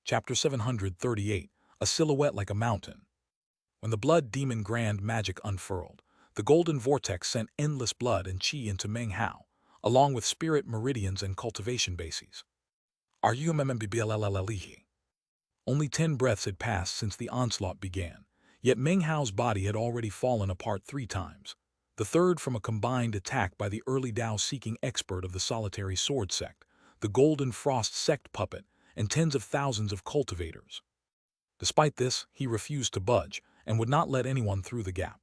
Chapter 738, A Silhouette Like a Mountain. When the blood demon grand magic unfurled, the golden vortex sent endless blood and chi into Meng Hao, along with spirit meridians and cultivation bases. Are you mmmbblllhe? Only 10 breaths had passed since the onslaught began, yet Meng Hao's body had already fallen apart 3 times, the third from a combined attack by the early Dao-seeking expert of the solitary sword sect, the Golden Frost sect puppet, and tens of thousands of cultivators. Despite this, he refused to budge and would not let anyone through the gap.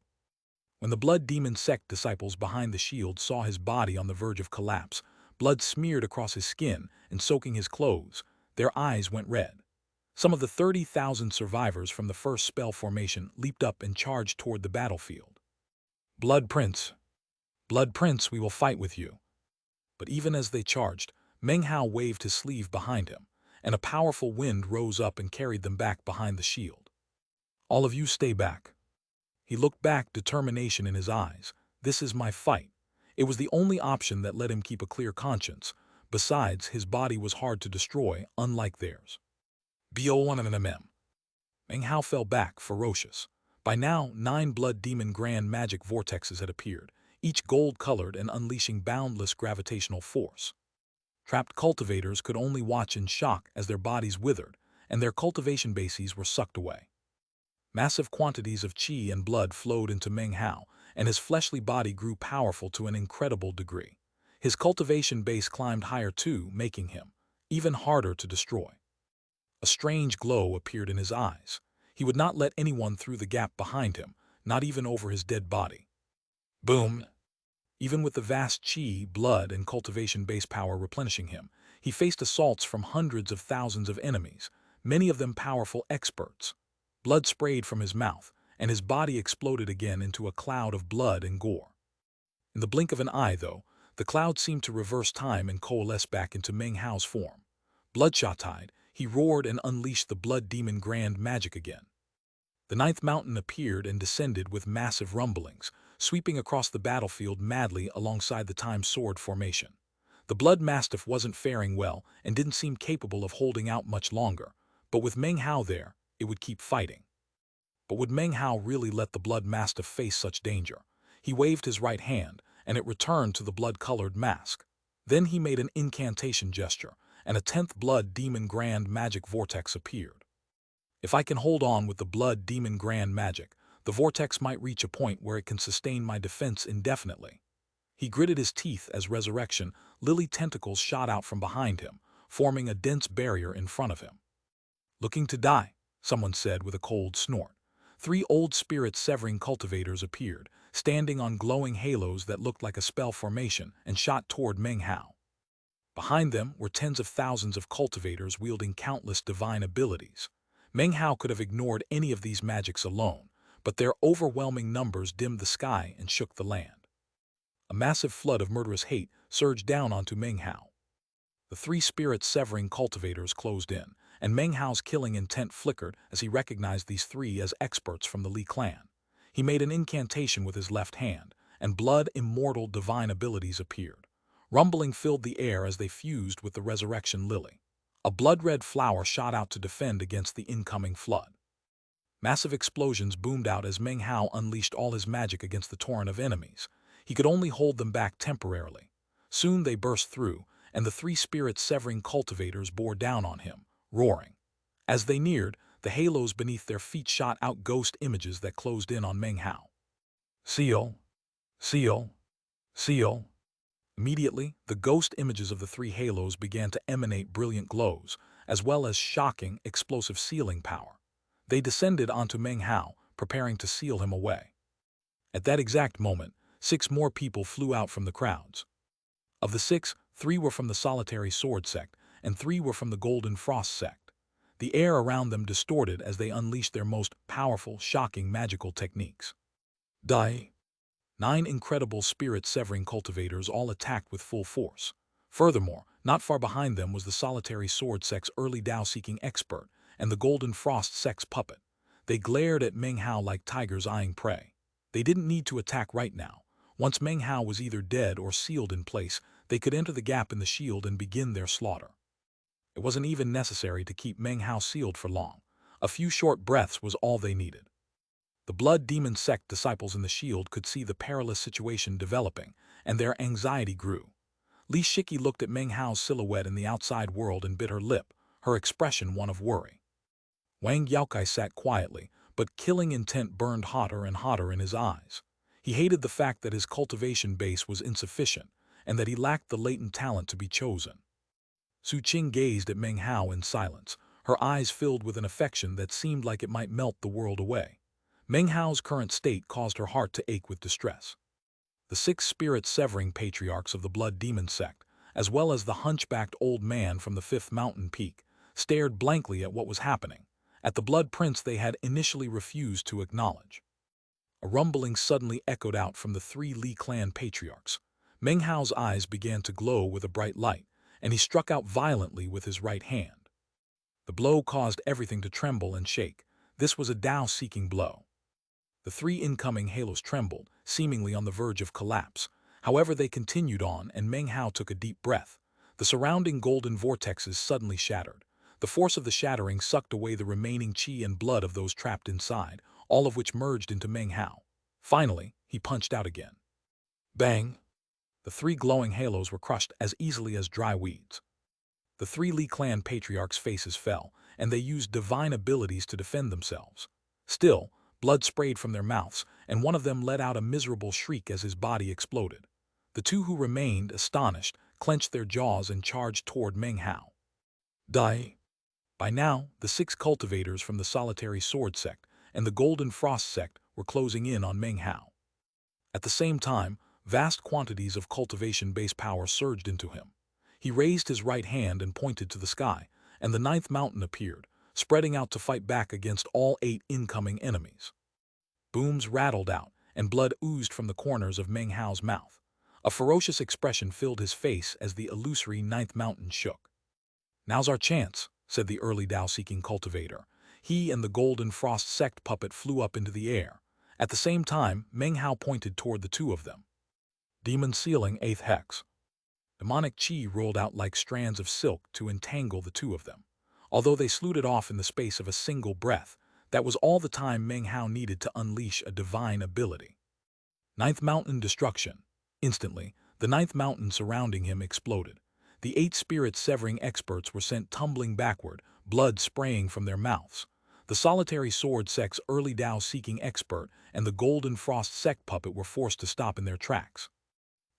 When the blood demon sect disciples behind the shield saw his body on the verge of collapse, blood smeared across his skin and soaking his clothes, their eyes went red. Some of the 30,000 survivors from the first spell formation leaped up and charged toward the battlefield. Blood Prince, we will fight with you. But even as they charged, Meng Hao waved his sleeve behind him, and a powerful wind rose up and carried them back behind the shield. All of you stay back. He looked back, determination in his eyes. This is my fight. It was the only option that let him keep a clear conscience. Besides, his body was hard to destroy, unlike theirs. Bo1mm. Meng Hao fell back, ferocious. By now, 9 blood demon grand magic vortexes had appeared, each gold-colored and unleashing boundless gravitational force. Trapped cultivators could only watch in shock as their bodies withered, and their cultivation bases were sucked away. Massive quantities of chi and blood flowed into Meng Hao, and his fleshly body grew powerful to an incredible degree. His cultivation base climbed higher too, making him even harder to destroy. A strange glow appeared in his eyes. He would not let anyone through the gap behind him, not even over his dead body. Boom! Even with the vast chi, blood, and cultivation base power replenishing him, he faced assaults from hundreds of thousands of enemies, many of them powerful experts. Blood sprayed from his mouth, and his body exploded again into a cloud of blood and gore. In the blink of an eye, though, the cloud seemed to reverse time and coalesce back into Meng Hao's form. Bloodshot-eyed, he roared and unleashed the blood demon grand magic again. The 9th mountain appeared and descended with massive rumblings, sweeping across the battlefield madly alongside the time sword formation. The blood mastiff wasn't faring well and didn't seem capable of holding out much longer, but with Meng Hao there, it would keep fighting. But would Meng Hao really let the blood mastiff face such danger? He waved his right hand, and it returned to the blood-colored mask. Then he made an incantation gesture, and a 10th blood demon grand magic vortex appeared. If I can hold on with the blood demon grand magic, the vortex might reach a point where it can sustain my defense indefinitely. He gritted his teeth as resurrection, lily tentacles shot out from behind him, forming a dense barrier in front of him. Looking to die, someone said with a cold snort. 3 old spirit-severing cultivators appeared, standing on glowing halos that looked like a spell formation, and shot toward Meng Hao. Behind them were tens of thousands of cultivators wielding countless divine abilities. Meng Hao could have ignored any of these magics alone, but their overwhelming numbers dimmed the sky and shook the land. A massive flood of murderous hate surged down onto Meng Hao. The 3 spirit-severing cultivators closed in, and Meng Hao's killing intent flickered as he recognized these 3 as experts from the Li clan. He made an incantation with his left hand, and blood immortal divine abilities appeared. Rumbling filled the air as they fused with the resurrection lily. A blood-red flower shot out to defend against the incoming flood. Massive explosions boomed out as Meng Hao unleashed all his magic against the torrent of enemies. He could only hold them back temporarily. Soon they burst through, and the 3 spirit-severing cultivators bore down on him, roaring. As they neared, the halos beneath their feet shot out ghost images that closed in on Meng Hao. Seal, seal, seal. Immediately, the ghost images of the 3 halos began to emanate brilliant glows, as well as shocking, explosive sealing power. They descended onto Meng Hao, preparing to seal him away. At that exact moment, 6 more people flew out from the crowds. Of the 6, 3 were from the solitary sword sect, and 3 were from the Golden Frost sect. The air around them distorted as they unleashed their most powerful, shocking magical techniques. Die. 9 incredible spirit-severing cultivators all attacked with full force. Furthermore, not far behind them was the solitary sword sect's early Dao-seeking expert and the Golden Frost sect's puppet. They glared at Meng Hao like tigers eyeing prey. They didn't need to attack right now. Once Meng Hao was either dead or sealed in place, they could enter the gap in the shield and begin their slaughter. It wasn't even necessary to keep Meng Hao sealed for long. A few short breaths was all they needed. The blood demon sect disciples in the shield could see the perilous situation developing, and their anxiety grew. Li Shiki looked at Meng Hao's silhouette in the outside world and bit her lip, her expression one of worry. Wang Yaokai sat quietly, but killing intent burned hotter and hotter in his eyes. He hated the fact that his cultivation base was insufficient, and that he lacked the latent talent to be chosen. Su Qing gazed at Meng Hao in silence, her eyes filled with an affection that seemed like it might melt the world away. Meng Hao's current state caused her heart to ache with distress. The 6 spirit-severing patriarchs of the blood demon sect, as well as the hunchbacked old man from the 5th mountain peak, stared blankly at what was happening, at the blood prince they had initially refused to acknowledge. A rumbling suddenly echoed out from the 3 Li clan patriarchs. Meng Hao's eyes began to glow with a bright light, and he struck out violently with his right hand. The blow caused everything to tremble and shake. This was a Tao-seeking blow. The 3 incoming halos trembled, seemingly on the verge of collapse. However, they continued on, and Meng Hao took a deep breath. The surrounding golden vortexes suddenly shattered. The force of the shattering sucked away the remaining qi and blood of those trapped inside, all of which merged into Meng Hao. Finally, he punched out again. Bang! The 3 glowing halos were crushed as easily as dry weeds. The 3 Li clan patriarchs' faces fell, and they used divine abilities to defend themselves. Still, blood sprayed from their mouths, and one of them let out a miserable shriek as his body exploded. The 2 who remained, astonished, clenched their jaws and charged toward Meng Hao. Die! By now, the 6 cultivators from the Solitary Sword sect and the Golden Frost sect were closing in on Meng Hao. At the same time, vast quantities of cultivation base power surged into him. He raised his right hand and pointed to the sky, and the 9th mountain appeared, spreading out to fight back against all 8 incoming enemies. Booms rattled out, and blood oozed from the corners of Meng Hao's mouth. A ferocious expression filled his face as the illusory 9th mountain shook. "Now's our chance," said the early Tao-seeking cultivator. He and the Golden Frost sect puppet flew up into the air. At the same time, Meng Hao pointed toward the 2 of them. Demon Sealing 8th Hex. Demonic chi rolled out like strands of silk to entangle the 2 of them. Although they slewed it off in the space of a single breath, that was all the time Meng Hao needed to unleash a divine ability. 9th Mountain Destruction. Instantly, the 9th mountain surrounding him exploded. The 8 spirit-severing experts were sent tumbling backward, blood spraying from their mouths. The Solitary Sword sect's early Tao-seeking expert and the Golden Frost sect puppet were forced to stop in their tracks.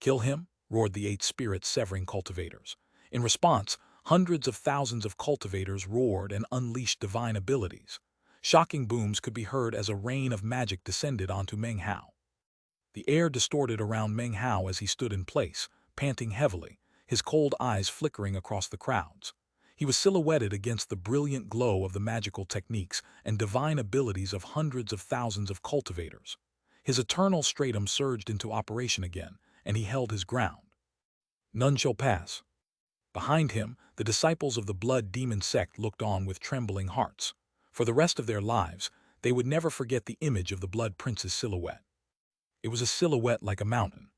"Kill him?" roared the 8 spirit-severing cultivators. In response, hundreds of thousands of cultivators roared and unleashed divine abilities. Shocking booms could be heard as a rain of magic descended onto Meng Hao. The air distorted around Meng Hao as he stood in place, panting heavily, his cold eyes flickering across the crowds. He was silhouetted against the brilliant glow of the magical techniques and divine abilities of hundreds of thousands of cultivators. His eternal stratum surged into operation again, and he held his ground. None shall pass. Behind him, the disciples of the blood demon sect looked on with trembling hearts. For the rest of their lives, they would never forget the image of the blood prince's silhouette. It was a silhouette like a mountain.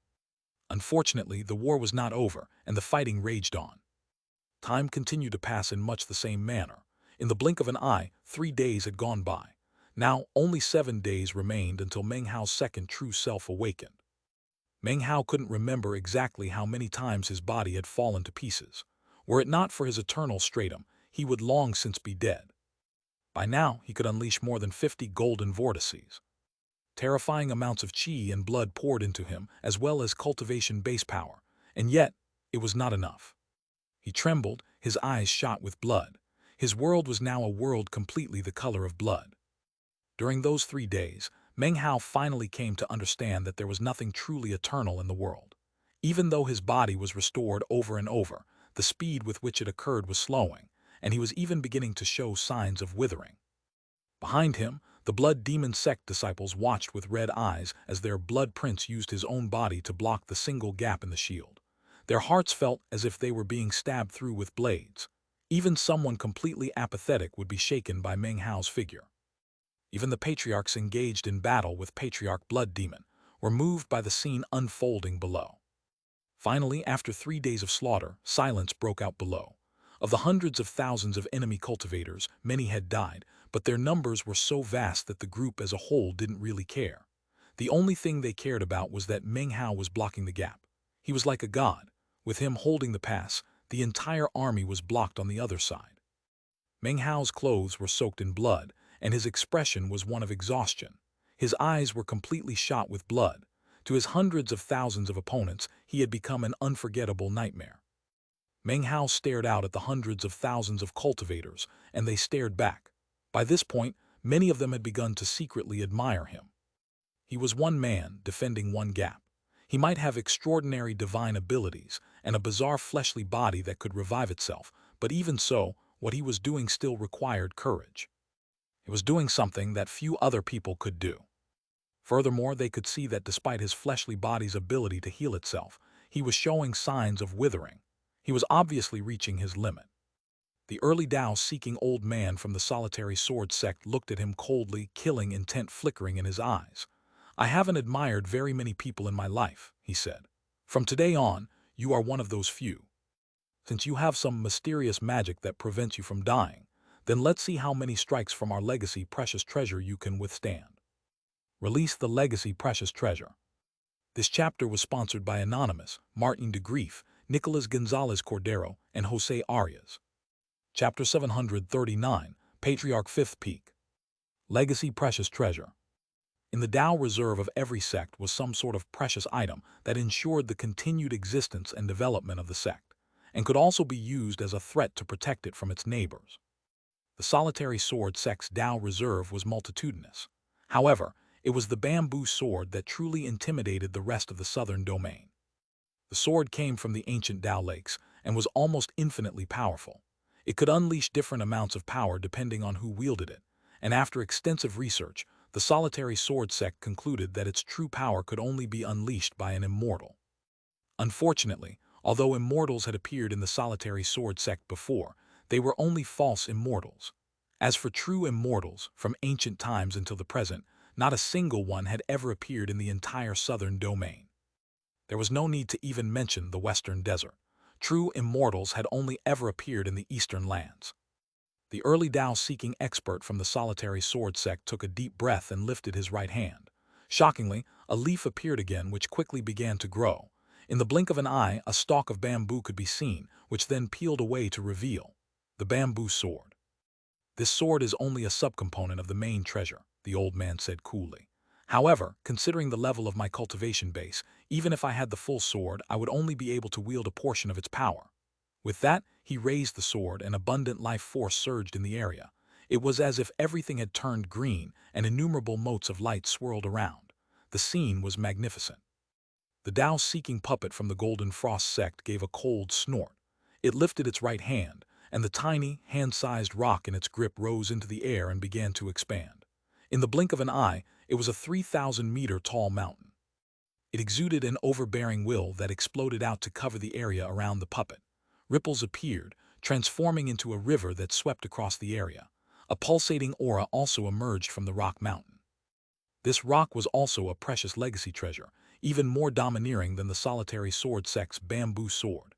Unfortunately, the war was not over, and the fighting raged on. Time continued to pass in much the same manner. In the blink of an eye, 3 days had gone by. Now, only 7 days remained until Meng Hao's second true self awakened. Meng Hao couldn't remember exactly how many times his body had fallen to pieces. Were it not for his eternal stratum, he would long since be dead. By now, he could unleash more than 50 golden vortices. Terrifying amounts of qi and blood poured into him, as well as cultivation base power, and yet, it was not enough. He trembled, his eyes shot with blood. His world was now a world completely the color of blood. During those 3 days, Meng Hao finally came to understand that there was nothing truly eternal in the world. Even though his body was restored over and over, the speed with which it occurred was slowing, and he was even beginning to show signs of withering. Behind him, the blood demon sect disciples watched with red eyes as their blood prince used his own body to block the single gap in the shield. Their hearts felt as if they were being stabbed through with blades. Even someone completely apathetic would be shaken by Meng Hao's figure. Even the patriarchs engaged in battle with Patriarch Blood Demon were moved by the scene unfolding below. Finally, after 3 days of slaughter, silence broke out below. Of the hundreds of thousands of enemy cultivators, many had died, but their numbers were so vast that the group as a whole didn't really care. The only thing they cared about was that Meng Hao was blocking the gap. He was like a god. With him holding the pass, the entire army was blocked on the other side. Meng Hao's clothes were soaked in blood, and his expression was one of exhaustion. His eyes were completely shot with blood. To his hundreds of thousands of opponents, he had become an unforgettable nightmare. Meng Hao stared out at the hundreds of thousands of cultivators, and they stared back. By this point, many of them had begun to secretly admire him. He was one man, defending one gap. He might have extraordinary divine abilities and a bizarre fleshly body that could revive itself, but even so, what he was doing still required courage. He was doing something that few other people could do. Furthermore, they could see that despite his fleshly body's ability to heal itself, he was showing signs of withering. He was obviously reaching his limit. The early Tao-seeking old man from the solitary sword sect looked at him coldly, killing intent flickering in his eyes. "I haven't admired very many people in my life," he said. "From today on, you are one of those few. Since you have some mysterious magic that prevents you from dying, then let's see how many strikes from our legacy precious treasure you can withstand." Release the legacy precious treasure. This chapter was sponsored by Anonymous, Martin de Grief, Nicolas Gonzalez Cordero, and Jose Arias. Chapter 739, Patriarch Fifth Peak. Legacy Precious Treasure. In the Tao reserve of every sect was some sort of precious item that ensured the continued existence and development of the sect, and could also be used as a threat to protect it from its neighbors. The solitary sword sect's Tao reserve was multitudinous. However, it was the bamboo sword that truly intimidated the rest of the southern domain. The sword came from the ancient Tao lakes and was almost infinitely powerful. It could unleash different amounts of power depending on who wielded it, and after extensive research, the solitary sword sect concluded that its true power could only be unleashed by an immortal. Unfortunately, although immortals had appeared in the solitary sword sect before, they were only false immortals. As for true immortals, from ancient times until the present, not a single one had ever appeared in the entire southern domain. There was no need to even mention the western desert. True immortals had only ever appeared in the eastern lands. The early Tao-seeking expert from the solitary sword sect took a deep breath and lifted his right hand. Shockingly, a leaf appeared again which quickly began to grow. In the blink of an eye, a stalk of bamboo could be seen, which then peeled away to reveal the bamboo sword. "This sword is only a subcomponent of the main treasure," the old man said coolly. "However, considering the level of my cultivation base, even if I had the full sword, I would only be able to wield a portion of its power." With that, he raised the sword and abundant life force surged in the area. It was as if everything had turned green and innumerable motes of light swirled around. The scene was magnificent. The Tao-seeking puppet from the Golden Frost sect gave a cold snort. It lifted its right hand, and the tiny, hand-sized rock in its grip rose into the air and began to expand. In the blink of an eye, it was a 3,000-meter tall mountain. It exuded an overbearing will that exploded out to cover the area around the puppet. Ripples appeared, transforming into a river that swept across the area. A pulsating aura also emerged from the rock mountain. This rock was also a precious legacy treasure, even more domineering than the solitary sword sect's bamboo sword.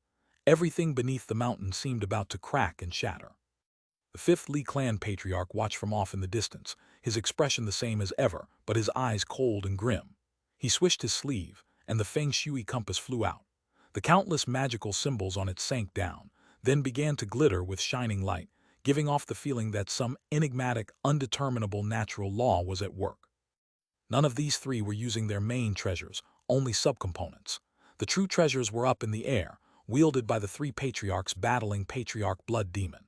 Everything beneath the mountain seemed about to crack and shatter. The Fifth Li clan patriarch watched from off in the distance, his expression the same as ever, but his eyes cold and grim. He swished his sleeve, and the feng shui compass flew out. The countless magical symbols on it sank down, then began to glitter with shining light, giving off the feeling that some enigmatic, undeterminable natural law was at work. None of these three were using their main treasures, only subcomponents. The true treasures were up in the air, wielded by the three patriarchs battling Patriarch Blood Demon.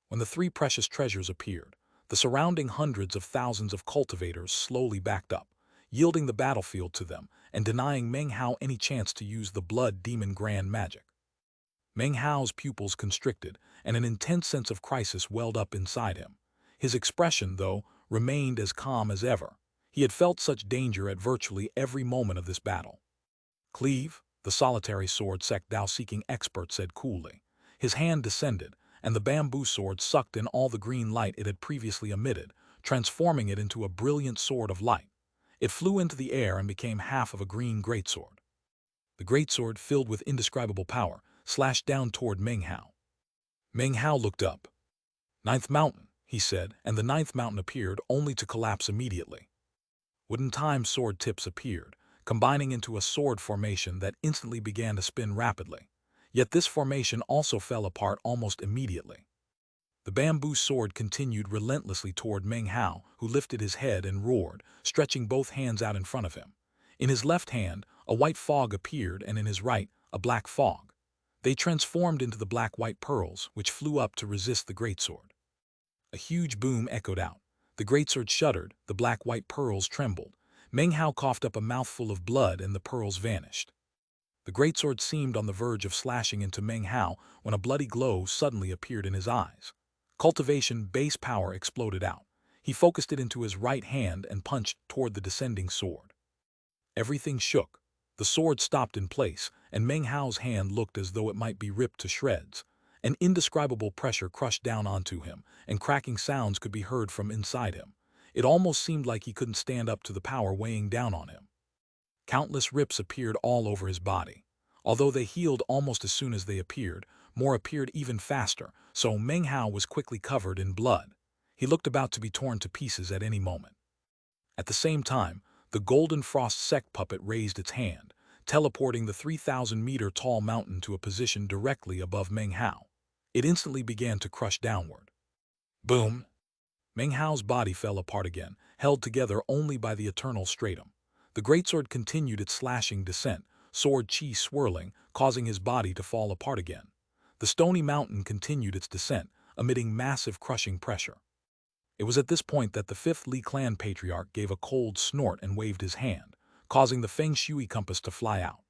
When the three precious treasures appeared, the surrounding hundreds of thousands of cultivators slowly backed up, yielding the battlefield to them and denying Meng Hao any chance to use the Blood Demon grand magic. Meng Hao's pupils constricted, and an intense sense of crisis welled up inside him. His expression, though, remained as calm as ever. He had felt such danger at virtually every moment of this battle. "Cleave," the solitary sword sect Tao-seeking expert said coolly. His hand descended, and the bamboo sword sucked in all the green light it had previously emitted, transforming it into a brilliant sword of light. It flew into the air and became half of a green greatsword. The greatsword, filled with indescribable power, slashed down toward Meng Hao. Meng Hao looked up. "Ninth mountain," he said, and the ninth mountain appeared only to collapse immediately. Wooden time sword tips appeared, combining into a sword formation that instantly began to spin rapidly. Yet this formation also fell apart almost immediately. The bamboo sword continued relentlessly toward Meng Hao, who lifted his head and roared, stretching both hands out in front of him. In his left hand, a white fog appeared, and in his right, a black fog. They transformed into the black-white pearls, which flew up to resist the greatsword. A huge boom echoed out. The greatsword shuddered, the black-white pearls trembled. Meng Hao coughed up a mouthful of blood, and the pearls vanished. The greatsword seemed on the verge of slashing into Meng Hao when a bloody glow suddenly appeared in his eyes. Cultivation base power exploded out. He focused it into his right hand and punched toward the descending sword. Everything shook. The sword stopped in place, and Meng Hao's hand looked as though it might be ripped to shreds. An indescribable pressure crushed down onto him, and cracking sounds could be heard from inside him. It almost seemed like he couldn't stand up to the power weighing down on him. Countless rips appeared all over his body. Although they healed almost as soon as they appeared, more appeared even faster, so Meng Hao was quickly covered in blood. He looked about to be torn to pieces at any moment. At the same time, the golden frost sect puppet raised its hand, teleporting the 3,000-meter-tall mountain to a position directly above Meng Hao. It instantly began to crush downward. Boom! Meng Hao's body fell apart again, held together only by the eternal stratum. The greatsword continued its slashing descent, sword chi swirling, causing his body to fall apart again. The stony mountain continued its descent, emitting massive crushing pressure. It was at this point that the fifth Li clan patriarch gave a cold snort and waved his hand, causing the feng shui compass to fly out.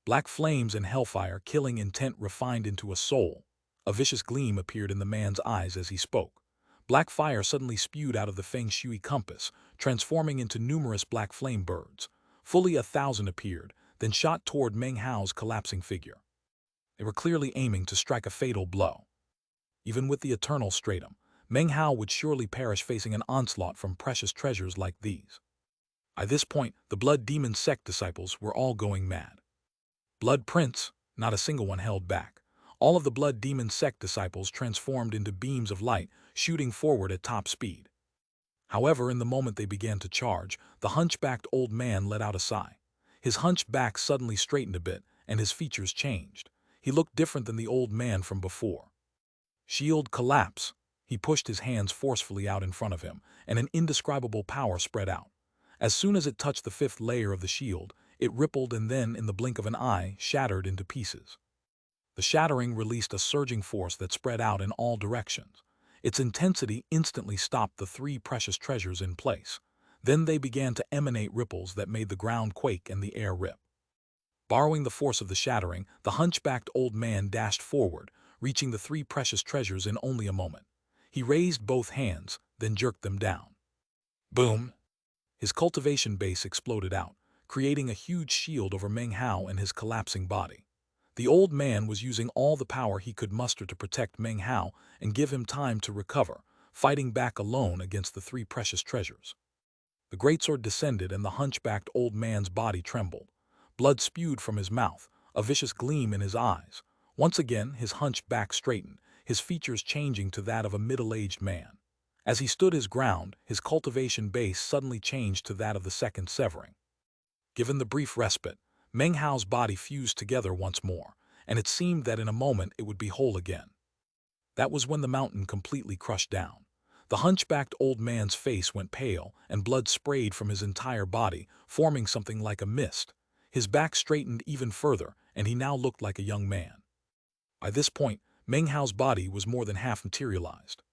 Black flames and hellfire killing intent refined into a soul. A vicious gleam appeared in the man's eyes as he spoke. Black fire suddenly spewed out of the feng shui compass, transforming into numerous black flame birds. Fully 1,000 appeared, then shot toward Meng Hao's collapsing figure. They were clearly aiming to strike a fatal blow. Even with the eternal stratum, Meng Hao would surely perish facing an onslaught from precious treasures like these. By this point, the Blood Demon sect disciples were all going mad. Blood Prince, not a single one held back. All of the Blood Demon sect disciples transformed into beams of light, shooting forward at top speed. However, in the moment they began to charge, the hunchbacked old man let out a sigh. His hunched back suddenly straightened a bit, and his features changed. He looked different than the old man from before. Shield collapse. He pushed his hands forcefully out in front of him, and an indescribable power spread out. As soon as it touched the fifth layer of the shield, it rippled and then, in the blink of an eye, shattered into pieces. The shattering released a surging force that spread out in all directions. Its intensity instantly stopped the three precious treasures in place. Then they began to emanate ripples that made the ground quake and the air rip. Borrowing the force of the shattering, the hunchbacked old man dashed forward, reaching the three precious treasures in only a moment. He raised both hands, then jerked them down. Boom! His cultivation base exploded out, creating a huge shield over Meng Hao and his collapsing body. The old man was using all the power he could muster to protect Meng Hao and give him time to recover, fighting back alone against the three precious treasures. The greatsword descended and the hunchbacked old man's body trembled. Blood spewed from his mouth, a vicious gleam in his eyes. Once again, his hunched back straightened, his features changing to that of a middle-aged man. As he stood his ground, his cultivation base suddenly changed to that of the second severing. Given the brief respite, Meng Hao's body fused together once more, and it seemed that in a moment it would be whole again. That was when the mountain completely crushed down. The hunchbacked old man's face went pale, and blood sprayed from his entire body, forming something like a mist. His back straightened even further, and he now looked like a young man. By this point, Meng Hao's body was more than half materialized.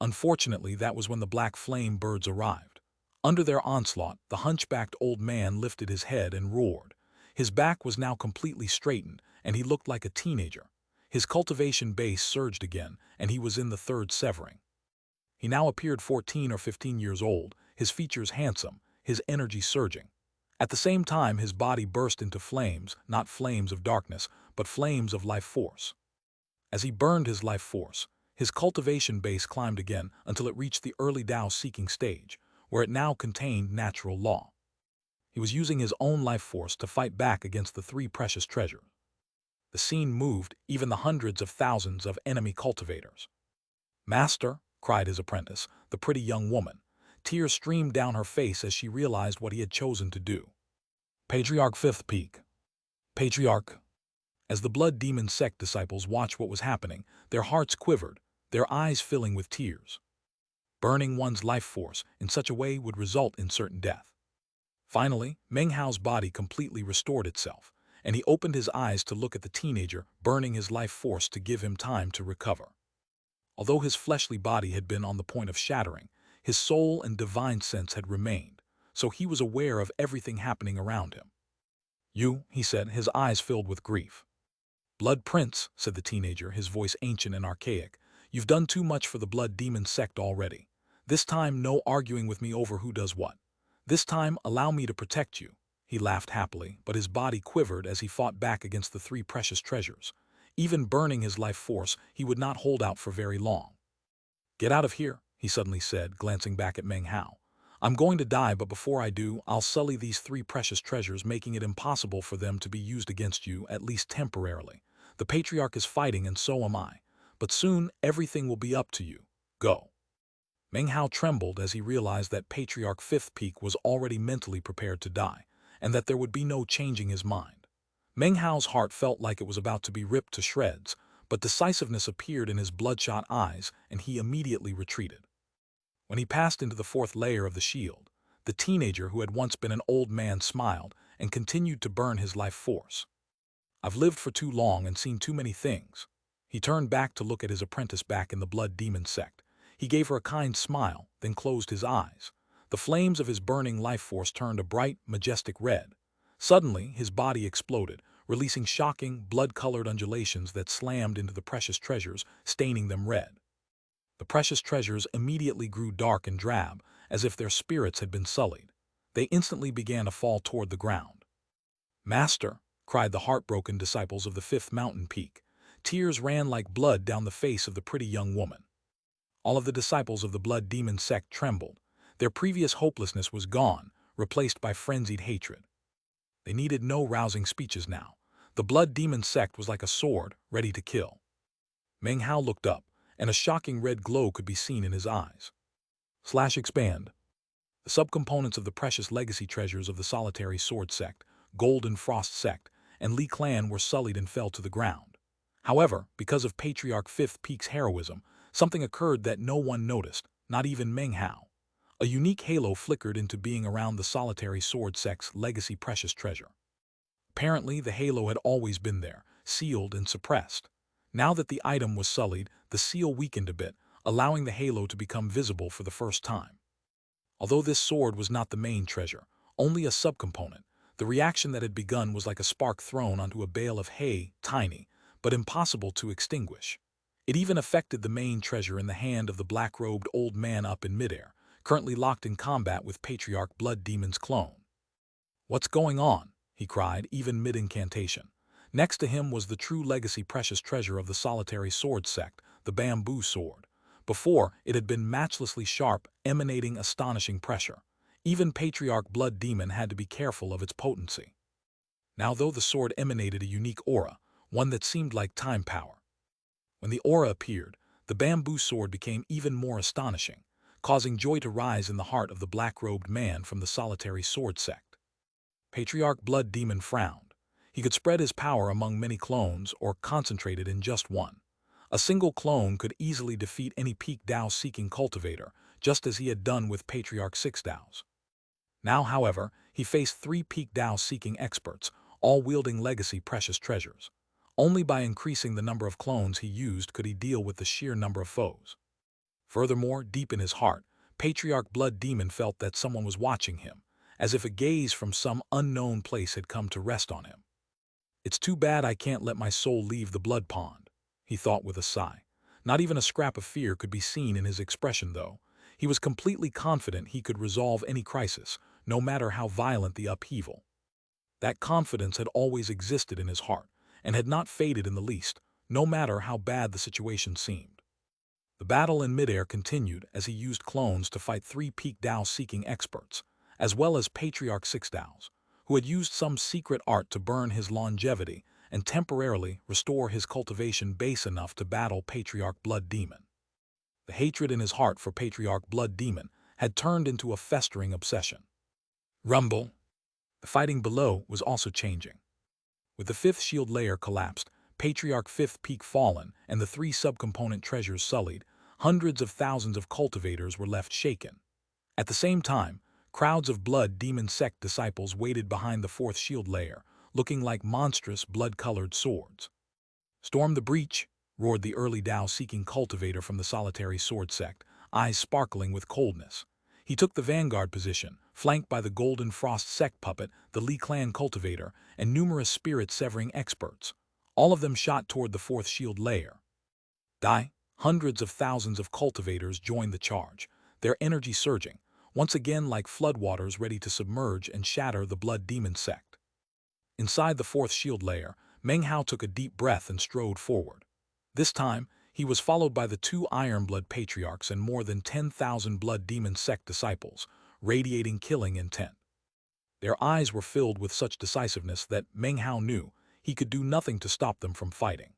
Unfortunately, that was when the black flame birds arrived. Under their onslaught, the hunchbacked old man lifted his head and roared. His back was now completely straightened, and he looked like a teenager. His cultivation base surged again, and he was in the third severing. He now appeared 14 or 15 years old, his features handsome, his energy surging. At the same time, his body burst into flames, not flames of darkness, but flames of life force. As he burned his life force, his cultivation base climbed again until it reached the early Tao-seeking stage, where it now contained natural law. He was using his own life force to fight back against the three precious treasures. The scene moved even the hundreds of thousands of enemy cultivators. "Master," cried his apprentice, the pretty young woman. Tears streamed down her face as she realized what he had chosen to do. Patriarch Fifth Peak. Patriarch. As the blood demon sect disciples watched what was happening, their hearts quivered, their eyes filling with tears. Burning one's life force in such a way would result in certain death. Finally, Meng Hao's body completely restored itself, and he opened his eyes to look at the teenager burning his life force to give him time to recover. Although his fleshly body had been on the point of shattering, his soul and divine sense had remained, so he was aware of everything happening around him. "You," he said, his eyes filled with grief. "Blood Prince," said the teenager, his voice ancient and archaic, "you've done too much for the blood demon sect already. This time, no arguing with me over who does what. This time, allow me to protect you." He laughed happily, but his body quivered as he fought back against the three precious treasures. Even burning his life force, he would not hold out for very long. "Get out of here," he suddenly said, glancing back at Meng Hao. "I'm going to die, but before I do, I'll sully these three precious treasures, making it impossible for them to be used against you, at least temporarily. The Patriarch is fighting, and so am I. But soon, everything will be up to you. Go." Meng Hao trembled as he realized that Patriarch Fifth Peak was already mentally prepared to die, and that there would be no changing his mind. Meng Hao's heart felt like it was about to be ripped to shreds, but decisiveness appeared in his bloodshot eyes, and he immediately retreated. When he passed into the fourth layer of the shield, the teenager who had once been an old man smiled and continued to burn his life force. "I've lived for too long and seen too many things." He turned back to look at his apprentice back in the blood demon sect. He gave her a kind smile, then closed his eyes. The flames of his burning life force turned a bright, majestic red. Suddenly, his body exploded, releasing shocking, blood-colored undulations that slammed into the precious treasures, staining them red. The precious treasures immediately grew dark and drab, as if their spirits had been sullied. They instantly began to fall toward the ground. "Master," cried the heartbroken disciples of the fifth mountain peak. Tears ran like blood down the face of the pretty young woman. All of the disciples of the blood demon sect trembled. Their previous hopelessness was gone, replaced by frenzied hatred. They needed no rousing speeches now. The blood demon sect was like a sword, ready to kill. Meng Hao looked up, and a shocking red glow could be seen in his eyes. Expand. The subcomponents of the precious legacy treasures of the solitary sword sect, Golden Frost sect, and Li clan were sullied and fell to the ground. However, because of Patriarch Fifth Peak's heroism, something occurred that no one noticed, not even Meng Hao. A unique halo flickered into being around the solitary sword sect's legacy precious treasure. Apparently, the halo had always been there, sealed and suppressed. Now that the item was sullied, the seal weakened a bit, allowing the halo to become visible for the first time. Although this sword was not the main treasure, only a subcomponent, the reaction that had begun was like a spark thrown onto a bale of hay, tiny, but impossible to extinguish. It even affected the main treasure in the hand of the black-robed old man up in midair, currently locked in combat with Patriarch Blood Demon's clone. "What's going on?" he cried, even mid-incantation. Next to him was the true legacy precious treasure of the solitary sword sect, the bamboo sword. Before, it had been matchlessly sharp, emanating astonishing pressure. Even Patriarch Blood Demon had to be careful of its potency. Now, though, the sword emanated a unique aura, one that seemed like time power. When the aura appeared, the bamboo sword became even more astonishing, causing joy to rise in the heart of the black-robed man from the solitary sword sect. Patriarch Blood Demon frowned. He could spread his power among many clones or concentrate it in just one. A single clone could easily defeat any peak Dao-seeking cultivator, just as he had done with Patriarch Six Daos. Now, however, he faced three peak Dao-seeking experts, all wielding legacy precious treasures. Only by increasing the number of clones he used could he deal with the sheer number of foes. Furthermore, deep in his heart, Patriarch Blood Demon felt that someone was watching him, as if a gaze from some unknown place had come to rest on him. "It's too bad I can't let my soul leave the blood pond," he thought with a sigh. Not even a scrap of fear could be seen in his expression, though. He was completely confident he could resolve any crisis, no matter how violent the upheaval. That confidence had always existed in his heart, and had not faded in the least, no matter how bad the situation seemed. The battle in midair continued as he used clones to fight three peak Dao-seeking experts, as well as Patriarch Six Daos, who had used some secret art to burn his longevity and temporarily restore his cultivation base enough to battle Patriarch Blood Demon. The hatred in his heart for Patriarch Blood Demon had turned into a festering obsession. Rumble. The fighting below was also changing. With the fifth shield layer collapsed, Patriarch Fifth Peak fallen, and the three subcomponent treasures sullied, hundreds of thousands of cultivators were left shaken. At the same time, crowds of Blood Demon sect disciples waited behind the fourth shield layer, looking like monstrous blood-colored swords. "Storm the breach!" roared the early Tao-seeking cultivator from the solitary sword sect, eyes sparkling with coldness. He took the vanguard position, flanked by the Golden Frost sect puppet, the Li clan cultivator, and numerous spirit-severing experts. All of them shot toward the fourth shield layer. Hundreds of thousands of cultivators joined the charge, their energy surging, once again like floodwaters ready to submerge and shatter the Blood Demon sect. Inside the fourth shield layer, Meng Hao took a deep breath and strode forward. This time, he was followed by the two Ironblood Patriarchs and more than 10,000 Blood Demon sect disciples, radiating killing intent. Their eyes were filled with such decisiveness that Meng Hao knew he could do nothing to stop them from fighting.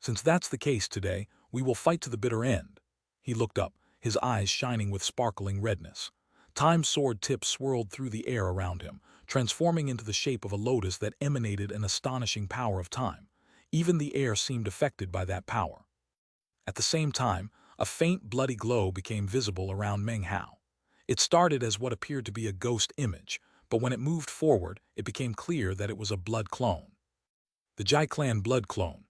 "Since that's the case today, we will fight to the bitter end." He looked up, his eyes shining with sparkling redness. Time's sword tips swirled through the air around him, transforming into the shape of a lotus that emanated an astonishing power of time. Even the air seemed affected by that power. At the same time, a faint bloody glow became visible around Meng Hao. It started as what appeared to be a ghost image, but when it moved forward, it became clear that it was a blood clone. The Jai clan blood clone.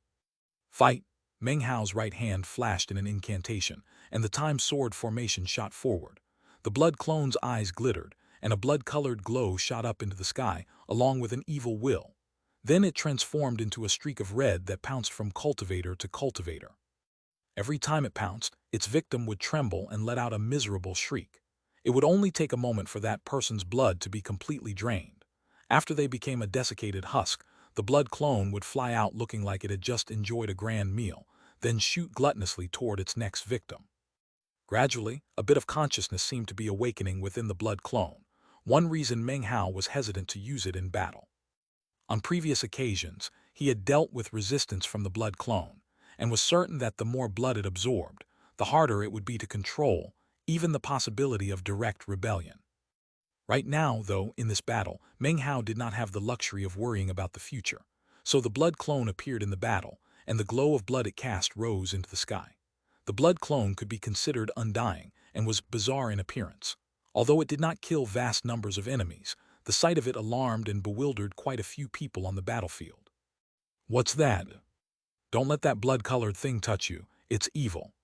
"Fight!" Meng Hao's right hand flashed in an incantation, and the time sword formation shot forward. The blood clone's eyes glittered, and a blood-colored glow shot up into the sky, along with an evil will. Then it transformed into a streak of red that pounced from cultivator to cultivator. Every time it pounced, its victim would tremble and let out a miserable shriek. It would only take a moment for that person's blood to be completely drained. After they became a desiccated husk, the blood clone would fly out looking like it had just enjoyed a grand meal, then shoot gluttonously toward its next victim. Gradually, a bit of consciousness seemed to be awakening within the blood clone, one reason Meng Hao was hesitant to use it in battle. On previous occasions, he had dealt with resistance from the blood clone, and was certain that the more blood it absorbed, the harder it would be to control, even the possibility of direct rebellion. Right now, though, in this battle, Meng Hao did not have the luxury of worrying about the future, so the blood clone appeared in the battle, and the glow of blood it cast rose into the sky. The blood clone could be considered undying and was bizarre in appearance. Although it did not kill vast numbers of enemies, the sight of it alarmed and bewildered quite a few people on the battlefield. "What's that?" "Don't let that blood-colored thing touch you. It's evil."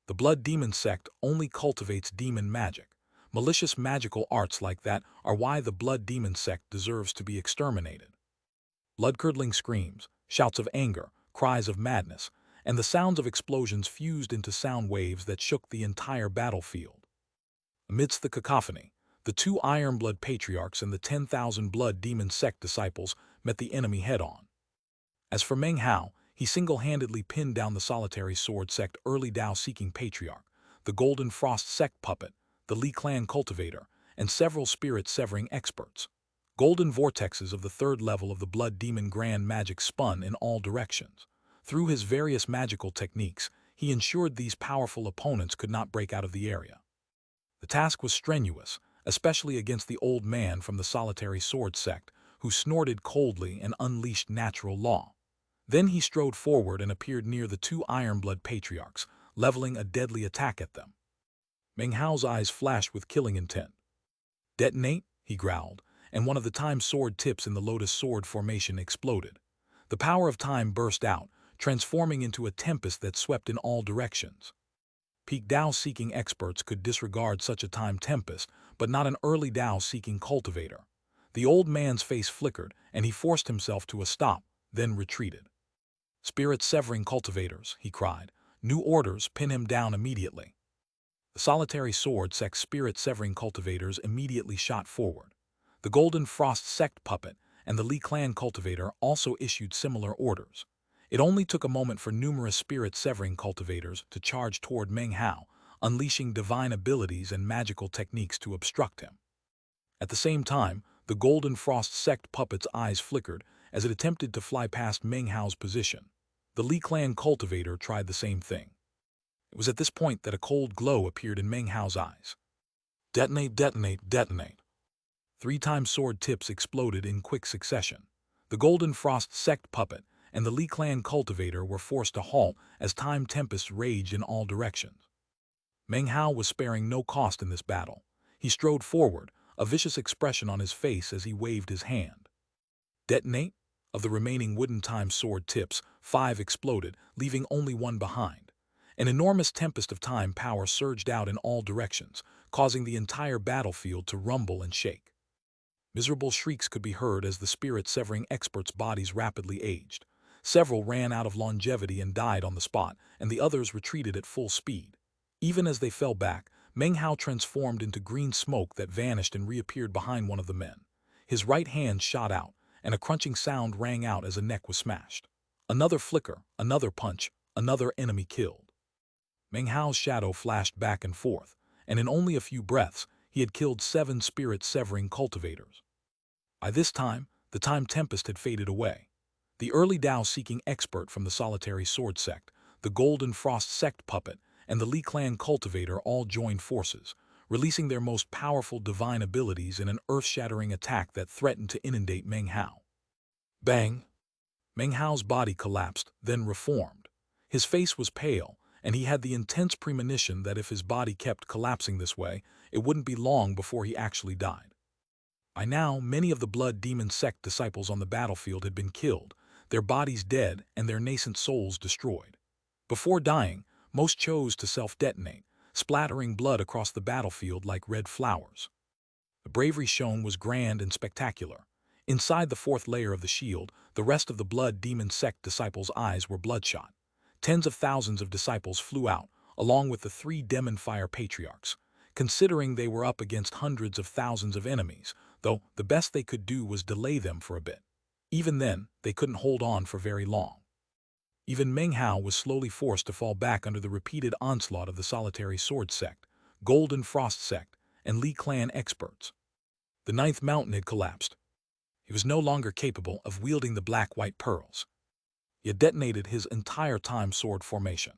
The Blood Demon sect only cultivates demon magic. Malicious magical arts like that are why the Blood Demon sect deserves to be exterminated. Blood-curdling screams, shouts of anger, cries of madness, and the sounds of explosions fused into sound waves that shook the entire battlefield. Amidst the cacophony, the two Ironblood Patriarchs and the 10,000 Blood Demon sect disciples met the enemy head-on. As for Meng Hao, he single-handedly pinned down the solitary sword sect early Tao-seeking patriarch, the Golden Frost sect puppet, the Li clan cultivator, and several spirit-severing experts. Golden vortexes of the third level of the Blood Demon Grand Magic spun in all directions. Through his various magical techniques, he ensured these powerful opponents could not break out of the area. The task was strenuous, especially against the old man from the solitary sword sect, who snorted coldly and unleashed natural law. Then he strode forward and appeared near the two Ironblood Patriarchs, leveling a deadly attack at them. Meng Hao's eyes flashed with killing intent. "Detonate," he growled, and one of the time sword tips in the lotus sword formation exploded. The power of time burst out, transforming into a tempest that swept in all directions. Peak Tao-seeking experts could disregard such a time tempest, but not an early Tao-seeking cultivator. The old man's face flickered, and he forced himself to a stop, then retreated. "Spirit-severing cultivators," he cried. "New orders, pin him down immediately." The solitary sword sect spirit-severing cultivators immediately shot forward. The Golden Frost sect puppet and the Li clan cultivator also issued similar orders. It only took a moment for numerous spirit-severing cultivators to charge toward Meng Hao, unleashing divine abilities and magical techniques to obstruct him. At the same time, the Golden Frost sect puppet's eyes flickered, as it attempted to fly past Meng Hao's position. The Li Clan cultivator tried the same thing. It was at this point that a cold glow appeared in Meng Hao's eyes. Detonate, detonate, detonate. 3 times sword tips exploded in quick succession. The Golden Frost sect puppet and the Li Clan cultivator were forced to halt as time tempests raged in all directions. Meng Hao was sparing no cost in this battle. He strode forward, a vicious expression on his face as he waved his hand. Detonate? Of the remaining wooden time sword tips, 5 exploded, leaving only 1 behind. An enormous tempest of time power surged out in all directions, causing the entire battlefield to rumble and shake. Miserable shrieks could be heard as the spirit-severing experts' bodies rapidly aged. Several ran out of longevity and died on the spot, and the others retreated at full speed. Even as they fell back, Meng Hao transformed into green smoke that vanished and reappeared behind one of the men. His right hand shot out, and a crunching sound rang out as a neck was smashed. Another flicker, another punch, another enemy killed. Meng Hao's shadow flashed back and forth, and in only a few breaths, he had killed 7 spirit-severing cultivators. By this time, the time tempest had faded away. The early Dao-seeking expert from the solitary sword sect, the Golden Frost sect puppet, and the Li Clan cultivator all joined forces, releasing their most powerful divine abilities in an earth-shattering attack that threatened to inundate Meng Hao. Bang! Meng Hao's body collapsed, then reformed. His face was pale, and he had the intense premonition that if his body kept collapsing this way, it wouldn't be long before he actually died. By now, many of the Blood Demon sect disciples on the battlefield had been killed, their bodies dead and their nascent souls destroyed. Before dying, most chose to self-detonate, splattering blood across the battlefield like red flowers. The bravery shown was grand and spectacular. Inside the 4th layer of the shield, the rest of the Blood Demon sect disciples' eyes were bloodshot. Tens of thousands of disciples flew out, along with the 3 Demon Fire Patriarchs. Considering they were up against hundreds of thousands of enemies, though the best they could do was delay them for a bit. Even then, they couldn't hold on for very long. Even Meng Hao was slowly forced to fall back under the repeated onslaught of the solitary sword sect, Golden Frost sect, and Li Clan experts. The 9th mountain had collapsed. He was no longer capable of wielding the black-white pearls. He had detonated his entire time sword formation.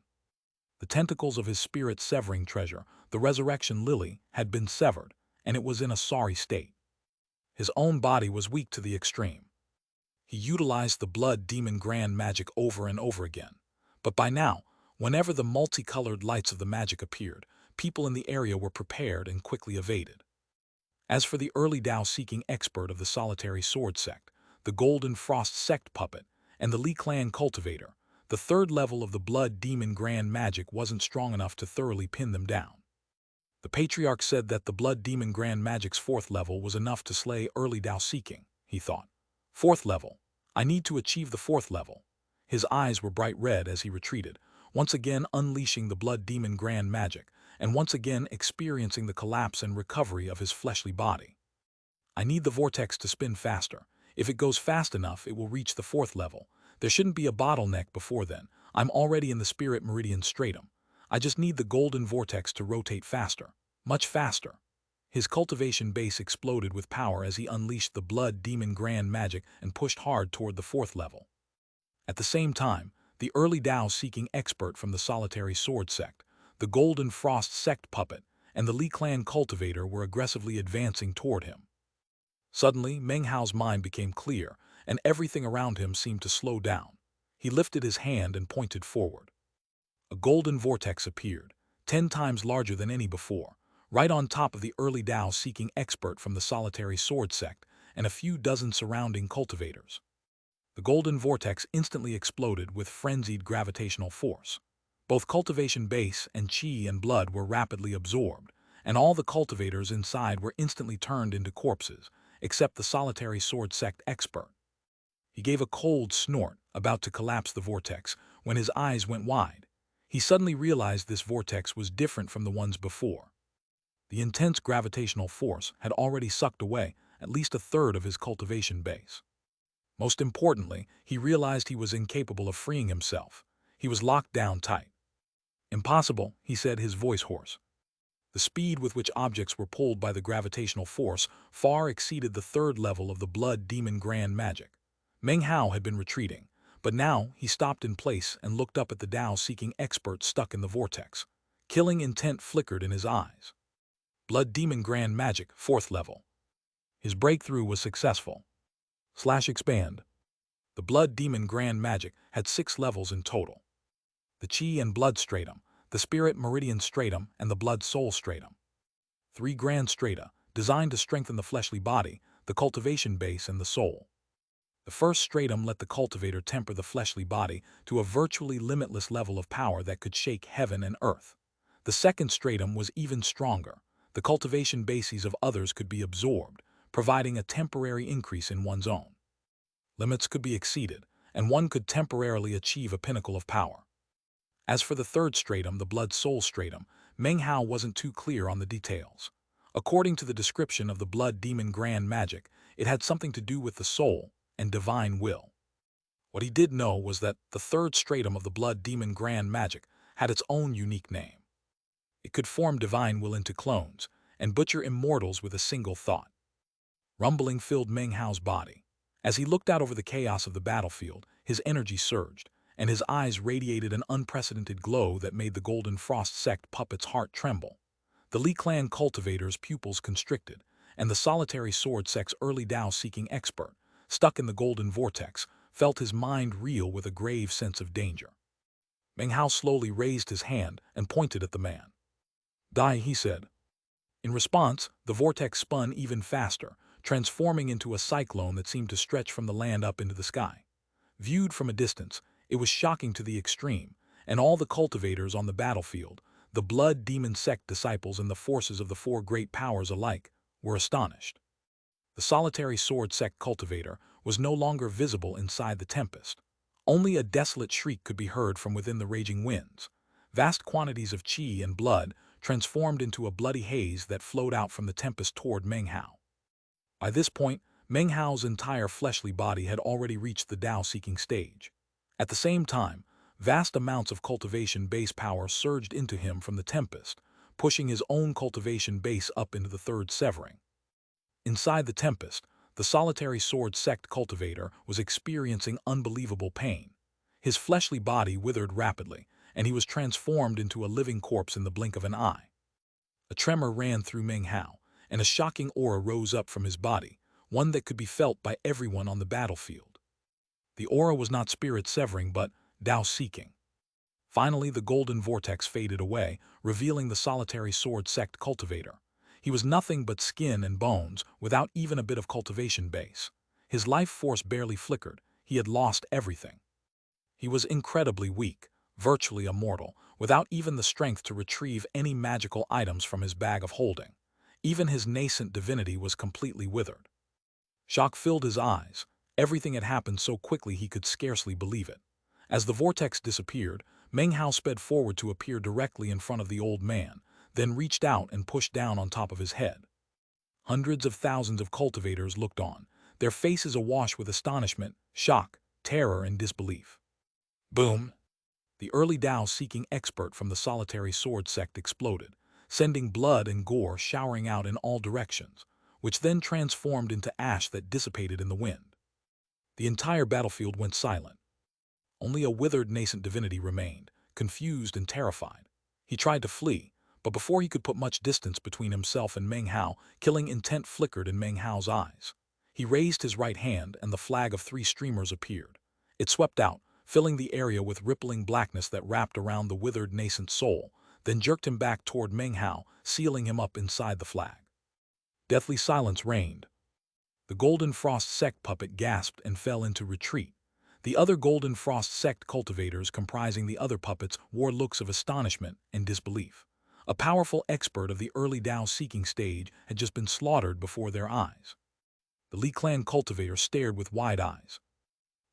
The tentacles of his spirit-severing treasure, the Resurrection Lily, had been severed, and it was in a sorry state. His own body was weak to the extreme. He utilized the Blood Demon Grand Magic over and over again. But by now, whenever the multicolored lights of the magic appeared, people in the area were prepared and quickly evaded. As for the early Dao-seeking expert of the solitary sword sect, the Golden Frost sect puppet, and the Li Clan cultivator, the 3rd level of the Blood Demon Grand Magic wasn't strong enough to thoroughly pin them down. The Patriarch said that the Blood Demon Grand Magic's 4th level was enough to slay early Dao-seeking, he thought. 4th level. I need to achieve the 4th level. His eyes were bright red as he retreated, once again unleashing the Blood Demon Grand Magic, and once again experiencing the collapse and recovery of his fleshly body. I need the vortex to spin faster. If it goes fast enough, it will reach the 4th level. There shouldn't be a bottleneck before then. I'm already in the Spirit Meridian Stratum. I just need the golden vortex to rotate faster. Much faster. His cultivation base exploded with power as he unleashed the Blood Demon Grand Magic and pushed hard toward the 4th level. At the same time, the early Dao-seeking expert from the solitary sword sect, the Golden Frost sect puppet, and the Li Clan cultivator were aggressively advancing toward him. Suddenly, Meng Hao's mind became clear, and everything around him seemed to slow down. He lifted his hand and pointed forward. A golden vortex appeared, 10 times larger than any before, right on top of the early Dao-seeking expert from the solitary sword sect and a few dozen surrounding cultivators. The golden vortex instantly exploded with frenzied gravitational force. Both cultivation base and chi and blood were rapidly absorbed, and all the cultivators inside were instantly turned into corpses, except the solitary sword sect expert. He gave a cold snort, about to collapse the vortex, when his eyes went wide. He suddenly realized this vortex was different from the ones before. The intense gravitational force had already sucked away at least a third of his cultivation base. Most importantly, he realized he was incapable of freeing himself. He was locked down tight. Impossible, he said, his voice hoarse. The speed with which objects were pulled by the gravitational force far exceeded the 3rd level of the Blood Demon Grand Magic. Meng Hao had been retreating, but now he stopped in place and looked up at the Dao-seeking expert stuck in the vortex. Killing intent flickered in his eyes. Blood Demon Grand Magic, 4th level. His breakthrough was successful. Expand. The Blood Demon Grand Magic had 6 levels in total. The Chi and Blood Stratum, the Spirit Meridian Stratum, and the Blood Soul Stratum. 3 grand strata, designed to strengthen the fleshly body, the cultivation base, and the soul. The first stratum let the cultivator temper the fleshly body to a virtually limitless level of power that could shake heaven and earth. The second stratum was even stronger. The cultivation bases of others could be absorbed, providing a temporary increase in one's own. Limits could be exceeded, and one could temporarily achieve a pinnacle of power. As for the third stratum, the blood-soul stratum, Meng Hao wasn't too clear on the details. According to the description of the blood demon grand magic, it had something to do with the soul and divine will. What he did know was that the third stratum of the blood demon grand magic had its own unique name. It could form divine will into clones and butcher immortals with a single thought. Rumbling filled Meng Hao's body. As he looked out over the chaos of the battlefield, his energy surged, and his eyes radiated an unprecedented glow that made the Golden Frost sect puppet's heart tremble. The Li clan cultivator's pupils constricted, and the solitary sword sect's early Dao-seeking expert, stuck in the golden vortex, felt his mind reel with a grave sense of danger. Meng Hao slowly raised his hand and pointed at the man. "Die," he said. In response, the vortex spun even faster, transforming into a cyclone that seemed to stretch from the land up into the sky. Viewed from a distance, it was shocking to the extreme, and all the cultivators on the battlefield, the blood demon sect disciples and the forces of the 4 great powers alike, were astonished. The solitary sword sect cultivator was no longer visible inside the tempest. Only a desolate shriek could be heard from within the raging winds. Vast quantities of qi and blood transformed into a bloody haze that flowed out from the tempest toward Meng Hao. By this point, Meng Hao's entire fleshly body had already reached the Dao-seeking stage. At the same time, vast amounts of cultivation base power surged into him from the tempest, pushing his own cultivation base up into the third severing. Inside the tempest, the solitary sword sect cultivator was experiencing unbelievable pain. His fleshly body withered rapidly, and he was transformed into a living corpse in the blink of an eye. A tremor ran through Meng Hao, and a shocking aura rose up from his body, one that could be felt by everyone on the battlefield. The aura was not spirit-severing, but Dao-seeking. Finally, the golden vortex faded away, revealing the solitary sword sect cultivator. He was nothing but skin and bones, without even a bit of cultivation base. His life force barely flickered. He had lost everything. He was incredibly weak, virtually immortal, without even the strength to retrieve any magical items from his bag of holding. Even his nascent divinity was completely withered. Shock filled his eyes. Everything had happened so quickly he could scarcely believe it. As the vortex disappeared, Meng Hao sped forward to appear directly in front of the old man, then reached out and pushed down on top of his head. Hundreds of thousands of cultivators looked on, their faces awash with astonishment, shock, terror, and disbelief. Boom! The early Dao-seeking expert from the solitary sword sect exploded, sending blood and gore showering out in all directions, which then transformed into ash that dissipated in the wind. The entire battlefield went silent. Only a withered nascent divinity remained, confused and terrified. He tried to flee, but before he could put much distance between himself and Meng Hao, killing intent flickered in Meng Hao's eyes. He raised his right hand and the flag of 3 streamers appeared. It swept out, filling the area with rippling blackness that wrapped around the withered nascent soul, then jerked him back toward Meng Hao, sealing him up inside the flag. Deathly silence reigned. The Golden Frost sect puppet gasped and fell into retreat. The other Golden Frost sect cultivators comprising the other puppets wore looks of astonishment and disbelief. A powerful expert of the early Dao-seeking stage had just been slaughtered before their eyes. The Li clan cultivator stared with wide eyes.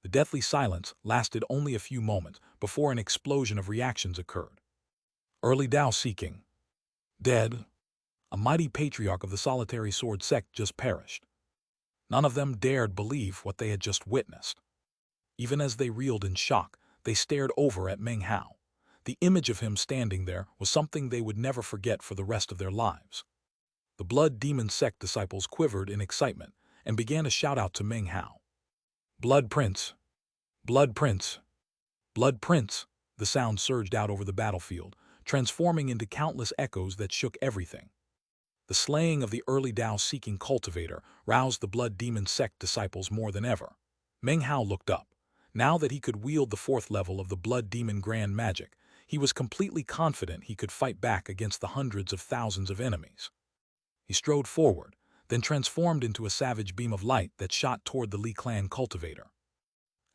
The deathly silence lasted only a few moments before an explosion of reactions occurred. Early Dao-seeking. Dead. A mighty patriarch of the solitary sword sect just perished. None of them dared believe what they had just witnessed. Even as they reeled in shock, they stared over at Meng Hao. The image of him standing there was something they would never forget for the rest of their lives. The blood demon sect disciples quivered in excitement and began to shout out to Meng Hao. Blood prince! Blood prince! Blood prince! The sound surged out over the battlefield, transforming into countless echoes that shook everything. The slaying of the early Tao-seeking cultivator roused the blood demon sect disciples more than ever. Meng Hao looked up. Now that he could wield the fourth level of the blood demon grand magic, he was completely confident he could fight back against the hundreds of thousands of enemies. He strode forward, then transformed into a savage beam of light that shot toward the Li clan cultivator.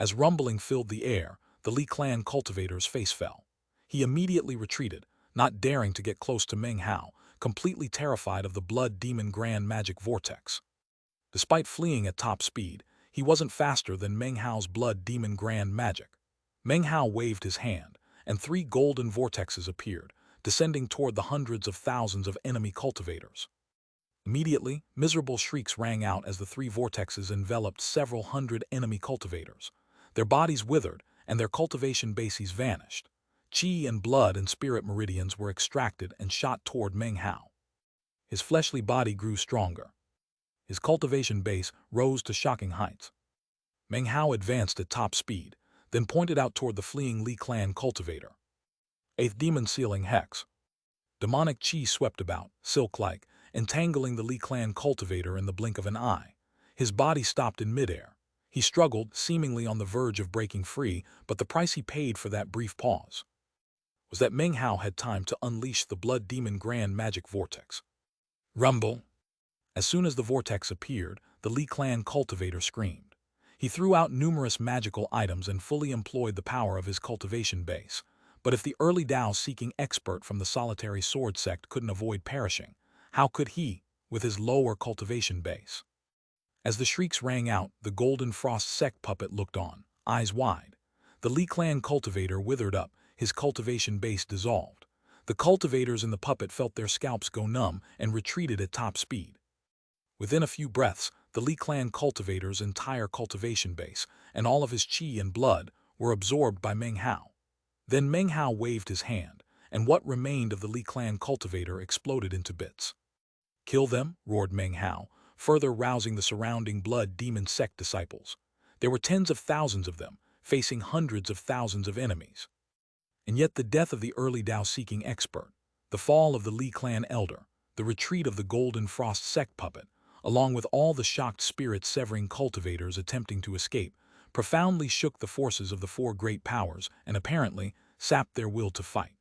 As rumbling filled the air, the Li clan cultivator's face fell. He immediately retreated, not daring to get close to Meng Hao, completely terrified of the blood demon grand magic vortex. Despite fleeing at top speed, he wasn't faster than Meng Hao's blood demon grand magic. Meng Hao waved his hand, and 3 golden vortexes appeared, descending toward the hundreds of thousands of enemy cultivators. Immediately, miserable shrieks rang out as the 3 vortexes enveloped several hundred enemy cultivators. Their bodies withered, and their cultivation bases vanished. Qi and blood and spirit meridians were extracted and shot toward Meng Hao. His fleshly body grew stronger. His cultivation base rose to shocking heights. Meng Hao advanced at top speed, then pointed out toward the fleeing Li clan cultivator. 8th Demon Sealing Hex. Demonic qi swept about, silk-like, entangling the Li clan cultivator in the blink of an eye. His body stopped in midair. He struggled, seemingly on the verge of breaking free, but the price he paid for that brief pause was that Meng Hao had time to unleash the blood demon grand magic vortex. Rumble! As soon as the vortex appeared, the Li clan cultivator screamed. He threw out numerous magical items and fully employed the power of his cultivation base. But if the early Tao-seeking expert from the solitary sword sect couldn't avoid perishing, how could he, with his lower cultivation base? As the shrieks rang out, the Golden Frost sect puppet looked on, eyes wide. The Li clan cultivator withered up, his cultivation base dissolved. The cultivators in the puppet felt their scalps go numb and retreated at top speed. Within a few breaths, the Li clan cultivator's entire cultivation base and all of his qi and blood were absorbed by Meng Hao. Then Meng Hao waved his hand, and what remained of the Li clan cultivator exploded into bits. "Kill them," roared Meng Hao, further rousing the surrounding blood demon sect disciples. There were tens of thousands of them, facing hundreds of thousands of enemies. And yet the death of the early Tao-seeking expert, the fall of the Li clan elder, the retreat of the Golden Frost sect puppet, along with all the shocked spirit-severing cultivators attempting to escape, profoundly shook the forces of the 4 great powers and apparently sapped their will to fight.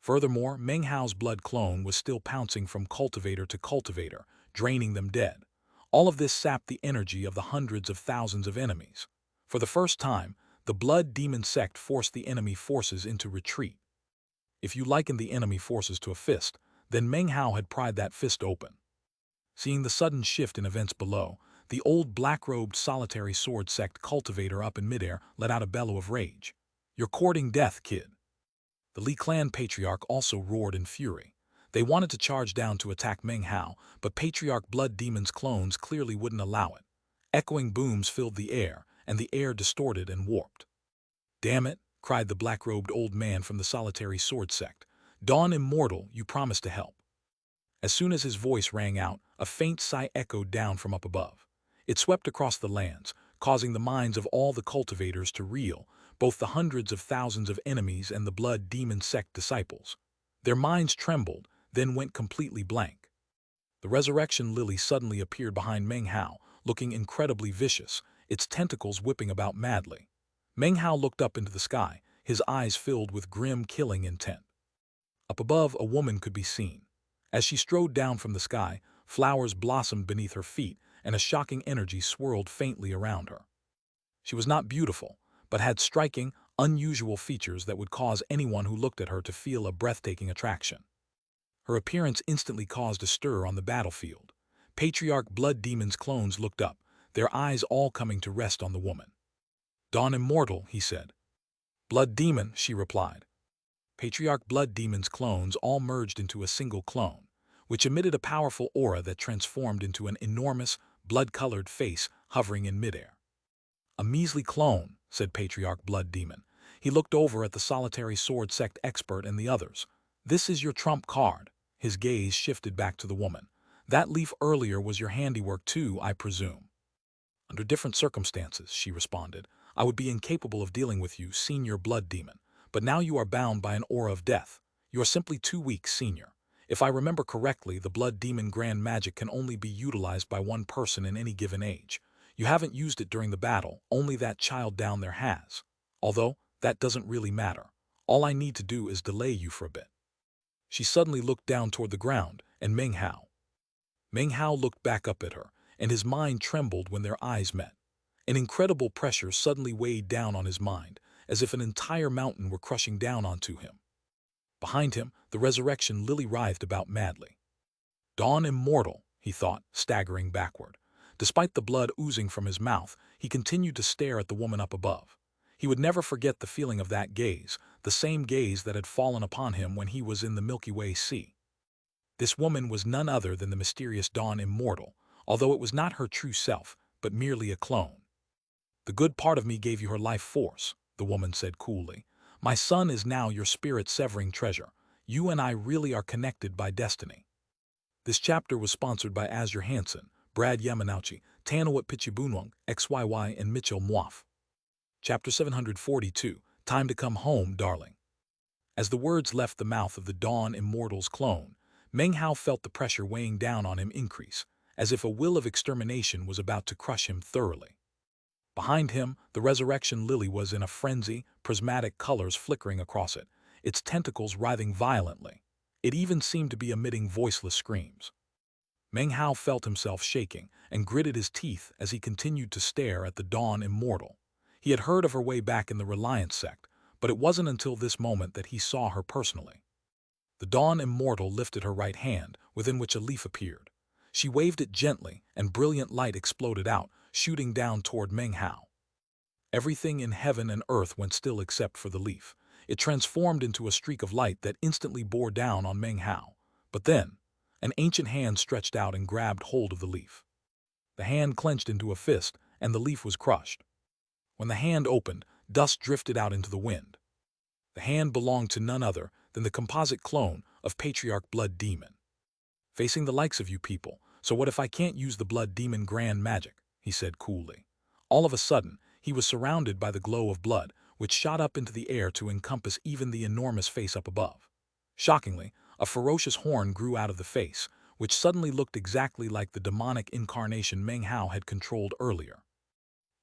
Furthermore, Meng Hao's blood clone was still pouncing from cultivator to cultivator, draining them dead. All of this sapped the energy of the hundreds of thousands of enemies. For the first time, the blood demon sect forced the enemy forces into retreat. If you liken the enemy forces to a fist, then Meng Hao had pried that fist open. Seeing the sudden shift in events below, the old black-robed solitary sword sect cultivator up in midair let out a bellow of rage. "You're courting death, kid." The Li clan patriarch also roared in fury. They wanted to charge down to attack Meng Hao, but Patriarch Blood Demon's clones clearly wouldn't allow it. Echoing booms filled the air, and the air distorted and warped. "Damn it," cried the black-robed old man from the solitary sword sect. "Dawn Immortal, you promised to help." As soon as his voice rang out, a faint sigh echoed down from up above. It swept across the lands, causing the minds of all the cultivators to reel, both the hundreds of thousands of enemies and the blood demon sect disciples. Their minds trembled, then went completely blank. The resurrection lily suddenly appeared behind Meng Hao, looking incredibly vicious, its tentacles whipping about madly. Meng Hao looked up into the sky, his eyes filled with grim killing intent. Up above, a woman could be seen. As she strode down from the sky, flowers blossomed beneath her feet, and a shocking energy swirled faintly around her. She was not beautiful, but had striking, unusual features that would cause anyone who looked at her to feel a breathtaking attraction. Her appearance instantly caused a stir on the battlefield. Patriarch Blood Demon's clones looked up, their eyes all coming to rest on the woman. "Dawn Immortal," he said. "Blood Demon," she replied. Patriarch Blood Demon's clones all merged into a single clone, which emitted a powerful aura that transformed into an enormous, blood-colored face hovering in midair. "A measly clone," said Patriarch Blood Demon. He looked over at the solitary sword sect expert and the others. "This is your trump card." His gaze shifted back to the woman. "That leaf earlier was your handiwork too, I presume." Under different circumstances, she responded, I would be incapable of dealing with you, senior blood demon. But now you are bound by an aura of death. You are simply too weak, senior. If I remember correctly, the blood demon grand magic can only be utilized by one person in any given age. You haven't used it during the battle, only that child down there has. Although, that doesn't really matter. All I need to do is delay you for a bit. She suddenly looked down toward the ground, and Meng Hao. Meng Hao looked back up at her, and his mind trembled when their eyes met. An incredible pressure suddenly weighed down on his mind, as if an entire mountain were crushing down onto him. Behind him, the resurrection lily writhed about madly. Dawn immortal, he thought, staggering backward. Despite the blood oozing from his mouth, he continued to stare at the woman up above. He would never forget the feeling of that gaze, the same gaze that had fallen upon him when he was in the Milky Way Sea. This woman was none other than the mysterious Dawn immortal, although it was not her true self, but merely a clone. The good part of me gave you her life force, the woman said coolly. My son is now your spirit-severing treasure. You and I really are connected by destiny. This chapter was sponsored by Azure Hansen, Brad Yamanouchi, Tanawat Pichibunwang, XYY, and Mitchell Mwaf. Chapter 742, Time to Come Home, Darling. As the words left the mouth of the Dawn Immortal's clone, Meng Hao felt the pressure weighing down on him increase, as if a will of extermination was about to crush him thoroughly. Behind him, the resurrection lily was in a frenzy, prismatic colors flickering across it, its tentacles writhing violently. It even seemed to be emitting voiceless screams. Meng Hao felt himself shaking and gritted his teeth as he continued to stare at the Dawn Immortal. He had heard of her way back in the Reliance sect, but it wasn't until this moment that he saw her personally. The Dawn Immortal lifted her right hand, within which a leaf appeared. She waved it gently, and brilliant light exploded out, shooting down toward Meng Hao. Everything in heaven and earth went still except for the leaf. It transformed into a streak of light that instantly bore down on Meng Hao. But then, an ancient hand stretched out and grabbed hold of the leaf. The hand clenched into a fist, and the leaf was crushed. When the hand opened, dust drifted out into the wind. The hand belonged to none other than the composite clone of Patriarch Blood Demon. Facing the likes of you people, so what if I can't use the Blood Demon grand magic? He said coolly. All of a sudden, he was surrounded by the glow of blood, which shot up into the air to encompass even the enormous face up above. Shockingly, a ferocious horn grew out of the face, which suddenly looked exactly like the demonic incarnation Meng Hao had controlled earlier.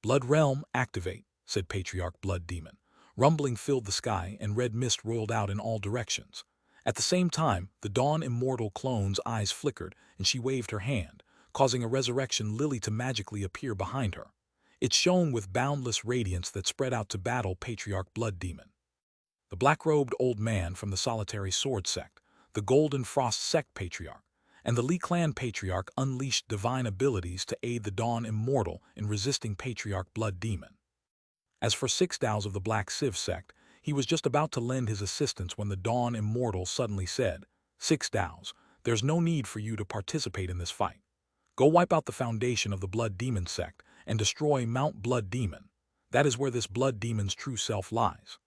Blood Realm, activate, said Patriarch Blood Demon. Rumbling filled the sky, and red mist rolled out in all directions. At the same time, the Dawn Immortal clone's eyes flickered, and she waved her hand, causing a resurrection lily to magically appear behind her. It shone with boundless radiance that spread out to battle Patriarch Blood Demon. The black-robed old man from the Solitary Sword sect, the Golden Frost sect Patriarch, and the Li Clan Patriarch unleashed divine abilities to aid the Dawn Immortal in resisting Patriarch Blood Demon. As for Six Daos of the Black Civ sect, he was just about to lend his assistance when the Dawn Immortal suddenly said, Six Daos, there's no need for you to participate in this fight. Go wipe out the foundation of the Blood Demon sect and destroy Mount Blood Demon. That is where this Blood Demon's true self lies.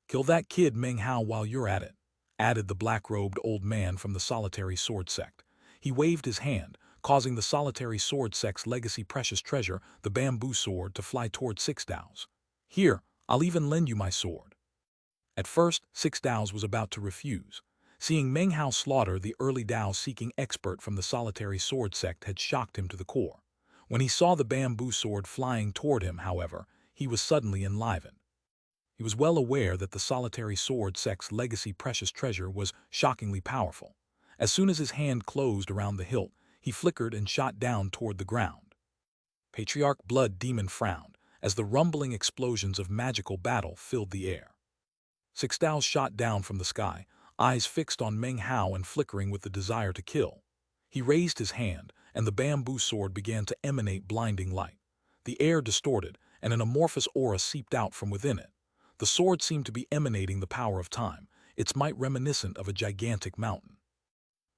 Kill that kid Meng Hao while you're at it, added the black-robed old man from the Solitary Sword sect. He waved his hand, causing the Solitary Sword sect's legacy precious treasure, the bamboo sword, to fly toward Six Daos. Here, I'll even lend you my sword. At first, Six Daos was about to refuse. Seeing Meng Hao slaughter the early Dao-seeking expert from the Solitary Sword sect had shocked him to the core. When he saw the bamboo sword flying toward him, however, he was suddenly enlivened. He was well aware that the Solitary Sword sect's legacy precious treasure was shockingly powerful. As soon as his hand closed around the hilt, he flickered and shot down toward the ground. Patriarch Blood Demon frowned, as the rumbling explosions of magical battle filled the air. Six Daos shot down from the sky, eyes fixed on Meng Hao and flickering with the desire to kill. He raised his hand, and the bamboo sword began to emanate blinding light. The air distorted, and an amorphous aura seeped out from within it. The sword seemed to be emanating the power of time, its might reminiscent of a gigantic mountain.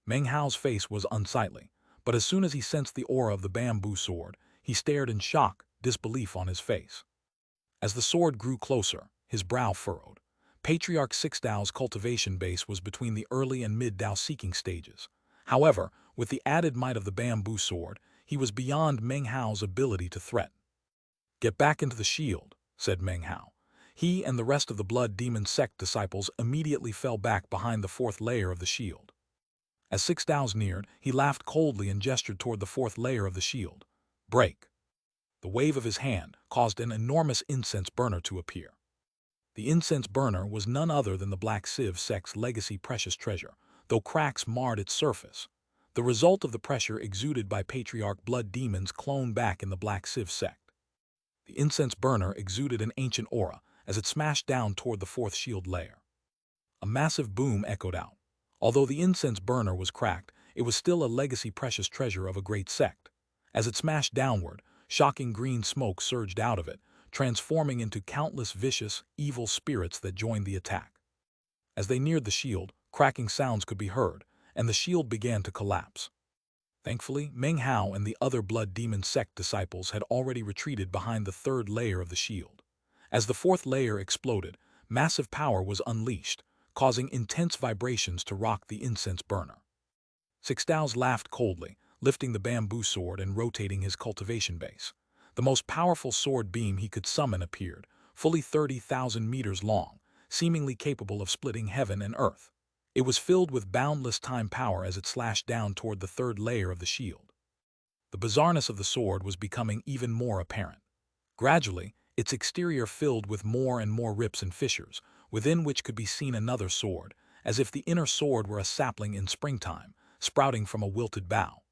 Meng Hao's face was unsightly, but as soon as he sensed the aura of the bamboo sword, he stared in shock, disbelief on his face. As the sword grew closer, his brow furrowed. Patriarch Six Dao's cultivation base was between the early and mid-Dao seeking stages. However, with the added might of the bamboo sword, He was beyond Meng Hao's ability to threaten. "Get back into the shield," said Meng Hao. He and the rest of the Blood Demon sect disciples immediately fell back behind the fourth layer of the shield. As Six Daos neared, he laughed coldly and gestured toward the fourth layer of the shield. "Break." The wave of his hand caused an enormous incense burner to appear. The incense burner was none other than the Black Civ sect's legacy precious treasure, though cracks marred its surface, the result of the pressure exuded by Patriarch Blood Demons cloned back in the Black Civ sect. The incense burner exuded an ancient aura as it smashed down toward the fourth shield layer. A massive boom echoed out. Although the incense burner was cracked, it was still a legacy precious treasure of a great sect. As it smashed downward, shocking green smoke surged out of it, transforming into countless vicious, evil spirits that joined the attack. As they neared the shield, cracking sounds could be heard, and the shield began to collapse. Thankfully, Meng Hao and the other Blood Demon sect disciples had already retreated behind the third layer of the shield. As the fourth layer exploded, massive power was unleashed, causing intense vibrations to rock the incense burner. Six Daos laughed coldly, lifting the bamboo sword and rotating his cultivation base. The most powerful sword beam he could summon appeared, fully 30,000 meters long, seemingly capable of splitting heaven and earth. It was filled with boundless time power as it slashed down toward the third layer of the shield. The bizarreness of the sword was becoming even more apparent. Gradually, its exterior filled with more and more rips and fissures, within which could be seen another sword, as if the inner sword were a sapling in springtime, sprouting from a wilted bough.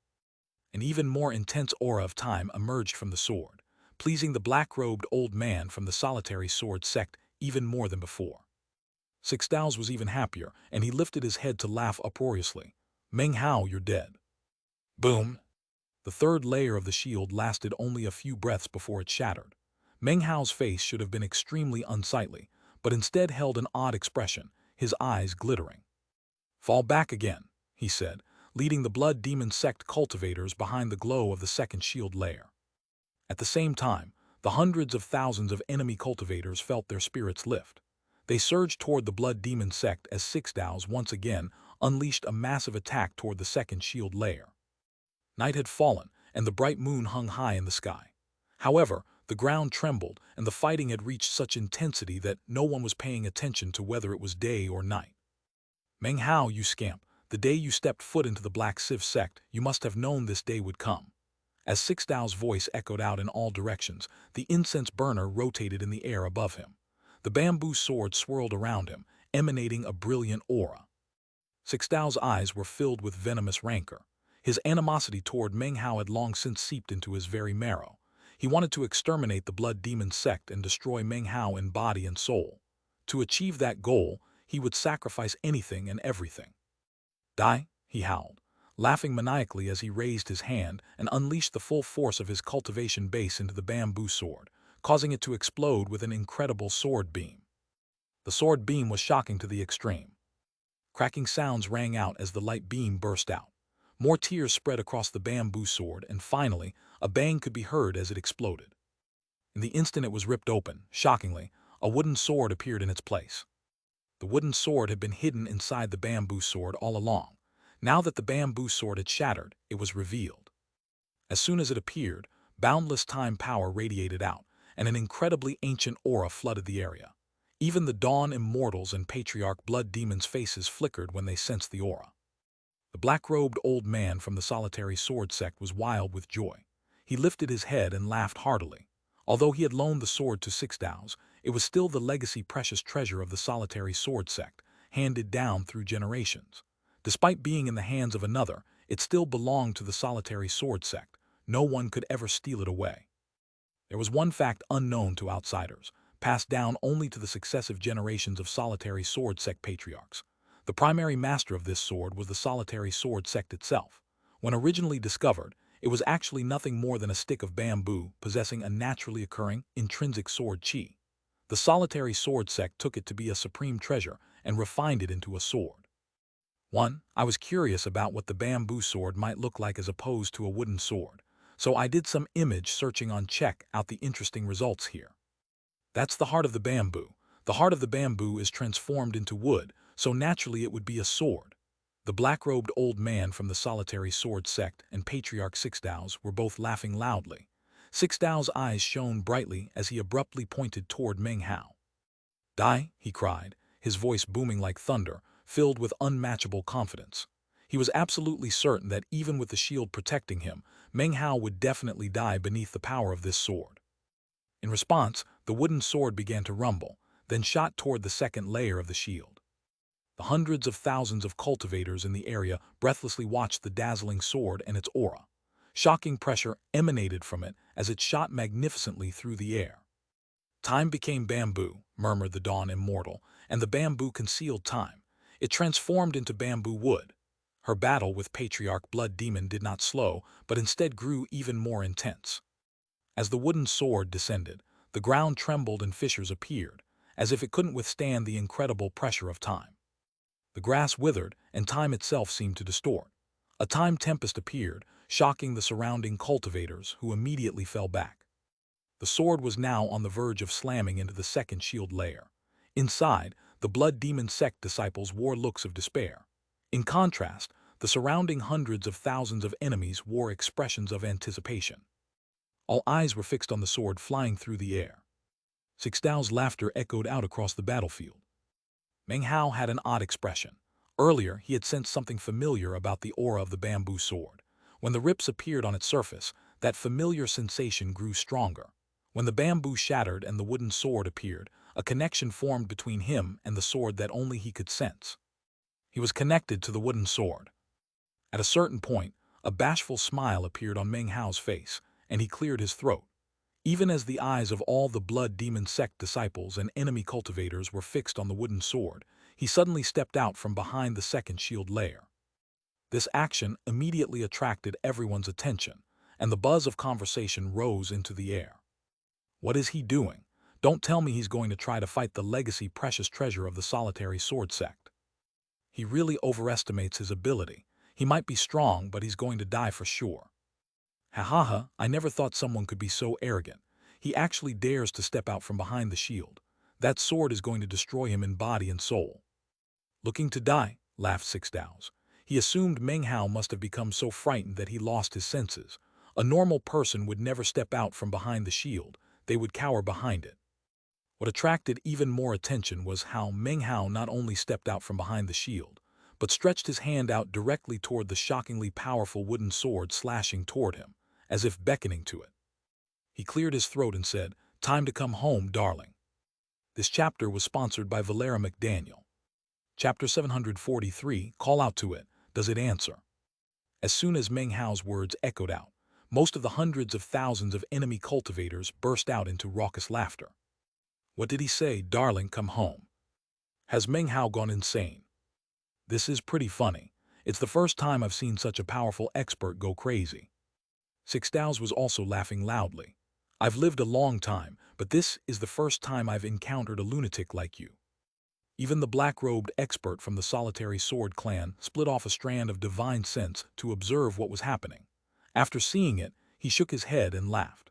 An even more intense aura of time emerged from the sword, pleasing the black-robed old man from the solitary sword sect even more than before. Six Daos was even happier, and he lifted his head to laugh uproariously. "Meng Hao, you're dead." Boom! The third layer of the shield lasted only a few breaths before it shattered. Meng Hao's face should have been extremely unsightly, but instead held an odd expression, his eyes glittering. "Fall back again," he said, leading the Blood Demon sect cultivators behind the glow of the second shield layer. At the same time, the hundreds of thousands of enemy cultivators felt their spirits lift. They surged toward the Blood Demon sect as Six Daos once again unleashed a massive attack toward the second shield layer. Night had fallen, and the bright moon hung high in the sky. However, the ground trembled, and the fighting had reached such intensity that no one was paying attention to whether it was day or night. "Meng Hao, you scamp, the day you stepped foot into the Black Civ sect, you must have known this day would come." As Six Dao's voice echoed out in all directions, the incense burner rotated in the air above him. The bamboo sword swirled around him, emanating a brilliant aura. Six Dao's eyes were filled with venomous rancor. His animosity toward Meng Hao had long since seeped into his very marrow. He wanted to exterminate the Blood Demon sect and destroy Meng Hao in body and soul. To achieve that goal, he would sacrifice anything and everything. "Die," he howled, laughing maniacally as he raised his hand and unleashed the full force of his cultivation base into the bamboo sword, causing it to explode with an incredible sword beam. The sword beam was shocking to the extreme. Cracking sounds rang out as the light beam burst out. More tears spread across the bamboo sword, and finally, a bang could be heard as it exploded. In the instant it was ripped open, shockingly, a wooden sword appeared in its place. The wooden sword had been hidden inside the bamboo sword all along. Now that the bamboo sword had shattered, it was revealed. As soon as it appeared, boundless time power radiated out, and an incredibly ancient aura flooded the area. Even the Dawn Immortals and Patriarch Blood Demons' faces flickered when they sensed the aura. The black-robed old man from the solitary sword sect was wild with joy. He lifted his head and laughed heartily. Although he had loaned the sword to Six Daos, it was still the legacy precious treasure of the solitary sword sect, handed down through generations. Despite being in the hands of another, it still belonged to the solitary sword sect. No one could ever steal it away. There was one fact unknown to outsiders, passed down only to the successive generations of solitary sword sect patriarchs. The primary master of this sword was the solitary sword sect itself. When originally discovered, it was actually nothing more than a stick of bamboo possessing a naturally occurring, intrinsic sword chi. The solitary sword sect took it to be a supreme treasure and refined it into a sword. I was curious about what the bamboo sword might look like as opposed to a wooden sword, so I did some image searching on check out the interesting results here. That's the heart of the bamboo. The heart of the bamboo is transformed into wood, so naturally it would be a sword. The black-robed old man from the solitary sword sect and Patriarch Sixdao's were both laughing loudly. Sixdao's eyes shone brightly as he abruptly pointed toward Meng Hao. "Die," he cried, his voice booming like thunder, filled with unmatchable confidence. He was absolutely certain that even with the shield protecting him, Meng Hao would definitely die beneath the power of this sword. In response, the wooden sword began to rumble, then shot toward the second layer of the shield. The hundreds of thousands of cultivators in the area breathlessly watched the dazzling sword and its aura. Shocking pressure emanated from it as it shot magnificently through the air. "Time became bamboo," murmured the Dawn Immortal, and the bamboo concealed time. It transformed into bamboo wood. Her battle with Patriarch Blood Demon did not slow, but instead grew even more intense. As the wooden sword descended, the ground trembled and fissures appeared, as if it couldn't withstand the incredible pressure of time. The grass withered, and time itself seemed to distort. A time tempest appeared, shocking the surrounding cultivators, who immediately fell back. The sword was now on the verge of slamming into the second shield layer. Inside, the Blood Demon sect disciples wore looks of despair. In contrast, the surrounding hundreds of thousands of enemies wore expressions of anticipation. All eyes were fixed on the sword flying through the air. Sixdao's laughter echoed out across the battlefield. Meng Hao had an odd expression. Earlier, he had sensed something familiar about the aura of the bamboo sword. When the rips appeared on its surface, that familiar sensation grew stronger. When the bamboo shattered and the wooden sword appeared, a connection formed between him and the sword that only he could sense. He was connected to the wooden sword. At a certain point, a bashful smile appeared on Meng Hao's face, and he cleared his throat. Even as the eyes of all the Blood Demon sect disciples and enemy cultivators were fixed on the wooden sword, he suddenly stepped out from behind the second shield layer. This action immediately attracted everyone's attention, and the buzz of conversation rose into the air. "What is he doing? Don't tell me he's going to try to fight the legacy precious treasure of the solitary sword sect. He really overestimates his ability. He might be strong, but he's going to die for sure. Ha ha ha, I never thought someone could be so arrogant. He actually dares to step out from behind the shield. That sword is going to destroy him in body and soul." "Looking to die," laughed Sixdao's. He assumed Meng Hao must have become so frightened that he lost his senses. A normal person would never step out from behind the shield. They would cower behind it. What attracted even more attention was how Meng Hao not only stepped out from behind the shield, but stretched his hand out directly toward the shockingly powerful wooden sword slashing toward him, as if beckoning to it. He cleared his throat and said, "Time to come home, darling." This chapter was sponsored by Valera McDaniel. Chapter 743, Call Out to It, Does It Answer? As soon as Meng Hao's words echoed out, most of the hundreds of thousands of enemy cultivators burst out into raucous laughter. "What did he say, darling, come home? Has Meng Hao gone insane? This is pretty funny. It's the first time I've seen such a powerful expert go crazy." Sixdao's was also laughing loudly. "I've lived a long time, but this is the first time I've encountered a lunatic like you." Even the black-robed expert from the solitary sword clan split off a strand of divine sense to observe what was happening. After seeing it, he shook his head and laughed.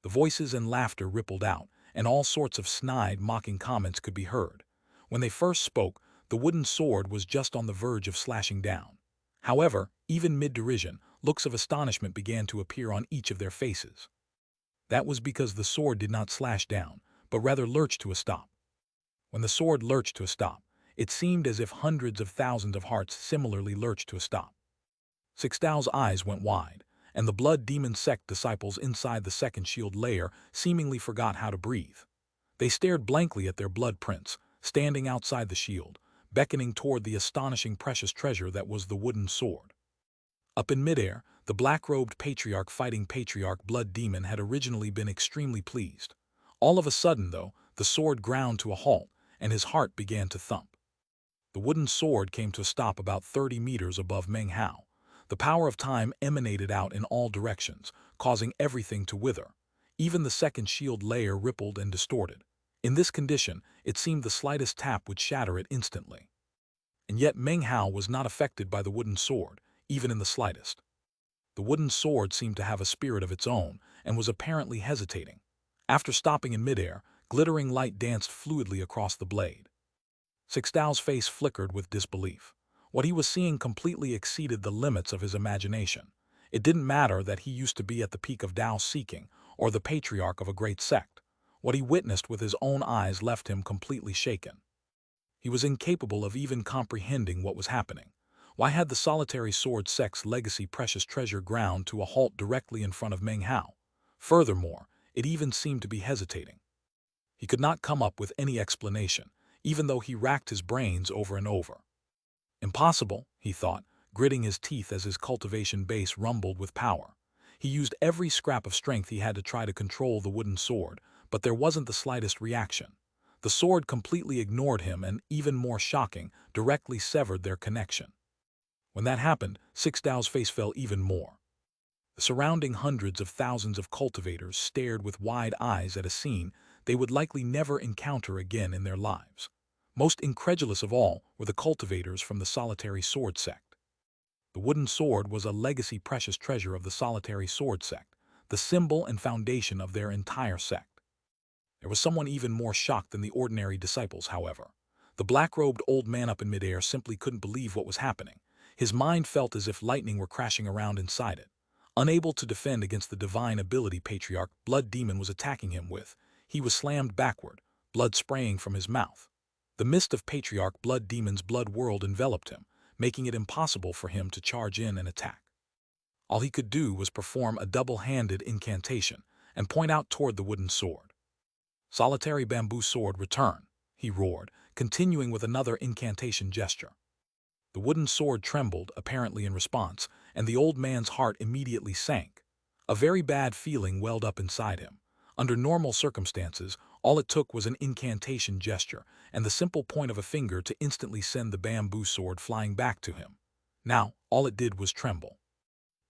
The voices and laughter rippled out, and all sorts of snide, mocking comments could be heard. When they first spoke, the wooden sword was just on the verge of slashing down. However, even mid-derision, looks of astonishment began to appear on each of their faces. That was because the sword did not slash down, but rather lurched to a stop. When the sword lurched to a stop, it seemed as if hundreds of thousands of hearts similarly lurched to a stop. Sixdao's eyes went wide, and the Blood Demon sect disciples inside the second shield layer seemingly forgot how to breathe. They stared blankly at their blood prince, standing outside the shield, beckoning toward the astonishing precious treasure that was the wooden sword. Up in midair, the black-robed patriarch fighting Patriarch Blood Demon had originally been extremely pleased. All of a sudden, though, the sword ground to a halt, and his heart began to thump. The wooden sword came to a stop about 30 meters above Meng Hao. The power of time emanated out in all directions, causing everything to wither. Even the second shield layer rippled and distorted. In this condition, it seemed the slightest tap would shatter it instantly. And yet Meng Hao was not affected by the wooden sword, even in the slightest. The wooden sword seemed to have a spirit of its own, and was apparently hesitating. After stopping in midair, glittering light danced fluidly across the blade. Sixdao's face flickered with disbelief. What he was seeing completely exceeded the limits of his imagination. It didn't matter that he used to be at the peak of Tao seeking, or the patriarch of a great sect. What he witnessed with his own eyes left him completely shaken. He was incapable of even comprehending what was happening. Why had the solitary sword sect's legacy precious treasure ground to a halt directly in front of Meng Hao? Furthermore, it even seemed to be hesitating. He could not come up with any explanation, even though he racked his brains over and over. Impossible, he thought, gritting his teeth as his cultivation base rumbled with power. He used every scrap of strength he had to try to control the wooden sword, but there wasn't the slightest reaction. The sword completely ignored him and, even more shocking, directly severed their connection. When that happened, Six Dao's face fell even more. The surrounding hundreds of thousands of cultivators stared with wide eyes at a scene they would likely never encounter again in their lives. Most incredulous of all were the cultivators from the solitary sword sect. The wooden sword was a legacy precious treasure of the solitary sword sect, the symbol and foundation of their entire sect. There was someone even more shocked than the ordinary disciples, however. The black-robed old man up in midair simply couldn't believe what was happening. His mind felt as if lightning were crashing around inside it. Unable to defend against the divine ability Patriarch Blood Demon was attacking him with, he was slammed backward, blood spraying from his mouth. The mist of Patriarch Blood Demon's blood world enveloped him, making it impossible for him to charge in and attack. All he could do was perform a double-handed incantation and point out toward the wooden sword. "Solitary bamboo sword, return," he roared, continuing with another incantation gesture. The wooden sword trembled, apparently in response, and the old man's heart immediately sank. A very bad feeling welled up inside him. Under normal circumstances, all it took was an incantation gesture and the simple point of a finger to instantly send the bamboo sword flying back to him. Now, all it did was tremble.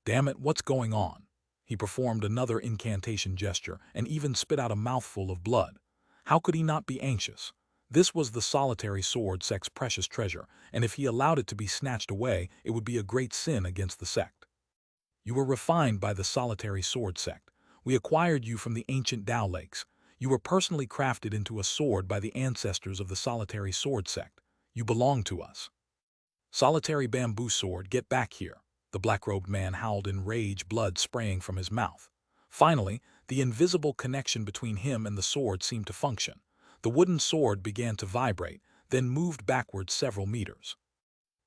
"Damn it, what's going on?" He performed another incantation gesture and even spit out a mouthful of blood. How could he not be anxious? This was the solitary sword sect's precious treasure, and if he allowed it to be snatched away, it would be a great sin against the sect. "You were refined by the solitary sword sect. We acquired you from the ancient Tao lakes. You were personally crafted into a sword by the ancestors of the solitary sword sect. You belong to us." "Solitary bamboo sword, get back here," the black-robed man howled in rage, blood spraying from his mouth. Finally, the invisible connection between him and the sword seemed to function. The wooden sword began to vibrate, then moved backwards several meters.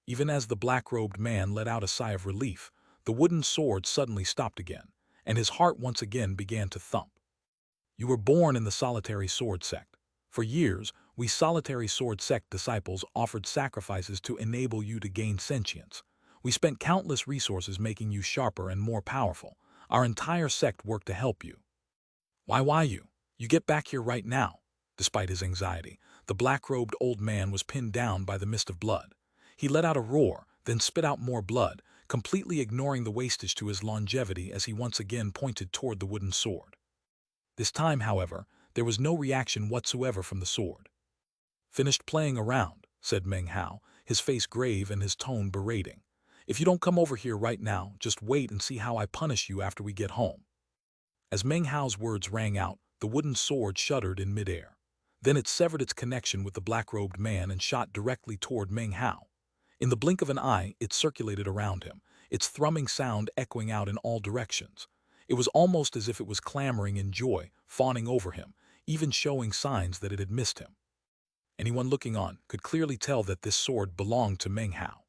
Even as the black-robed man let out a sigh of relief, the wooden sword suddenly stopped again, and his heart once again began to thump. "You were born in the solitary sword sect. For years, we solitary sword sect disciples offered sacrifices to enable you to gain sentience. We spent countless resources making you sharper and more powerful. Our entire sect worked to help you. Why you? You get back here right now." Despite his anxiety, the black-robed old man was pinned down by the mist of blood. He let out a roar, then spit out more blood, completely ignoring the wastage to his longevity as he once again pointed toward the wooden sword. This time, however, there was no reaction whatsoever from the sword. "Finished playing around," said Meng Hao, his face grave and his tone berating. "If you don't come over here right now, just wait and see how I punish you after we get home." As Meng Hao's words rang out, the wooden sword shuddered in midair. Then it severed its connection with the black-robed man and shot directly toward Meng Hao. In the blink of an eye, it circulated around him, its thrumming sound echoing out in all directions. It was almost as if it was clamoring in joy, fawning over him, even showing signs that it had missed him. Anyone looking on could clearly tell that this sword belonged to Meng Hao.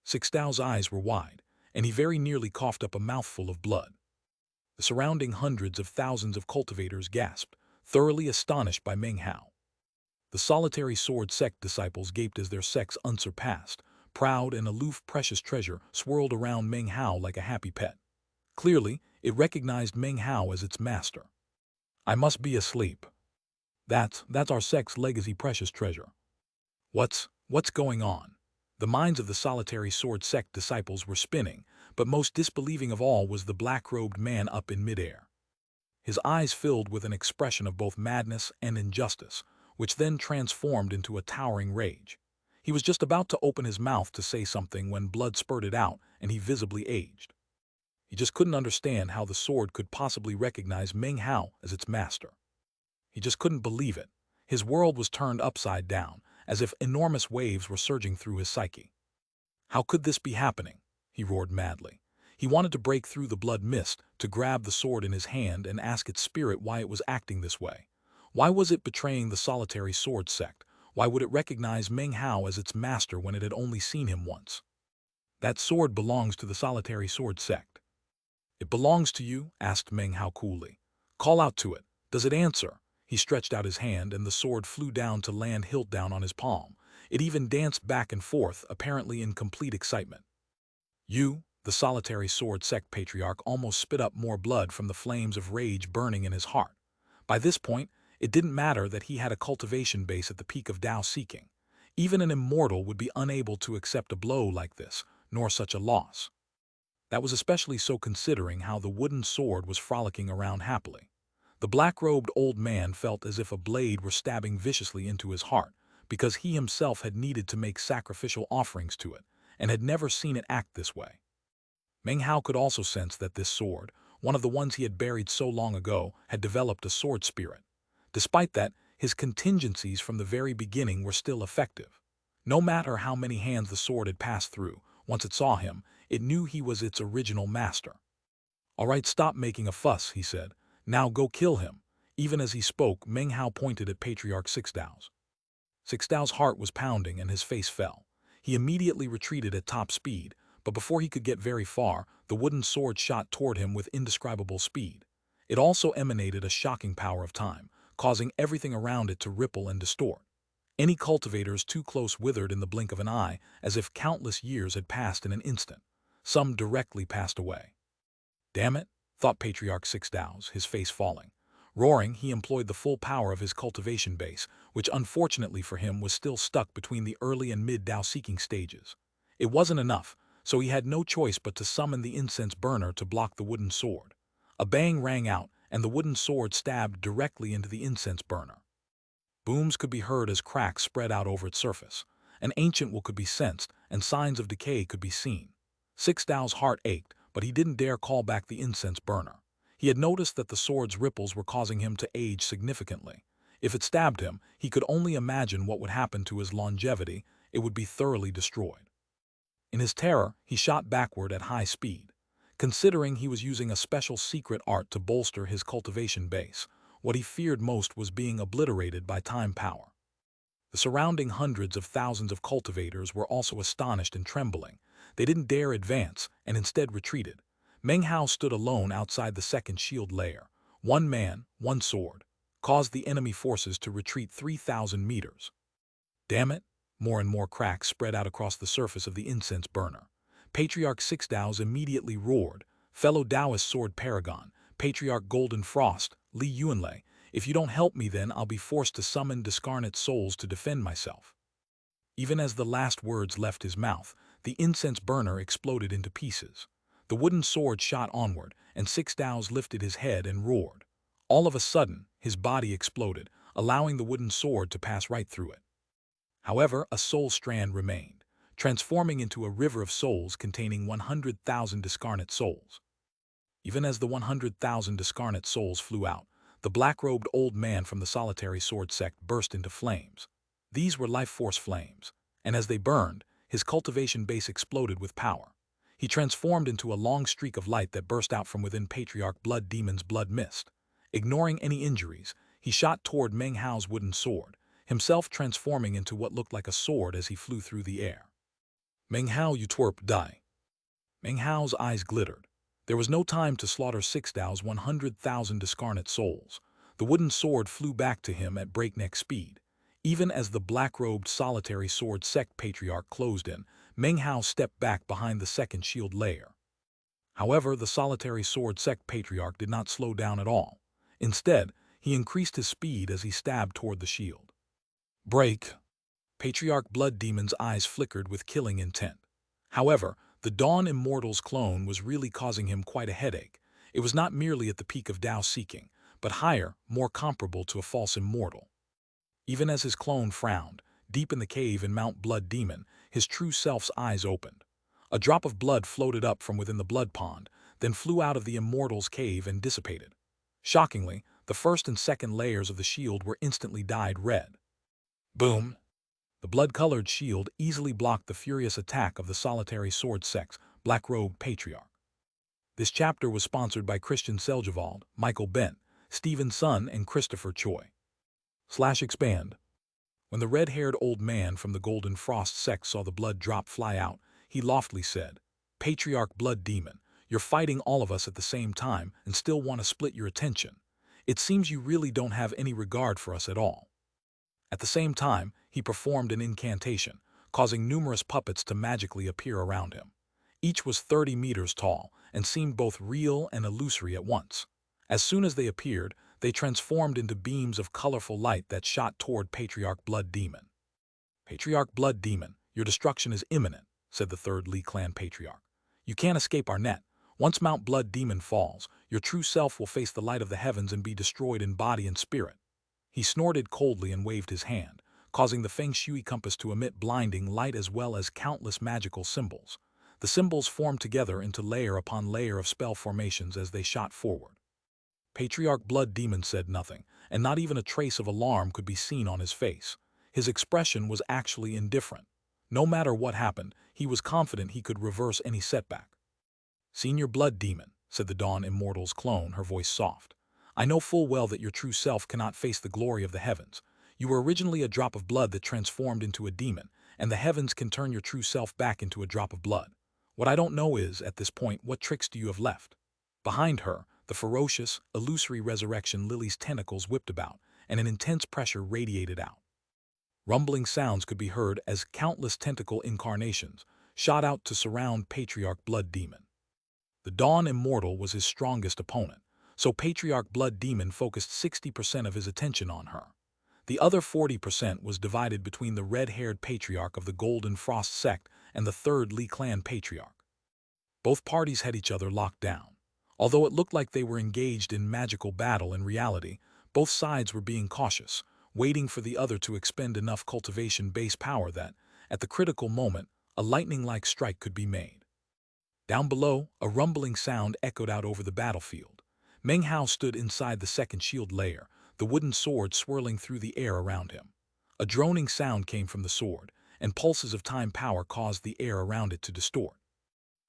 Six Dao's eyes were wide, and he very nearly coughed up a mouthful of blood. The surrounding hundreds of thousands of cultivators gasped, thoroughly astonished by Meng Hao. The solitary sword sect disciples gaped as their sect's unsurpassed, proud and aloof precious treasure swirled around Meng Hao like a happy pet. Clearly, it recognized Meng Hao as its master. "I must be asleep. That's our sect's legacy precious treasure. What's going on?" The minds of the solitary sword sect disciples were spinning, but most disbelieving of all was the black-robed man up in midair. His eyes filled with an expression of both madness and injustice, which then transformed into a towering rage. He was just about to open his mouth to say something when blood spurted out and he visibly aged. He just couldn't understand how the sword could possibly recognize Meng Hao as its master. He just couldn't believe it. His world was turned upside down, as if enormous waves were surging through his psyche. How could this be happening? He roared madly. He wanted to break through the blood mist, to grab the sword in his hand and ask its spirit why it was acting this way. Why was it betraying the solitary sword sect? Why would it recognize Meng Hao as its master when it had only seen him once? That sword belongs to the solitary sword sect. It belongs to you? Asked Meng Hao coolly. Call out to it. Does it answer? He stretched out his hand and the sword flew down to land hilt down on his palm. It even danced back and forth, apparently in complete excitement. You, the solitary sword sect patriarch, almost spit up more blood from the flames of rage burning in his heart. By this point, it didn't matter that he had a cultivation base at the peak of Tao seeking. Even an immortal would be unable to accept a blow like this, nor such a loss. That was especially so considering how the wooden sword was frolicking around happily. The black-robed old man felt as if a blade were stabbing viciously into his heart, because he himself had needed to make sacrificial offerings to it, and had never seen it act this way. Meng Hao could also sense that this sword, one of the ones he had buried so long ago, had developed a sword spirit. Despite that, his contingencies from the very beginning were still effective. No matter how many hands the sword had passed through, once it saw him, it knew he was its original master. All right, stop making a fuss, he said. Now go kill him. Even as he spoke, Meng Hao pointed at Patriarch Sixdao's. Sixdao's heart was pounding and his face fell. He immediately retreated at top speed, but before he could get very far, the wooden sword shot toward him with indescribable speed. It also emanated a shocking power of time, causing everything around it to ripple and distort. Any cultivators too close withered in the blink of an eye, as if countless years had passed in an instant. Some directly passed away. Damn it, thought Patriarch Sixdao's, his face falling. Roaring, he employed the full power of his cultivation base, which unfortunately for him was still stuck between the early and mid-Dao seeking stages. It wasn't enough, so he had no choice but to summon the incense burner to block the wooden sword. A bang rang out, and the wooden sword stabbed directly into the incense burner. Booms could be heard as cracks spread out over its surface. An ancient will could be sensed, and signs of decay could be seen. Sixdao's heart ached, but he didn't dare call back the incense burner. He had noticed that the sword's ripples were causing him to age significantly. If it stabbed him, he could only imagine what would happen to his longevity. It would be thoroughly destroyed. In his terror, he shot backward at high speed. Considering he was using a special secret art to bolster his cultivation base, what he feared most was being obliterated by time power. The surrounding hundreds of thousands of cultivators were also astonished and trembling. They didn't dare advance and instead retreated. Meng Hao stood alone outside the second shield layer. One man, one sword, caused the enemy forces to retreat 3,000 meters. Damn it! More and more cracks spread out across the surface of the incense burner. Patriarch Sixdao's immediately roared. Fellow Taoist sword paragon, Patriarch Golden Frost, Li Yuanlei, if you don't help me then I'll be forced to summon discarnate souls to defend myself. Even as the last words left his mouth, the incense burner exploded into pieces. The wooden sword shot onward, and Sixdao's lifted his head and roared. All of a sudden, his body exploded, allowing the wooden sword to pass right through it. However, a soul strand remained, transforming into a river of souls containing 100,000 discarnate souls. Even as the 100,000 discarnate souls flew out, the black-robed old man from the solitary sword sect burst into flames. These were life force flames, and as they burned, his cultivation base exploded with power. He transformed into a long streak of light that burst out from within Patriarch Blood Demon's blood mist. Ignoring any injuries, he shot toward Meng Hao's wooden sword, himself transforming into what looked like a sword as he flew through the air. Meng Hao, you twerp, die. Meng Hao's eyes glittered. There was no time to slaughter Sixdao's 100,000 discarnate souls. The wooden sword flew back to him at breakneck speed. Even as the black-robed solitary sword sect patriarch closed in, Meng Hao stepped back behind the second shield layer. However, the solitary sword sect patriarch did not slow down at all. Instead, he increased his speed as he stabbed toward the shield. Break! Patriarch Blood Demon's eyes flickered with killing intent. However, the Dawn Immortal's clone was really causing him quite a headache. It was not merely at the peak of Tao seeking, but higher, more comparable to a false immortal. Even as his clone frowned, deep in the cave in Mount Blood Demon, his true self's eyes opened. A drop of blood floated up from within the blood pond, then flew out of the immortal's cave and dissipated. Shockingly, the first and second layers of the shield were instantly dyed red. Boom! The blood-colored shield easily blocked the furious attack of the solitary sword-sex, black-robed patriarch. This chapter was sponsored by Christian Seljavald, Michael Bent, Stephen Sun, and Christopher Choi. /expand. When the red-haired old man from the Golden Frost sect saw the blood drop fly out, he loftily said, "Patriarch Blood Demon, you're fighting all of us at the same time and still want to split your attention. It seems you really don't have any regard for us at all." At the same time, he performed an incantation, causing numerous puppets to magically appear around him. Each was 30 meters tall and seemed both real and illusory at once. As soon as they appeared, they transformed into beams of colorful light that shot toward Patriarch Blood Demon. "Patriarch Blood Demon, your destruction is imminent," said the third Lee clan patriarch. "You can't escape our net. Once Mount Blood Demon falls, your true self will face the light of the heavens and be destroyed in body and spirit." He snorted coldly and waved his hand, causing the feng shui compass to emit blinding light as well as countless magical symbols. The symbols formed together into layer upon layer of spell formations as they shot forward. Patriarch Blood Demon said nothing, and not even a trace of alarm could be seen on his face. His expression was actually indifferent. No matter what happened, he was confident he could reverse any setback. "Senior Blood Demon," said the Dawn Immortal's clone, her voice soft. "I know full well that your true self cannot face the glory of the heavens. You were originally a drop of blood that transformed into a demon, and the heavens can turn your true self back into a drop of blood. What I don't know is, at this point, what tricks do you have left?" Behind her, the ferocious, illusory resurrection lily's tentacles whipped about, and an intense pressure radiated out. Rumbling sounds could be heard as countless tentacle incarnations shot out to surround Patriarch Blood Demon. The Dawn Immortal was his strongest opponent, so Patriarch Blood Demon focused 60% of his attention on her. The other 40% was divided between the red-haired patriarch of the Golden Frost sect and the third Lee clan patriarch. Both parties had each other locked down. Although it looked like they were engaged in magical battle, in reality, both sides were being cautious, waiting for the other to expend enough cultivation base power that, at the critical moment, a lightning-like strike could be made. Down below, a rumbling sound echoed out over the battlefield. Meng Hao stood inside the second shield layer, the wooden sword swirling through the air around him. A droning sound came from the sword, and pulses of time power caused the air around it to distort.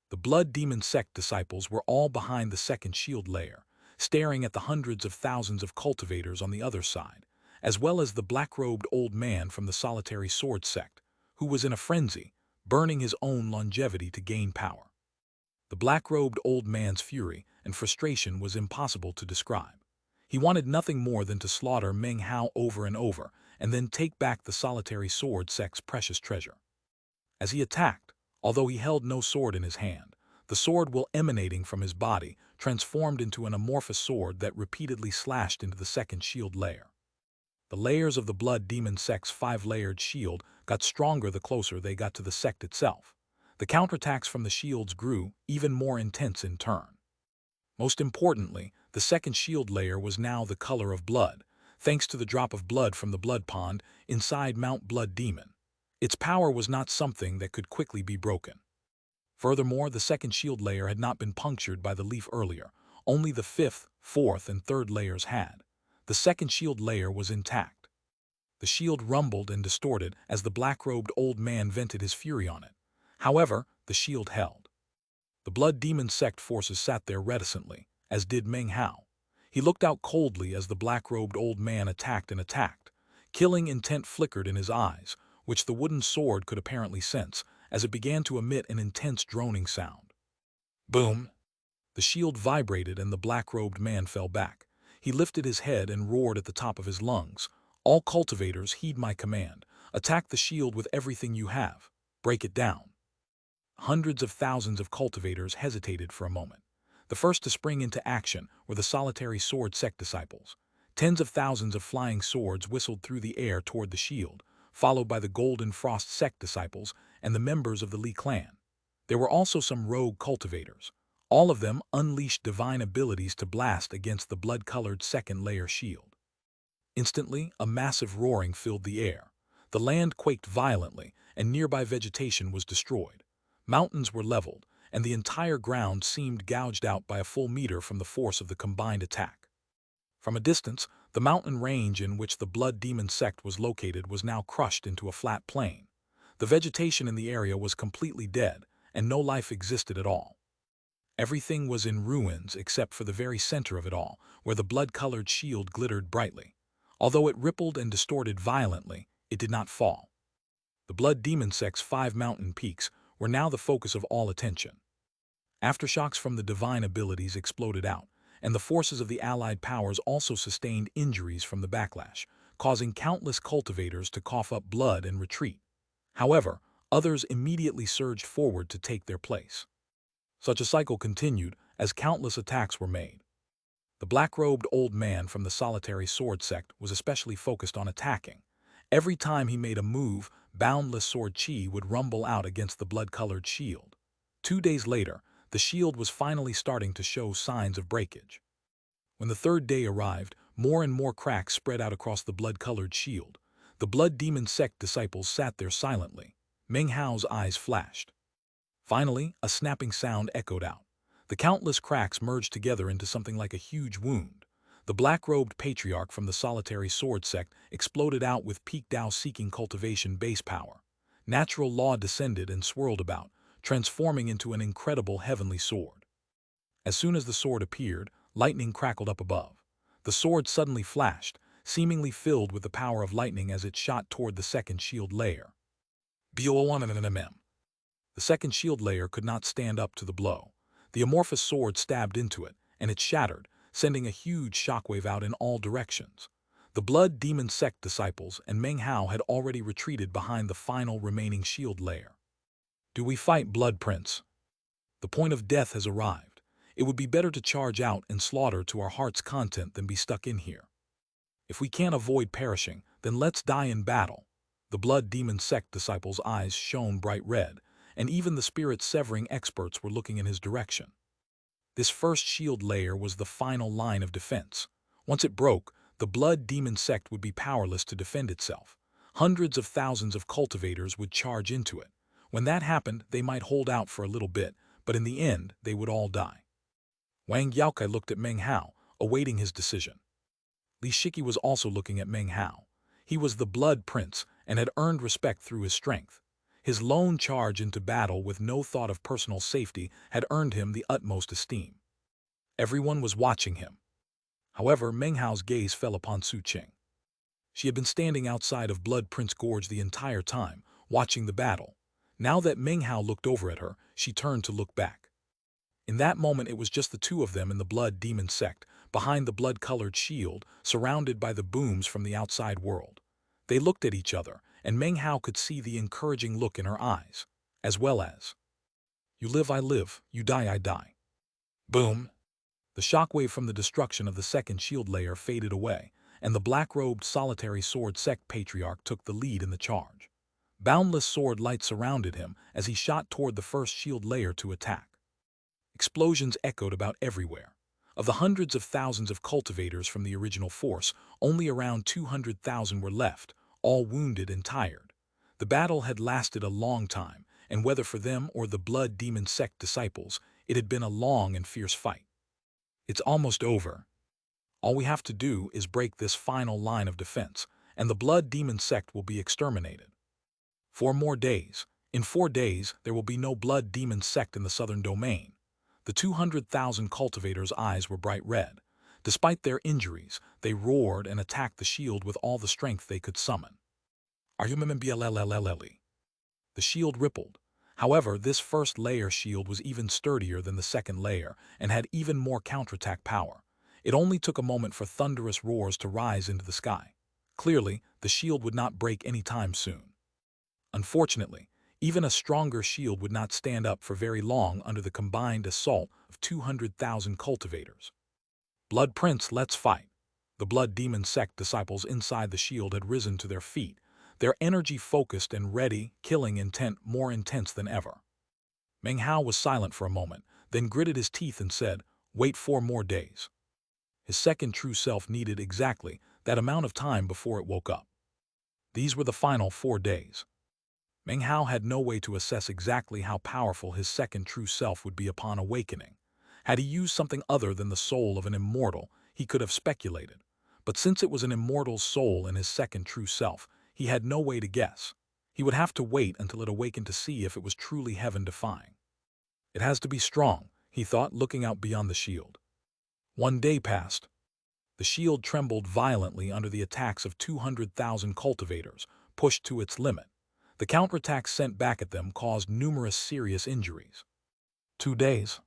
The Blood Demon sect disciples were all behind the second shield layer, staring at the hundreds of thousands of cultivators on the other side, as well as the black-robed old man from the solitary sword sect, who was in a frenzy, burning his own longevity to gain power. The black-robed old man's fury and frustration was impossible to describe. He wanted nothing more than to slaughter Meng Hao over and over, and then take back the solitary sword sect's precious treasure. As he attacked, although he held no sword in his hand, the sword will emanating from his body transformed into an amorphous sword that repeatedly slashed into the second shield layer. The layers of the Blood Demon sect's 5-layered shield got stronger the closer they got to the sect itself. The counterattacks from the shields grew even more intense in turn. Most importantly, the second shield layer was now the color of blood, thanks to the drop of blood from the blood pond inside Mount Blood Demon. Its power was not something that could quickly be broken. Furthermore, the second shield layer had not been punctured by the leaf earlier. Only the 5th, 4th, and 3rd layers had. The second shield layer was intact. The shield rumbled and distorted as the black-robed old man vented his fury on it. However, the shield held. The Blood Demon sect forces sat there reticently, as did Meng Hao. He looked out coldly as the black-robed old man attacked and attacked. Killing intent flickered in his eyes, which the wooden sword could apparently sense, as it began to emit an intense droning sound. Boom! The shield vibrated and the black-robed man fell back. He lifted his head and roared at the top of his lungs. "All cultivators, heed my command. Attack the shield with everything you have. Break it down." Hundreds of thousands of cultivators hesitated for a moment. The first to spring into action were the solitary sword sect disciples. Tens of thousands of flying swords whistled through the air toward the shield, followed by the Golden Frost sect disciples and the members of the Lee clan. There were also some rogue cultivators. All of them unleashed divine abilities to blast against the blood-colored second-layer shield. Instantly, a massive roaring filled the air. The land quaked violently, and nearby vegetation was destroyed. Mountains were leveled, and the entire ground seemed gouged out by a full meter from the force of the combined attack. From a distance, The mountain range in which the Blood Demon sect was located was now crushed into a flat plain. The vegetation in the area was completely dead, and no life existed at all. Everything was in ruins except for the very center of it all, where the blood-colored shield glittered brightly. Although it rippled and distorted violently, it did not fall. The Blood Demon sect's 5 mountain peaks were now the focus of all attention. Aftershocks from the divine abilities exploded out, and the forces of the allied powers also sustained injuries from the backlash, causing countless cultivators to cough up blood and retreat. However, others immediately surged forward to take their place. Such a cycle continued as countless attacks were made. The black-robed old man from the solitary sword sect was especially focused on attacking. Every time he made a move, boundless sword chi would rumble out against the blood-colored shield. 2 days later, the shield was finally starting to show signs of breakage. When the 3rd day arrived, more and more cracks spread out across the blood-colored shield. The Blood Demon sect disciples sat there silently. Meng Hao's eyes flashed. Finally, a snapping sound echoed out. The countless cracks merged together into something like a huge wound. The black-robed patriarch from the solitary sword sect exploded out with peak Dao-seeking cultivation base power. Natural law descended and swirled about, transforming into an incredible heavenly sword. As soon as the sword appeared, lightning crackled up above. The sword suddenly flashed, seemingly filled with the power of lightning as it shot toward the second shield layer. BO1 The second shield layer could not stand up to the blow. The amorphous sword stabbed into it, and it shattered, sending a huge shockwave out in all directions. The Blood Demon sect disciples and Meng Hao had already retreated behind the final remaining shield layer. Do we fight, Blood Prince? The point of death has arrived. It would be better to charge out and slaughter to our heart's content than be stuck in here. If we can't avoid perishing, then let's die in battle. The Blood Demon sect disciples' eyes shone bright red, and even the spirit-severing experts were looking in his direction. This first shield layer was the final line of defense. Once it broke, the Blood Demon sect would be powerless to defend itself. Hundreds of thousands of cultivators would charge into it. When that happened, they might hold out for a little bit, but in the end, they would all die. Wang Yaokai looked at Meng Hao, awaiting his decision. Li Shiki was also looking at Meng Hao. He was the Blood Prince and had earned respect through his strength. His lone charge into battle with no thought of personal safety had earned him the utmost esteem. Everyone was watching him. However, Meng Hao's gaze fell upon Su Qing. She had been standing outside of Blood Prince Gorge the entire time, watching the battle. Now that Meng Hao looked over at her, she turned to look back. In that moment, it was just the two of them in the Blood Demon sect, behind the blood-colored shield, surrounded by the booms from the outside world. They looked at each other, and Meng Hao could see the encouraging look in her eyes, as well as, "You live, I live, you die, I die." Boom! The shockwave from the destruction of the second shield layer faded away, and the black-robed solitary sword sect patriarch took the lead in the charge. Boundless sword light surrounded him as he shot toward the first shield layer to attack. Explosions echoed about everywhere. Of the hundreds of thousands of cultivators from the original force, only around 200,000 were left, all wounded and tired. The battle had lasted a long time, and whether for them or the Blood Demon sect disciples, it had been a long and fierce fight. It's almost over. All we have to do is break this final line of defense, and the Blood Demon sect will be exterminated. 4 more days. In 4 days, there will be no Blood Demon sect in the southern domain. The 200,000 cultivators' eyes were bright red. Despite their injuries, they roared and attacked the shield with all the strength they could summon. The shield rippled. However, this first layer shield was even sturdier than the second layer and had even more counterattack power. It only took a moment for thunderous roars to rise into the sky. Clearly, the shield would not break any time soon. Unfortunately, even a stronger shield would not stand up for very long under the combined assault of 200,000 cultivators. Blood Prince, let's fight. The Blood Demon sect disciples inside the shield had risen to their feet, their energy focused and ready, killing intent more intense than ever. Meng Hao was silent for a moment, then gritted his teeth and said, "Wait 4 more days." His second true self needed exactly that amount of time before it woke up. These were the final 4 days. Meng Hao had no way to assess exactly how powerful his second true self would be upon awakening. Had he used something other than the soul of an immortal, he could have speculated. But since it was an immortal soul in his second true self, he had no way to guess. He would have to wait until it awakened to see if it was truly heaven-defying. It has to be strong, he thought, looking out beyond the shield. One day passed. The shield trembled violently under the attacks of 200,000 cultivators, pushed to its limit. The counterattacks sent back at them caused numerous serious injuries. 2 days.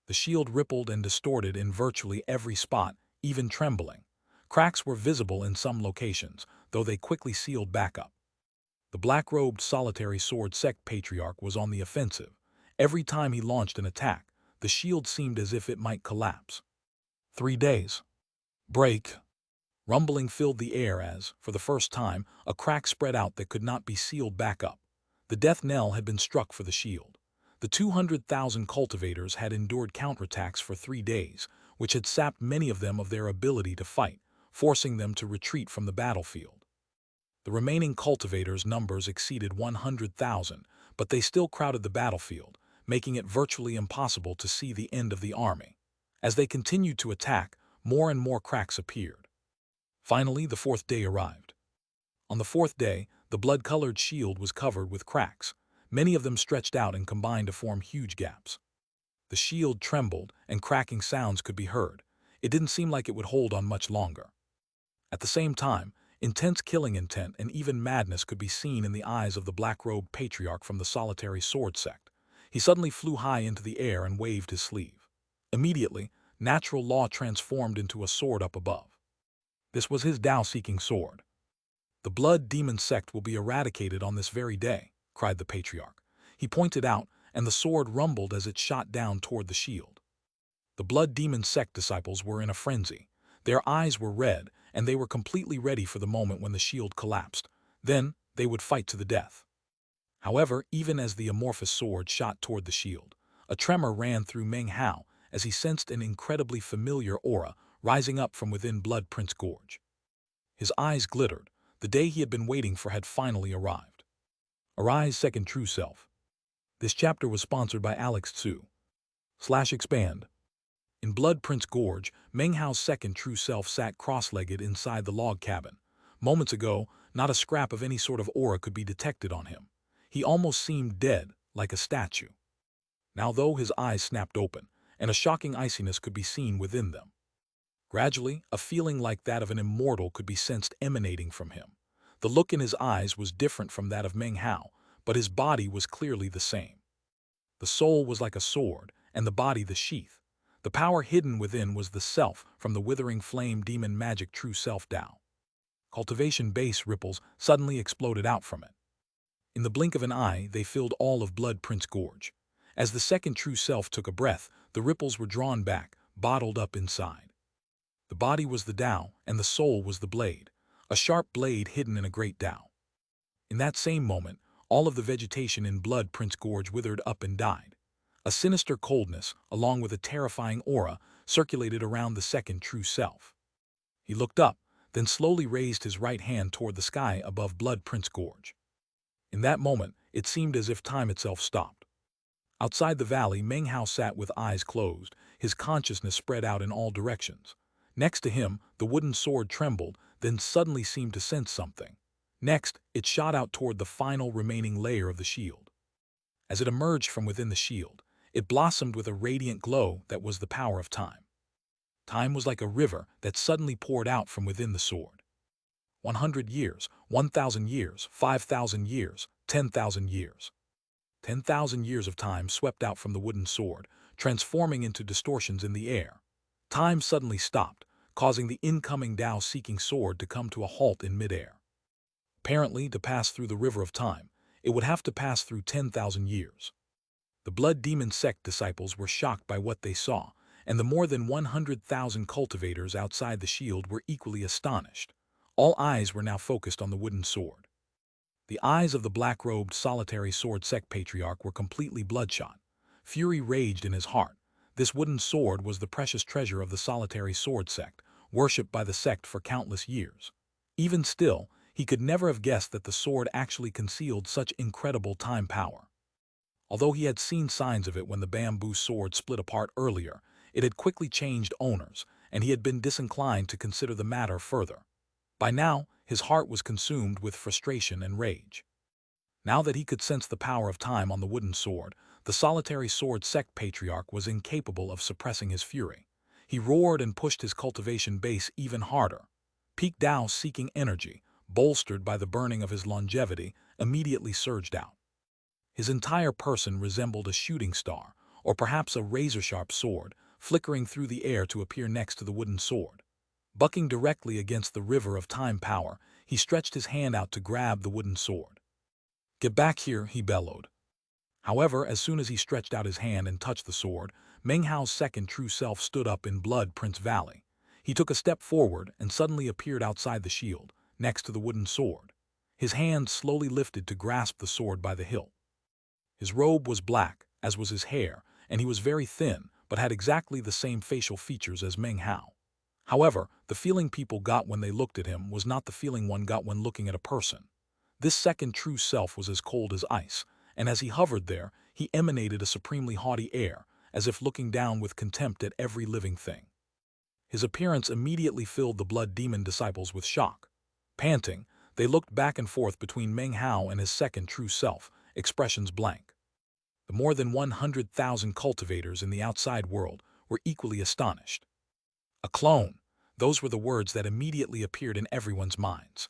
The shield rippled and distorted in virtually every spot, even trembling. Cracks were visible in some locations, though they quickly sealed back up. The black-robed solitary sword sect patriarch was on the offensive. Every time he launched an attack, the shield seemed as if it might collapse. 3 days. Break. Rumbling filled the air as, for the first time, a crack spread out that could not be sealed back up. The death knell had been struck for the shield. The 200,000 cultivators had endured counterattacks for 3 days, which had sapped many of them of their ability to fight, forcing them to retreat from the battlefield. The remaining cultivators' numbers exceeded 100,000, but they still crowded the battlefield, making it virtually impossible to see the end of the army. As they continued to attack, more and more cracks appeared. Finally, the 4th day arrived. On the 4th day, the blood-colored shield was covered with cracks. Many of them stretched out and combined to form huge gaps. The shield trembled, and cracking sounds could be heard. It didn't seem like it would hold on much longer. At the same time, intense killing intent and even madness could be seen in the eyes of the black-robed patriarch from the solitary sword sect. He suddenly flew high into the air and waved his sleeve. Immediately, natural law transformed into a sword up above. This was his Tao-seeking sword. "The blood demon sect will be eradicated on this very day," cried the patriarch. He pointed out, and the sword rumbled as it shot down toward the shield. The blood demon sect disciples were in a frenzy. Their eyes were red, and they were completely ready for the moment when the shield collapsed. Then, they would fight to the death. However, even as the amorphous sword shot toward the shield, a tremor ran through Meng Hao as he sensed an incredibly familiar aura rising up from within Blood Prince Gorge. His eyes glittered. The day he had been waiting for had finally arrived. Arise, second true self. This chapter was sponsored by Alex Tsu/expand. In Blood Prince Gorge, Meng Hao's second true self sat cross-legged inside the log cabin. Moments ago, not a scrap of any sort of aura could be detected on him. He almost seemed dead, like a statue. Now, though, his eyes snapped open, and a shocking iciness could be seen within them. Gradually, a feeling like that of an immortal could be sensed emanating from him. The look in his eyes was different from that of Meng Hao, but his body was clearly the same. The soul was like a sword, and the body the sheath. The power hidden within was the self from the withering flame demon magic true self Tao. Cultivation base ripples suddenly exploded out from it. In the blink of an eye, they filled all of Blood Prince Gorge. As the second true self took a breath, the ripples were drawn back, bottled up inside. The body was the Tao, and the soul was the blade, a sharp blade hidden in a great Tao. In that same moment, all of the vegetation in Blood Prince Gorge withered up and died. A sinister coldness, along with a terrifying aura, circulated around the second true self. He looked up, then slowly raised his right hand toward the sky above Blood Prince Gorge. In that moment, it seemed as if time itself stopped. Outside the valley, Meng Hao sat with eyes closed, his consciousness spread out in all directions. Next to him, the wooden sword trembled, then suddenly seemed to sense something. Next, it shot out toward the final remaining layer of the shield. As it emerged from within the shield, it blossomed with a radiant glow that was the power of time. Time was like a river that suddenly poured out from within the sword. 100 years, 1,000 years, 5,000 years, 10,000 years. 10,000 years of time swept out from the wooden sword, transforming into distortions in the air. Time suddenly stopped, causing the incoming Tao-seeking sword to come to a halt in midair. Apparently, to pass through the river of time, it would have to pass through 10,000 years. The blood demon sect disciples were shocked by what they saw, and the more than 100,000 cultivators outside the shield were equally astonished. All eyes were now focused on the wooden sword. The eyes of the black-robed solitary sword sect patriarch were completely bloodshot. Fury raged in his heart. This wooden sword was the precious treasure of the solitary sword sect, worshipped by the sect for countless years. Even still, he could never have guessed that the sword actually concealed such incredible time power. Although he had seen signs of it when the bamboo sword split apart earlier, it had quickly changed owners, and he had been disinclined to consider the matter further. By now, his heart was consumed with frustration and rage. Now that he could sense the power of time on the wooden sword, the solitary sword sect patriarch was incapable of suppressing his fury. He roared and pushed his cultivation base even harder. Peak Tao seeking energy, bolstered by the burning of his longevity, immediately surged out. His entire person resembled a shooting star, or perhaps a razor-sharp sword, flickering through the air to appear next to the wooden sword. Bucking directly against the river of time power, he stretched his hand out to grab the wooden sword. "Get back here," he bellowed. However, as soon as he stretched out his hand and touched the sword, Meng Hao's second true self stood up in Blood Prince Valley. He took a step forward and suddenly appeared outside the shield, next to the wooden sword. His hand slowly lifted to grasp the sword by the hilt. His robe was black, as was his hair, and he was very thin, but had exactly the same facial features as Meng Hao. However, the feeling people got when they looked at him was not the feeling one got when looking at a person. This second true self was as cold as ice, and as he hovered there, he emanated a supremely haughty air, as if looking down with contempt at every living thing. His appearance immediately filled the blood demon disciples with shock. Panting, they looked back and forth between Meng Hao and his second true self, expressions blank. The more than 100,000 cultivators in the outside world were equally astonished. A clone, those were the words that immediately appeared in everyone's minds.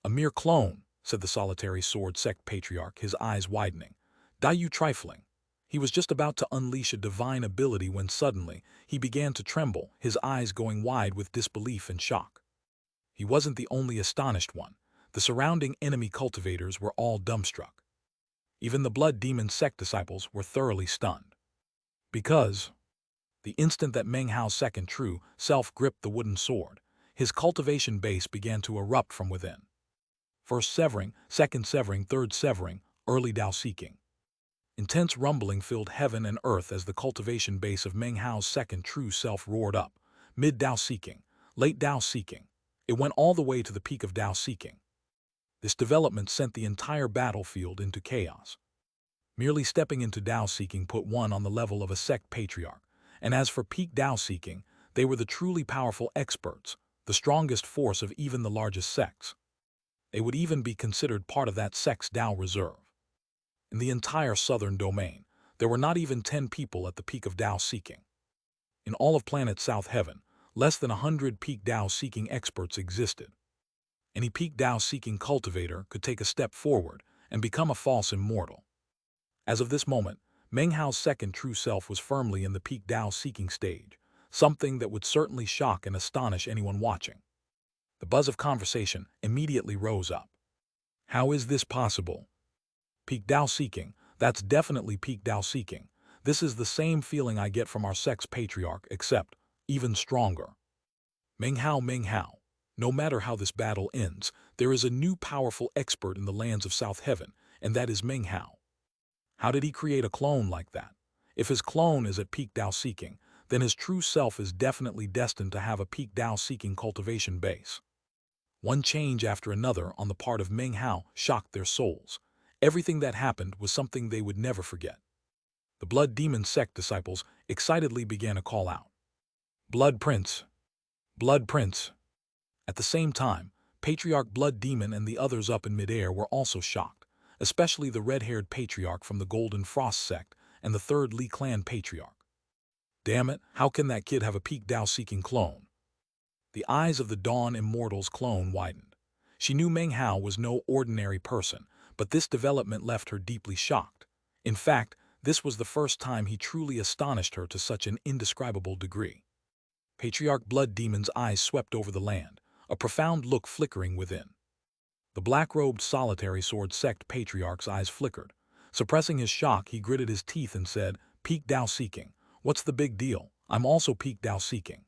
"A mere clone," said the solitary sword sect patriarch, his eyes widening. "Die you trifling." He was just about to unleash a divine ability when suddenly he began to tremble, his eyes going wide with disbelief and shock. He wasn't the only astonished one. The surrounding enemy cultivators were all dumbstruck. Even the blood demon sect disciples were thoroughly stunned. Because the instant that Meng Hao's second true self gripped the wooden sword, his cultivation base began to erupt from within. First severing, second severing, third severing, early Tao seeking. Intense rumbling filled heaven and earth as the cultivation base of Meng Hao's second true self roared up. Mid Tao seeking, late Tao seeking. It went all the way to the peak of Tao seeking. This development sent the entire battlefield into chaos. Merely stepping into Tao seeking put one on the level of a sect patriarch, and as for peak Tao seeking, they were the truly powerful experts, the strongest force of even the largest sects. They would even be considered part of that sect's Tao reserve. In the entire southern domain, there were not even 10 people at the peak of Tao seeking. In all of planet South Heaven, less than 100 peak Tao seeking experts existed. Any peak Tao seeking cultivator could take a step forward and become a false immortal. As of this moment, Meng Hao's second true self was firmly in the peak Tao seeking stage, something that would certainly shock and astonish anyone watching. The buzz of conversation immediately rose up. "How is this possible? Peak Tao seeking, that's definitely peak Tao seeking. This is the same feeling I get from our sect's patriarch, except even stronger. Meng Hao, no matter how this battle ends, there is a new powerful expert in the lands of South Heaven, and that is Meng Hao. How did he create a clone like that? If his clone is at peak Tao seeking, then his true self is definitely destined to have a peak Tao seeking cultivation base." One change after another on the part of Meng Hao shocked their souls. Everything that happened was something they would never forget. The Blood Demon sect disciples excitedly began a call out. "Blood Prince! Blood Prince!" At the same time, Patriarch Blood Demon and the others up in midair were also shocked, especially the red-haired patriarch from the Golden Frost sect and the third Li clan patriarch. "Damn it, how can that kid have a peak Tao-seeking clone?" The eyes of the Dawn Immortal's clone widened. She knew Meng Hao was no ordinary person, but this development left her deeply shocked. In fact, this was the first time he truly astonished her to such an indescribable degree. Patriarch Blood Demon's eyes swept over the land, a profound look flickering within. The black-robed solitary sword sect patriarch's eyes flickered. Suppressing his shock, he gritted his teeth and said, "Peak Tao seeking. What's the big deal? I'm also peak Tao seeking."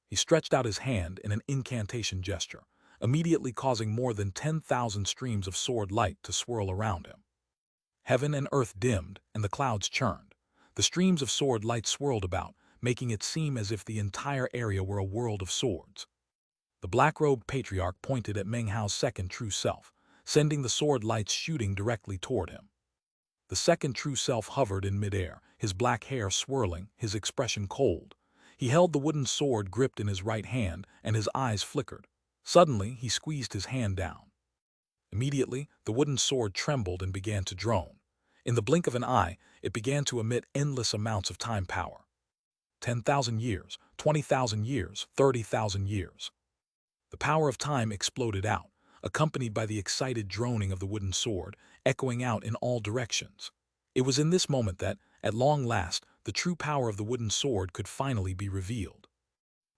He stretched out his hand in an incantation gesture, immediately causing more than 10,000 streams of sword light to swirl around him. Heaven and earth dimmed, and the clouds churned. The streams of sword light swirled about, making it seem as if the entire area were a world of swords. The black-robed patriarch pointed at Meng Hao's second true self, sending the sword lights shooting directly toward him. The second true self hovered in midair, his black hair swirling, his expression cold. He held the wooden sword gripped in his right hand, and his eyes flickered. Suddenly, he squeezed his hand down. Immediately, the wooden sword trembled and began to drone. In the blink of an eye, it began to emit endless amounts of time power. 10,000 years, 20,000 years, 30,000 years. The power of time exploded out, accompanied by the excited droning of the wooden sword, echoing out in all directions. It was in this moment that, at long last, the true power of the wooden sword could finally be revealed.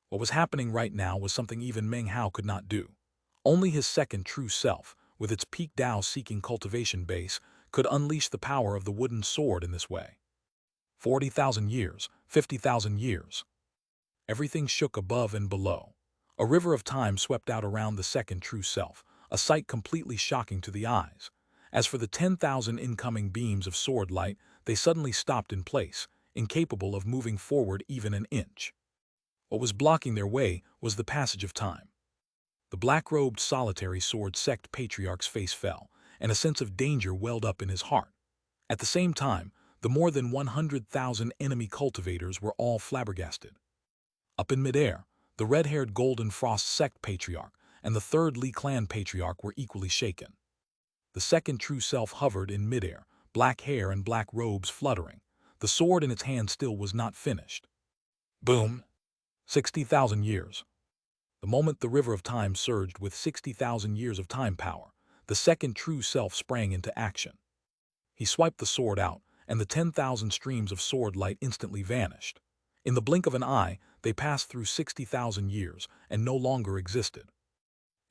What was happening right now was something even Meng Hao could not do. Only his second true self, with its peak Tao-seeking cultivation base, could unleash the power of the wooden sword in this way. 40,000 years, 50,000 years. Everything shook above and below. A river of time swept out around the second true self, a sight completely shocking to the eyes. As for the 10,000 incoming beams of sword light, they suddenly stopped in place, incapable of moving forward even an inch. What was blocking their way was the passage of time. The black-robed solitary sword sect patriarch's face fell, and a sense of danger welled up in his heart. At the same time, the more than 100,000 enemy cultivators were all flabbergasted. Up in midair, the red-haired Golden Frost sect patriarch and the third Li clan patriarch were equally shaken. The second true self hovered in midair, black hair and black robes fluttering. The sword in its hand still was not finished. Boom! 60,000 years. The moment the river of time surged with 60,000 years of time power, the second true self sprang into action. He swiped the sword out, and the 10,000 streams of sword light instantly vanished. In the blink of an eye, they passed through 60,000 years and no longer existed.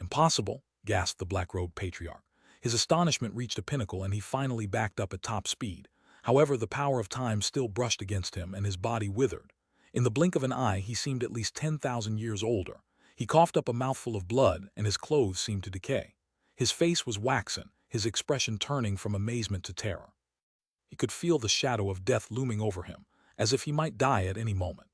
Impossible, gasped the black-robed patriarch. His astonishment reached a pinnacle and he finally backed up at top speed. However, the power of time still brushed against him and his body withered. In the blink of an eye, he seemed at least 10,000 years older. He coughed up a mouthful of blood and his clothes seemed to decay. His face was waxen, his expression turning from amazement to terror. He could feel the shadow of death looming over him, as if he might die at any moment.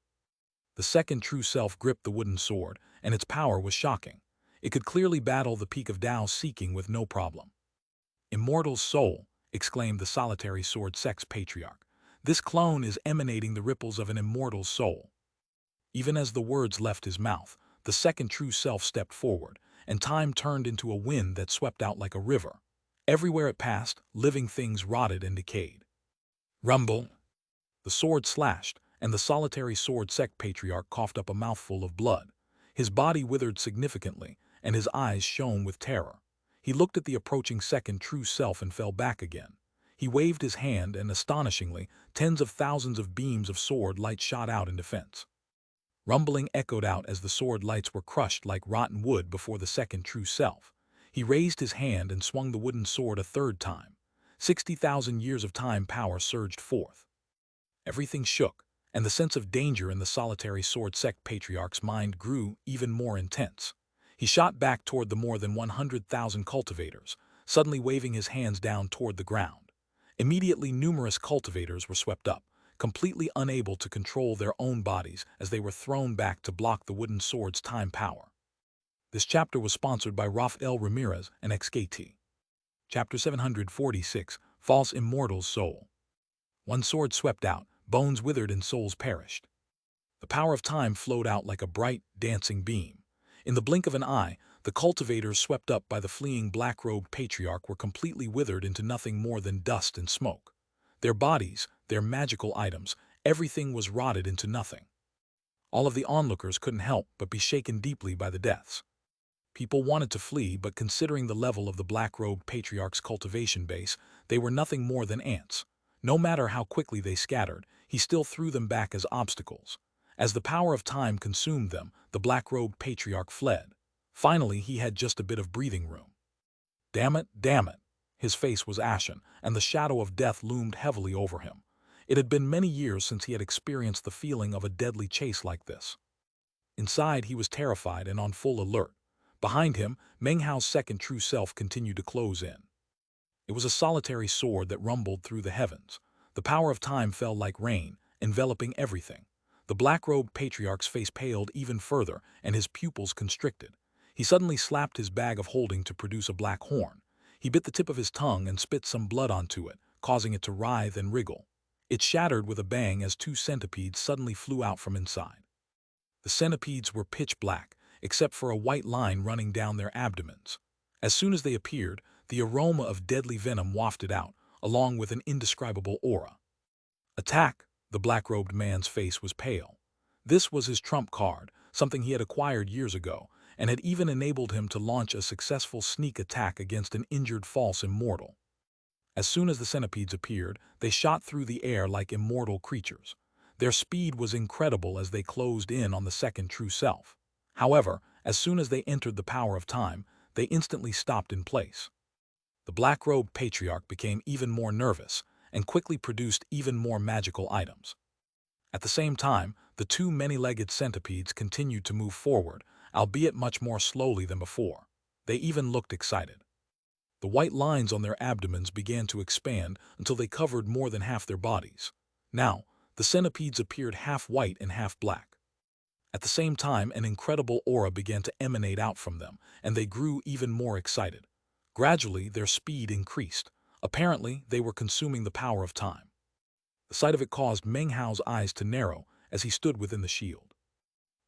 The second true self gripped the wooden sword, and its power was shocking. It could clearly battle the peak of Tao seeking with no problem. Immortal's soul, exclaimed the solitary sword sex patriarch. This clone is emanating the ripples of an immortal soul. Even as the words left his mouth, the second true self stepped forward, and time turned into a wind that swept out like a river. Everywhere it passed, living things rotted and decayed. Rumble! The sword slashed, and the solitary sword sect patriarch coughed up a mouthful of blood. His body withered significantly, and his eyes shone with terror. He looked at the approaching second true self and fell back again. He waved his hand and, astonishingly, tens of thousands of beams of sword light shot out in defense. Rumbling echoed out as the sword lights were crushed like rotten wood before the second true self. He raised his hand and swung the wooden sword a third time. 60,000 years of time power surged forth. Everything shook, and the sense of danger in the solitary sword sect patriarch's mind grew even more intense. He shot back toward the more than 100,000 cultivators, suddenly waving his hands down toward the ground. Immediately, numerous cultivators were swept up, completely unable to control their own bodies as they were thrown back to block the wooden sword's time power. This chapter was sponsored by Rafael Ramirez and XKT. Chapter 746, False Immortal's Soul. One sword swept out, bones withered and souls perished. The power of time flowed out like a bright, dancing beam. In the blink of an eye, the cultivators swept up by the fleeing black-robed patriarch were completely withered into nothing more than dust and smoke. Their bodies, their magical items, everything was rotted into nothing. All of the onlookers couldn't help but be shaken deeply by the deaths. People wanted to flee, but considering the level of the black-robed patriarch's cultivation base, they were nothing more than ants. No matter how quickly they scattered, he still threw them back as obstacles. As the power of time consumed them, the black-robed patriarch fled. Finally, he had just a bit of breathing room. Damn it, damn it! His face was ashen, and the shadow of death loomed heavily over him. It had been many years since he had experienced the feeling of a deadly chase like this. Inside, he was terrified and on full alert. Behind him, Meng Hao's second true self continued to close in. It was a solitary sword that rumbled through the heavens. The power of time fell like rain, enveloping everything. The black-robed patriarch's face paled even further, and his pupils constricted. He suddenly slapped his bag of holding to produce a black horn. He bit the tip of his tongue and spit some blood onto it, causing it to writhe and wriggle. It shattered with a bang as two centipedes suddenly flew out from inside. The centipedes were pitch black, except for a white line running down their abdomens. As soon as they appeared, the aroma of deadly venom wafted out, along with an indescribable aura. Attack! The black-robed man's face was pale. This was his trump card, something he had acquired years ago, and had even enabled him to launch a successful sneak attack against an injured false immortal. As soon as the centipedes appeared, they shot through the air like immortal creatures. Their speed was incredible as they closed in on the second true self. However, as soon as they entered the power of time, they instantly stopped in place. The black-robed patriarch became even more nervous and quickly produced even more magical items. At the same time, the two many-legged centipedes continued to move forward, albeit much more slowly than before. They even looked excited. The white lines on their abdomens began to expand until they covered more than half their bodies. Now, the centipedes appeared half white and half black. At the same time, an incredible aura began to emanate out from them, and they grew even more excited. Gradually, their speed increased. Apparently, they were consuming the power of time. The sight of it caused Meng Hao's eyes to narrow as he stood within the shield.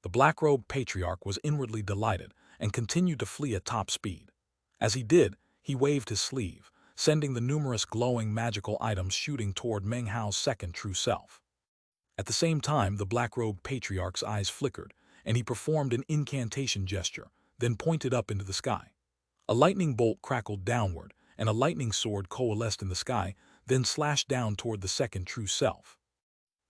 The black-robed patriarch was inwardly delighted and continued to flee at top speed. As he did, he waved his sleeve, sending the numerous glowing magical items shooting toward Meng Hao's second true self. At the same time, the black-robed patriarch's eyes flickered, and he performed an incantation gesture, then pointed up into the sky. A lightning bolt crackled downward, and a lightning sword coalesced in the sky, then slashed down toward the second true self.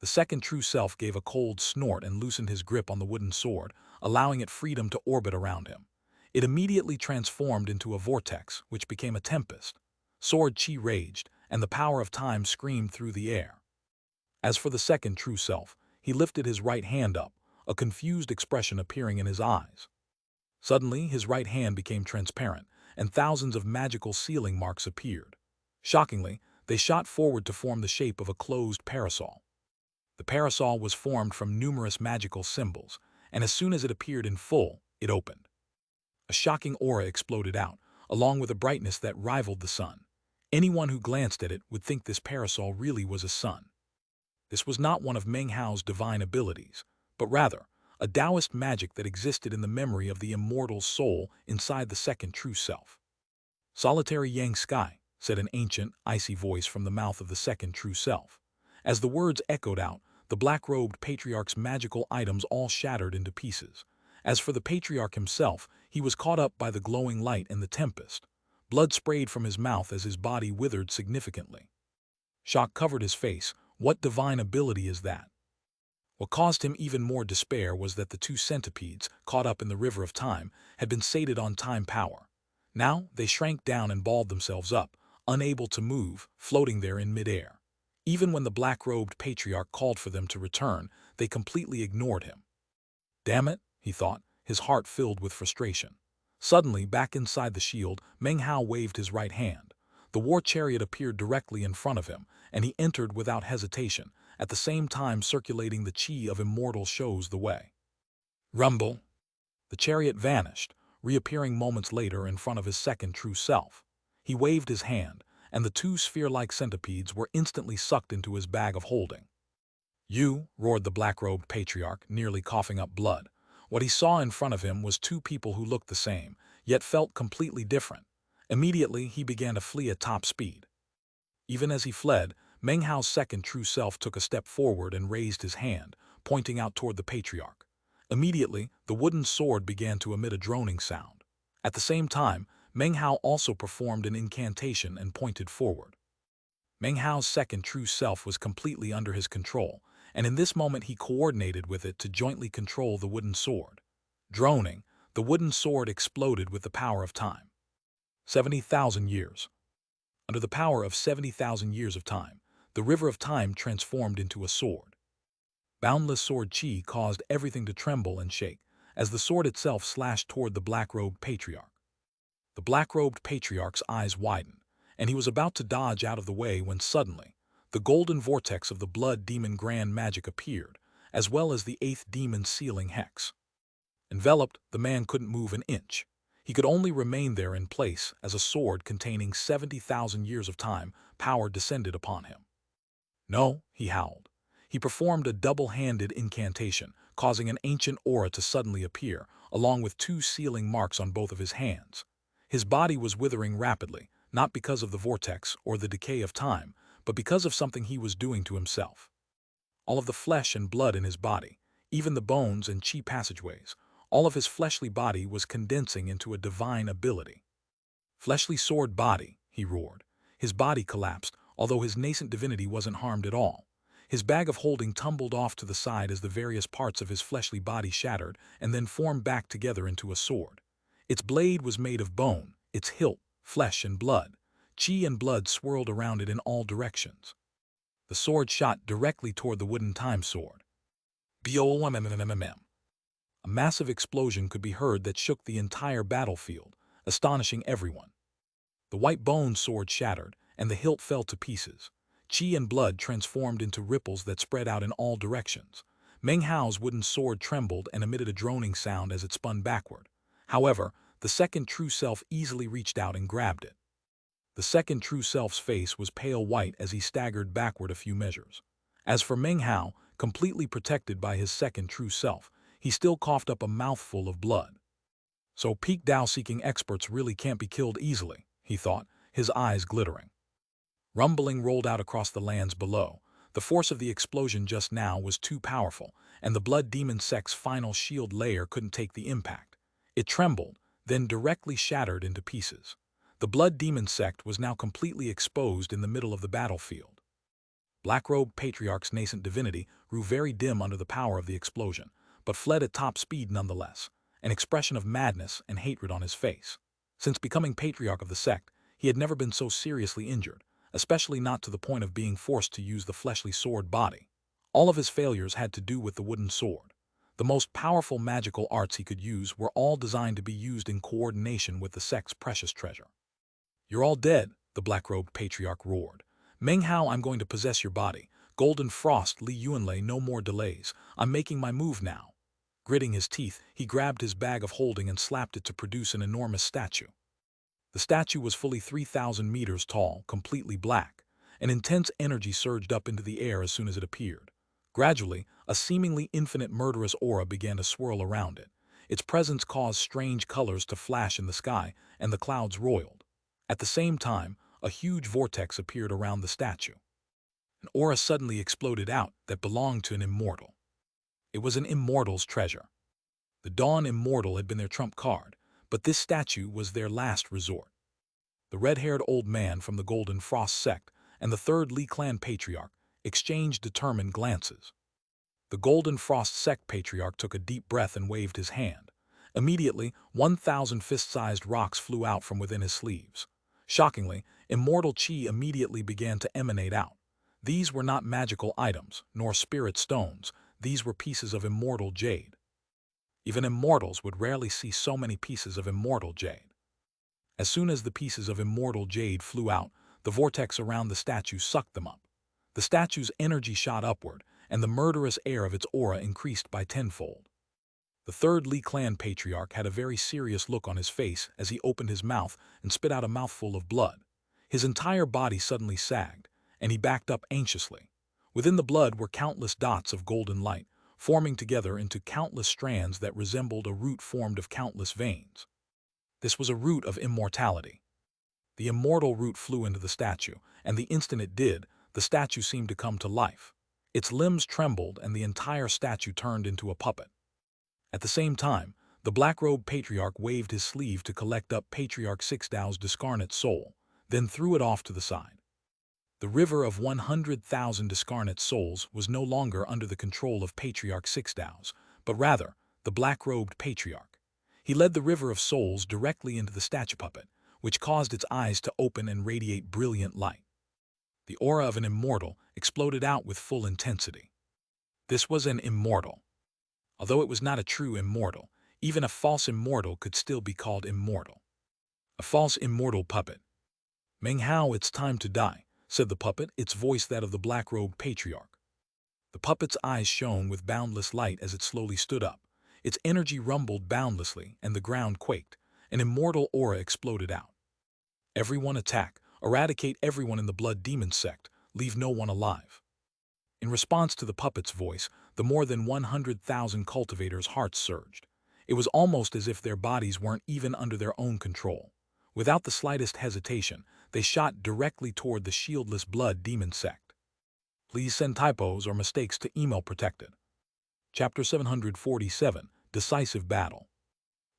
The second true self gave a cold snort and loosened his grip on the wooden sword, allowing it freedom to orbit around him. It immediately transformed into a vortex, which became a tempest. Sword chi raged, and the power of time screamed through the air. As for the second true self, he lifted his right hand up, a confused expression appearing in his eyes. Suddenly, his right hand became transparent, and thousands of magical sealing marks appeared. Shockingly, they shot forward to form the shape of a closed parasol. The parasol was formed from numerous magical symbols, and as soon as it appeared in full, it opened. A shocking aura exploded out, along with a brightness that rivaled the sun. Anyone who glanced at it would think this parasol really was a sun. This was not one of Meng Hao's divine abilities, but rather a Taoist magic that existed in the memory of the immortal soul inside the second true self. "Solitary Yang Sky," said an ancient, icy voice from the mouth of the second true self. As the words echoed out, the black-robed patriarch's magical items all shattered into pieces. As for the patriarch himself, he was caught up by the glowing light and the tempest. Blood sprayed from his mouth as his body withered significantly. Shock covered his face. What divine ability is that? What caused him even more despair was that the two centipedes, caught up in the river of time, had been sated on time power. Now they shrank down and balled themselves up, unable to move, floating there in midair. Even when the black-robed patriarch called for them to return, they completely ignored him. "Damn it," he thought, his heart filled with frustration. Suddenly, back inside the shield, Meng Hao waved his right hand. The war chariot appeared directly in front of him, and he entered without hesitation, at the same time circulating the chi of immortal shows the way. Rumble! The chariot vanished, reappearing moments later in front of his second true self. He waved his hand, and the two sphere-like centipedes were instantly sucked into his bag of holding. "You," roared the black-robed patriarch, nearly coughing up blood. What he saw in front of him was two people who looked the same, yet felt completely different. Immediately, he began to flee at top speed. Even as he fled, Meng Hao's second true self took a step forward and raised his hand, pointing out toward the patriarch. Immediately, the wooden sword began to emit a droning sound. At the same time, Meng Hao also performed an incantation and pointed forward. Meng Hao's second true self was completely under his control, and in this moment he coordinated with it to jointly control the wooden sword. Droning, the wooden sword exploded with the power of time. 70,000 years. Under the power of 70,000 years of time, the river of time transformed into a sword. Boundless sword chi caused everything to tremble and shake, as the sword itself slashed toward the black-robed patriarch. The black-robed patriarch's eyes widened, and he was about to dodge out of the way when suddenly, the golden vortex of the blood demon grand magic appeared, as well as the eighth demon sealing hex. Enveloped, the man couldn't move an inch. He could only remain there in place as a sword containing 70,000 years of time power descended upon him. "No," he howled. He performed a double-handed incantation, causing an ancient aura to suddenly appear, along with 2 sealing marks on both of his hands. His body was withering rapidly, not because of the vortex or the decay of time, but because of something he was doing to himself. All of the flesh and blood in his body, even the bones and chi passageways, all of his fleshly body was condensing into a divine ability. "Fleshly sword body," he roared. His body collapsed, although his nascent divinity wasn't harmed at all. His bag of holding tumbled off to the side as the various parts of his fleshly body shattered and then formed back together into a sword. Its blade was made of bone, its hilt, flesh and blood. Chi and blood swirled around it in all directions. The sword shot directly toward the wooden time sword. BOMMMMM. A massive explosion could be heard that shook the entire battlefield, astonishing everyone. The white bone sword shattered, and the hilt fell to pieces. Chi and blood transformed into ripples that spread out in all directions. Meng Hao's wooden sword trembled and emitted a droning sound as it spun backward. However, the second true self easily reached out and grabbed it. The second true self's face was pale white as he staggered backward a few measures. As for Meng Hao, completely protected by his second true self, he still coughed up a mouthful of blood. So peak Dao-seeking experts really can't be killed easily, he thought, his eyes glittering. Rumbling rolled out across the lands below. The force of the explosion just now was too powerful, and the blood demon sect's final shield layer couldn't take the impact. It trembled, then directly shattered into pieces. The blood demon sect was now completely exposed in the middle of the battlefield. Black-robed Patriarch's nascent divinity grew very dim under the power of the explosion, but fled at top speed nonetheless, an expression of madness and hatred on his face. Since becoming Patriarch of the sect, he had never been so seriously injured, especially not to the point of being forced to use the fleshly sword body. All of his failures had to do with the wooden sword. The most powerful magical arts he could use were all designed to be used in coordination with the sect's precious treasure. "You're all dead," the black-robed Patriarch roared. "Meng Hao, I'm going to possess your body. Golden Frost, Li Yuanlei, no more delays. I'm making my move now." Gritting his teeth, he grabbed his bag of holding and slapped it to produce an enormous statue. The statue was fully 3,000 meters tall, completely black. An intense energy surged up into the air as soon as it appeared. Gradually, a seemingly infinite murderous aura began to swirl around it. Its presence caused strange colors to flash in the sky, and the clouds roiled. At the same time, a huge vortex appeared around the statue. An aura suddenly exploded out that belonged to an immortal. It was an immortal's treasure. The Dawn Immortal had been their trump card, but this statue was their last resort. The red-haired old man from the Golden Frost sect and the third Li clan patriarch exchanged determined glances. The Golden Frost sect patriarch took a deep breath and waved his hand. Immediately, 1,000 fist-sized rocks flew out from within his sleeves. Shockingly, immortal chi immediately began to emanate out. These were not magical items, nor spirit stones. These were pieces of immortal jade. Even immortals would rarely see so many pieces of immortal jade. As soon as the pieces of immortal jade flew out, the vortex around the statue sucked them up. The statue's energy shot upward, and the murderous air of its aura increased by tenfold. The third Li clan patriarch had a very serious look on his face as he opened his mouth and spit out a mouthful of blood. His entire body suddenly sagged, and he backed up anxiously. Within the blood were countless dots of golden light, forming together into countless strands that resembled a root formed of countless veins. This was a root of immortality. The immortal root flew into the statue, and the instant it did, the statue seemed to come to life. Its limbs trembled, and the entire statue turned into a puppet. At the same time, the black-robed patriarch waved his sleeve to collect up Patriarch Sixdao's discarnate soul, then threw it off to the side. The river of 100,000 discarnate souls was no longer under the control of Patriarch Sixdao's, but rather the black-robed patriarch. He led the river of souls directly into the statue puppet, which caused its eyes to open and radiate brilliant light. The aura of an immortal exploded out with full intensity. This was an immortal. Although it was not a true immortal, even a false immortal could still be called immortal. A false immortal puppet. "Meng Hao, it's time to die," said the puppet, its voice that of the black-robed patriarch. The puppet's eyes shone with boundless light as it slowly stood up. Its energy rumbled boundlessly, and the ground quaked. An immortal aura exploded out. "Everyone attack. Eradicate everyone in the blood demon sect. Leave no one alive." In response to the puppet's voice, the more than 100,000 cultivators' hearts surged. It was almost as if their bodies weren't even under their own control. Without the slightest hesitation, they shot directly toward the shieldless blood demon sect. Please send typos or mistakes to email protected. Chapter 747, Decisive Battle.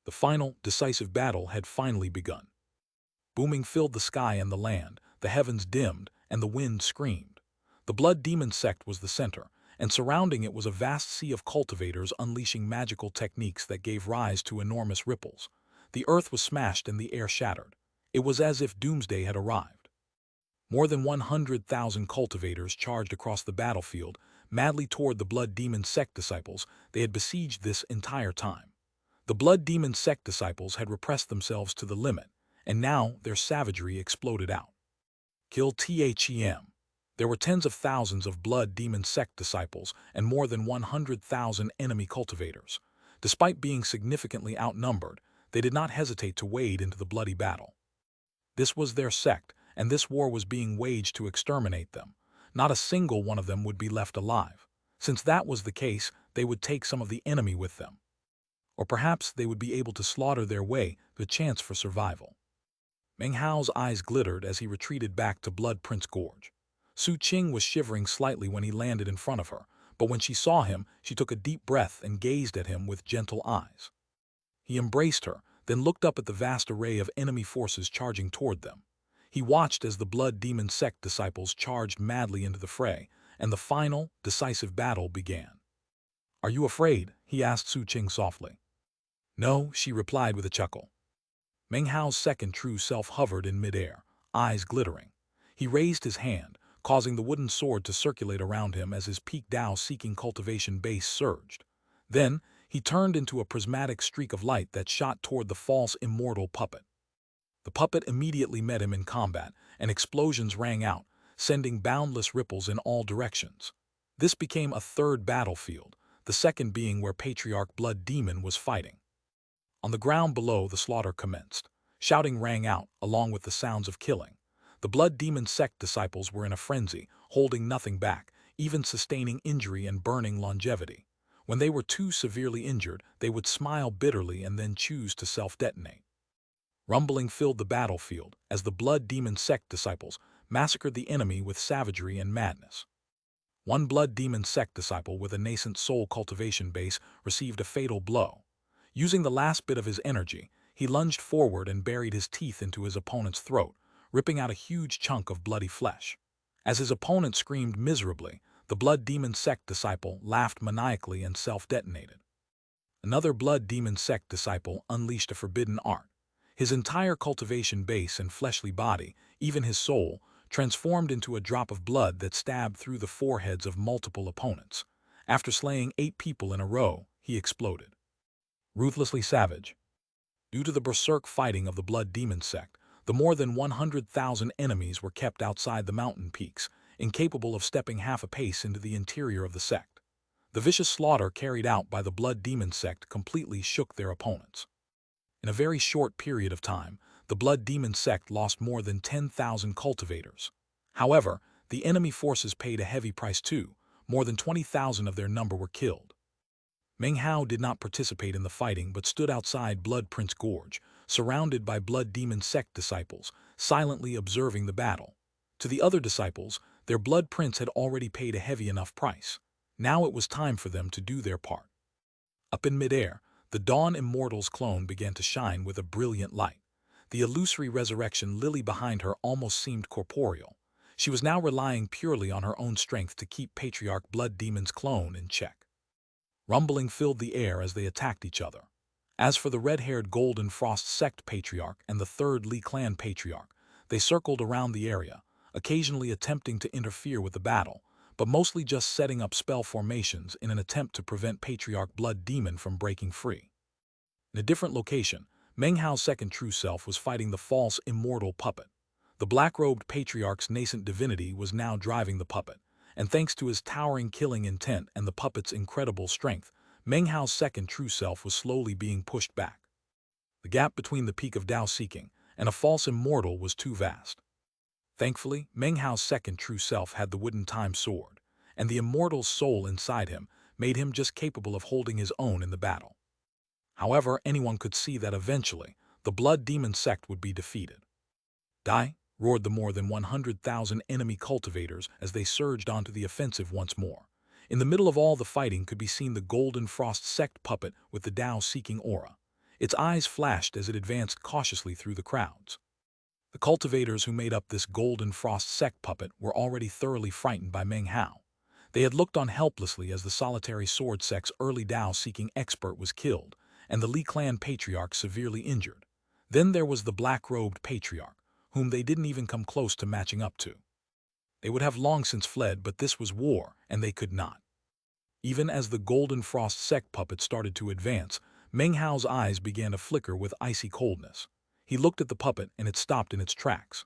The final, decisive battle had finally begun. Booming filled the sky and the land, the heavens dimmed, and the wind screamed. The blood demon sect was the center, and surrounding it was a vast sea of cultivators unleashing magical techniques that gave rise to enormous ripples. The earth was smashed and the air shattered. It was as if doomsday had arrived. More than 100,000 cultivators charged across the battlefield, madly toward the blood demon sect disciples they had besieged this entire time. The blood demon sect disciples had repressed themselves to the limit, and now their savagery exploded out. Kill THEM. There were tens of thousands of blood demon sect disciples and more than 100,000 enemy cultivators. Despite being significantly outnumbered, they did not hesitate to wade into the bloody battle. This was their sect, and this war was being waged to exterminate them. Not a single one of them would be left alive. Since that was the case, they would take some of the enemy with them. Or perhaps they would be able to slaughter their way to a chance for survival. Meng Hao's eyes glittered as he retreated back to Blood Prince Gorge. Su Qing was shivering slightly when he landed in front of her, but when she saw him, she took a deep breath and gazed at him with gentle eyes. He embraced her, then looked up at the vast array of enemy forces charging toward them. He watched as the blood demon sect disciples charged madly into the fray, and the final, decisive battle began. "Are you afraid?" he asked Su Qing softly. "No," she replied with a chuckle. Meng Hao's second true self hovered in midair, eyes glittering. He raised his hand, causing the wooden sword to circulate around him as his peak Tao-seeking cultivation base surged. Then, he turned into a prismatic streak of light that shot toward the false immortal puppet. The puppet immediately met him in combat, and explosions rang out, sending boundless ripples in all directions. This became a third battlefield, the second being where Patriarch Blood Demon was fighting. On the ground below, the slaughter commenced. Shouting rang out, along with the sounds of killing. The Blood Demon sect disciples were in a frenzy, holding nothing back, even sustaining injury and burning longevity. When they were too severely injured, they would smile bitterly and then choose to self-detonate. Rumbling filled the battlefield as the Blood Demon sect disciples massacred the enemy with savagery and madness. One Blood Demon sect disciple with a nascent soul cultivation base received a fatal blow. Using the last bit of his energy, he lunged forward and buried his teeth into his opponent's throat, ripping out a huge chunk of bloody flesh. As his opponent screamed miserably, the Blood Demon sect disciple laughed maniacally and self-detonated. Another Blood Demon sect disciple unleashed a forbidden art. His entire cultivation base and fleshly body, even his soul, transformed into a drop of blood that stabbed through the foreheads of multiple opponents. After slaying 8 people in a row, he exploded. Ruthlessly savage. Due to the berserk fighting of the Blood Demon sect, the more than 100,000 enemies were kept outside the mountain peaks, incapable of stepping half a pace into the interior of the sect. The vicious slaughter carried out by the Blood Demon sect completely shook their opponents. In a very short period of time, the Blood Demon sect lost more than 10,000 cultivators. However, the enemy forces paid a heavy price too. More than 20,000 of their number were killed. Meng Hao did not participate in the fighting but stood outside Blood Prince Gorge, surrounded by Blood Demon sect disciples, silently observing the battle. To the other disciples, their Blood Prince had already paid a heavy enough price. Now it was time for them to do their part. Up in midair, the Dawn Immortal's clone began to shine with a brilliant light. The illusory resurrection lily behind her almost seemed corporeal. She was now relying purely on her own strength to keep Patriarch Blood Demon's clone in check. Rumbling filled the air as they attacked each other. As for the red-haired Golden Frost sect Patriarch and the third Li Clan Patriarch, they circled around the area, occasionally attempting to interfere with the battle, but mostly just setting up spell formations in an attempt to prevent Patriarch Blood Demon from breaking free. In a different location, Meng Hao's second true self was fighting the false immortal puppet. The black-robed Patriarch's nascent divinity was now driving the puppet, and thanks to his towering killing intent and the puppet's incredible strength, Meng Hao's second true self was slowly being pushed back. The gap between the peak of Tao seeking and a false immortal was too vast. Thankfully, Meng Hao's second true self had the wooden time sword, and the immortal's soul inside him made him just capable of holding his own in the battle. However, anyone could see that eventually, the Blood Demon sect would be defeated. Die! Roared the more than 100,000 enemy cultivators as they surged onto the offensive once more. In the middle of all the fighting could be seen the Golden Frost sect puppet with the Tao-seeking aura. Its eyes flashed as it advanced cautiously through the crowds. The cultivators who made up this Golden Frost sect puppet were already thoroughly frightened by Meng Hao. They had looked on helplessly as the solitary sword sect's early Tao-seeking expert was killed, and the Li clan patriarch severely injured. Then there was the black-robed patriarch, whom they didn't even come close to matching up to. They would have long since fled, but this was war, and they could not. Even as the Golden Frost sect puppet started to advance, Meng Hao's eyes began to flicker with icy coldness. He looked at the puppet and it stopped in its tracks.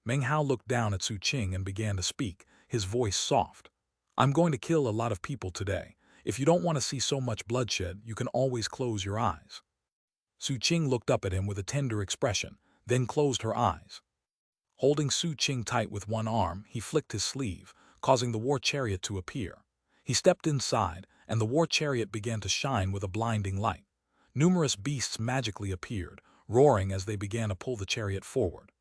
Meng Hao looked down at Su Qing and began to speak, his voice soft. I'm going to kill a lot of people today. If you don't want to see so much bloodshed, you can always close your eyes. Su Qing looked up at him with a tender expression, then closed her eyes. Holding Su Qing tight with one arm, he flicked his sleeve, causing the war chariot to appear. He stepped inside, and the war chariot began to shine with a blinding light. Numerous beasts magically appeared, roaring as they began to pull the chariot forward.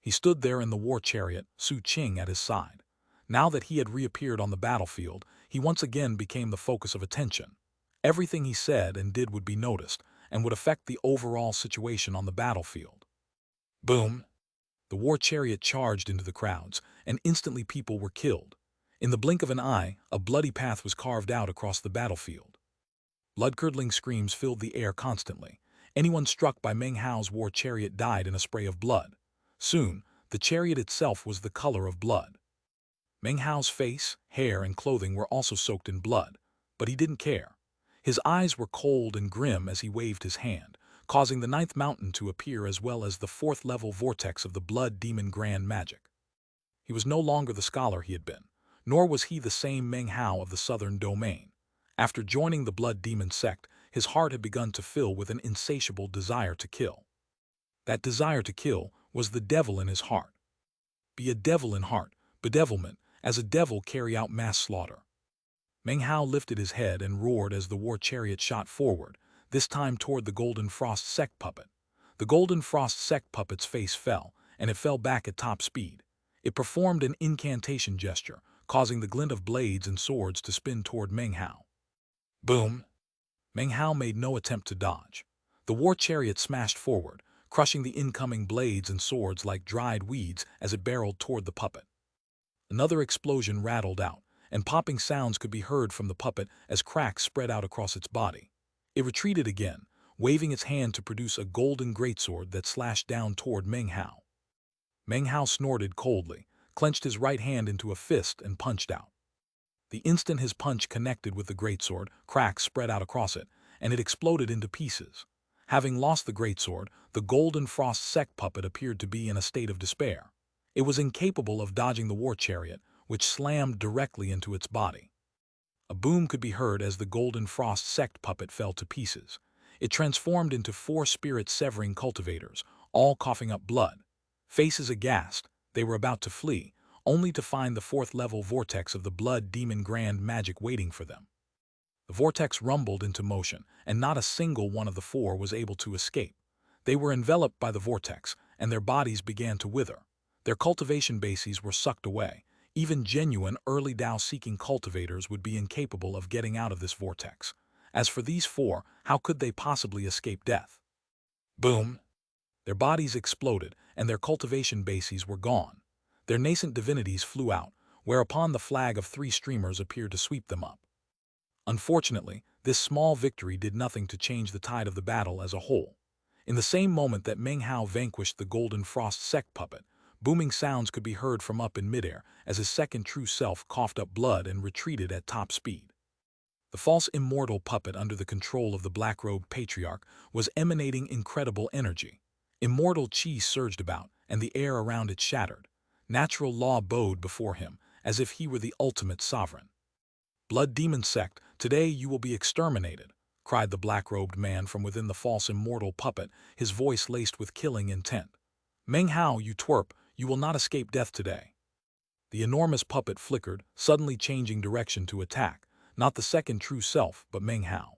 He stood there in the war chariot, Su Qing at his side. Now that he had reappeared on the battlefield, he once again became the focus of attention. Everything he said and did would be noticed, and would affect the overall situation on the battlefield. Boom! The war chariot charged into the crowds, and instantly people were killed. In the blink of an eye, a bloody path was carved out across the battlefield. Blood-curdling screams filled the air constantly. Anyone struck by Meng Hao's war chariot died in a spray of blood. Soon, the chariot itself was the color of blood. Meng Hao's face, hair, and clothing were also soaked in blood, but he didn't care. His eyes were cold and grim as he waved his hand, causing the ninth mountain to appear as well as the fourth-level vortex of the blood demon grand magic. He was no longer the scholar he had been, nor was he the same Meng Hao of the southern domain. After joining the blood demon sect, his heart had begun to fill with an insatiable desire to kill. That desire to kill was the devil in his heart. Be a devil in heart, bedevilment, as a devil carry out mass slaughter. Meng Hao lifted his head and roared as the war chariot shot forward, this time toward the Golden Frost sect puppet. The Golden Frost sect puppet's face fell, and it fell back at top speed. It performed an incantation gesture, causing the glint of blades and swords to spin toward Meng Hao. Boom! Meng Hao made no attempt to dodge. The war chariot smashed forward, crushing the incoming blades and swords like dried weeds as it barreled toward the puppet. Another explosion rattled out, and popping sounds could be heard from the puppet as cracks spread out across its body. It retreated again, waving its hand to produce a golden greatsword that slashed down toward Meng Hao. Meng Hao snorted coldly, clenched his right hand into a fist and punched out. The instant his punch connected with the greatsword, cracks spread out across it, and it exploded into pieces. Having lost the greatsword, the Golden Frost sect puppet appeared to be in a state of despair. It was incapable of dodging the war chariot, which slammed directly into its body. A boom could be heard as the Golden Frost sect puppet fell to pieces. It transformed into 4 spirit-severing cultivators, all coughing up blood. Faces aghast, they were about to flee, only to find the 4th-level vortex of the blood demon grand magic waiting for them. The vortex rumbled into motion, and not a single one of the 4 was able to escape. They were enveloped by the vortex, and their bodies began to wither. Their cultivation bases were sucked away. Even genuine early Tao-seeking cultivators would be incapable of getting out of this vortex. As for these 4, how could they possibly escape death? Boom! Their bodies exploded, and their cultivation bases were gone. Their nascent divinities flew out, whereupon the flag of 3 streamers appeared to sweep them up. Unfortunately, this small victory did nothing to change the tide of the battle as a whole. In the same moment that Meng Hao vanquished the Golden Frost sect puppet, booming sounds could be heard from up in midair as his second true self coughed up blood and retreated at top speed. The false immortal puppet under the control of the black-robed patriarch was emanating incredible energy. Immortal chi surged about, and the air around it shattered. Natural law bowed before him, as if he were the ultimate sovereign. "Blood demon sect, today you will be exterminated," cried the black-robed man from within the false immortal puppet, his voice laced with killing intent. "Meng Hao, you twerp, you will not escape death today." The enormous puppet flickered, suddenly changing direction to attack, Not the second true self, but Meng Hao.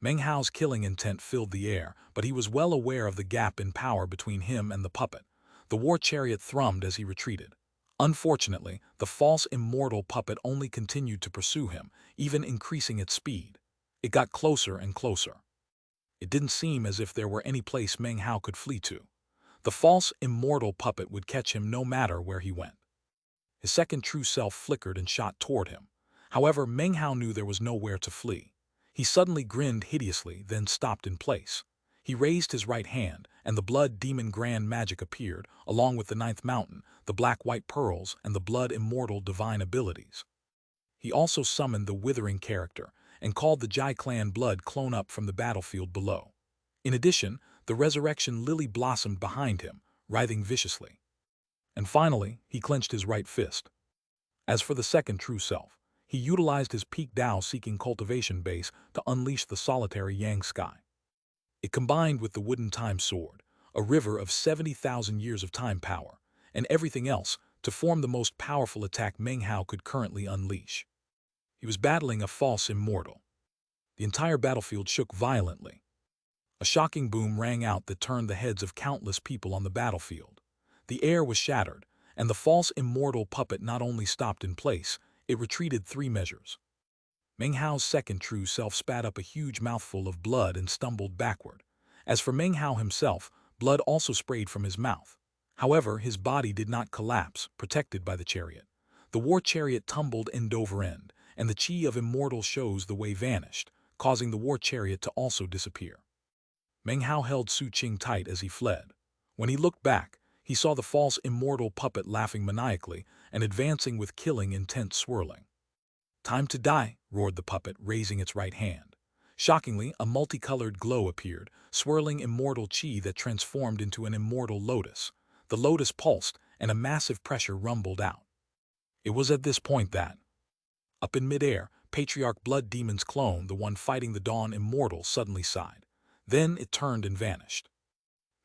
Meng Hao's killing intent filled the air, but he was well aware of the gap in power between him and the puppet. The war chariot thrummed as he retreated. Unfortunately, the false immortal puppet only continued to pursue him, even increasing its speed. It got closer and closer. It didn't seem as if there were any place Meng Hao could flee to. The false immortal puppet would catch him no matter where he went. His second true self flickered and shot toward him. However, Meng Hao knew there was nowhere to flee. He suddenly grinned hideously, then stopped in place. He raised his right hand, and the blood demon grand magic appeared, along with the ninth mountain, the black-white pearls, and the blood immortal divine abilities. He also summoned the withering character, and called the Jai clan blood clone up from the battlefield below. In addition, the resurrection lily blossomed behind him, writhing viciously. And finally, he clenched his right fist. As for the second true self, he utilized his peak Tao-seeking cultivation base to unleash the solitary Yang sky. It combined with the wooden time sword, a river of 70,000 years of time power, and everything else to form the most powerful attack Meng Hao could currently unleash. He was battling a false immortal. The entire battlefield shook violently. A shocking boom rang out that turned the heads of countless people on the battlefield. The air was shattered, and the false immortal puppet not only stopped in place, it retreated 3 measures. Meng Hao's second true self spat up a huge mouthful of blood and stumbled backward. As for Meng Hao himself, blood also sprayed from his mouth. However, his body did not collapse, protected by the chariot. The war chariot tumbled end over end, and the chi of immortal shows the way vanished, causing the war chariot to also disappear. Meng Hao held Su Qing tight as he fled. When he looked back, he saw the false immortal puppet laughing maniacally and advancing with killing intent swirling. "Time to die," roared the puppet, raising its right hand. Shockingly, a multicolored glow appeared, swirling immortal chi that transformed into an immortal lotus. The lotus pulsed, and a massive pressure rumbled out. It was at this point that, up in midair, Patriarch Blood Demon's clone, the one fighting the Dawn Immortal, suddenly sighed. Then it turned and vanished.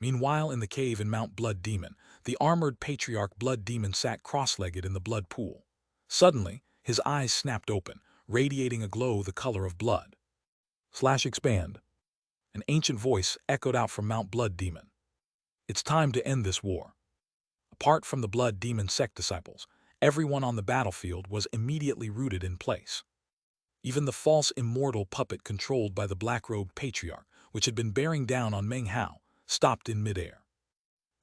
Meanwhile, in the cave in Mount Blood Demon, the armored Patriarch Blood Demon sat cross-legged in the blood pool. Suddenly, his eyes snapped open, radiating a glow the color of blood. /expand. An ancient voice echoed out from Mount Blood Demon. "It's time to end this war." Apart from the Blood Demon sect disciples, everyone on the battlefield was immediately rooted in place. Even the false immortal puppet controlled by the black-robed Patriarch, which had been bearing down on Meng Hao, stopped in midair.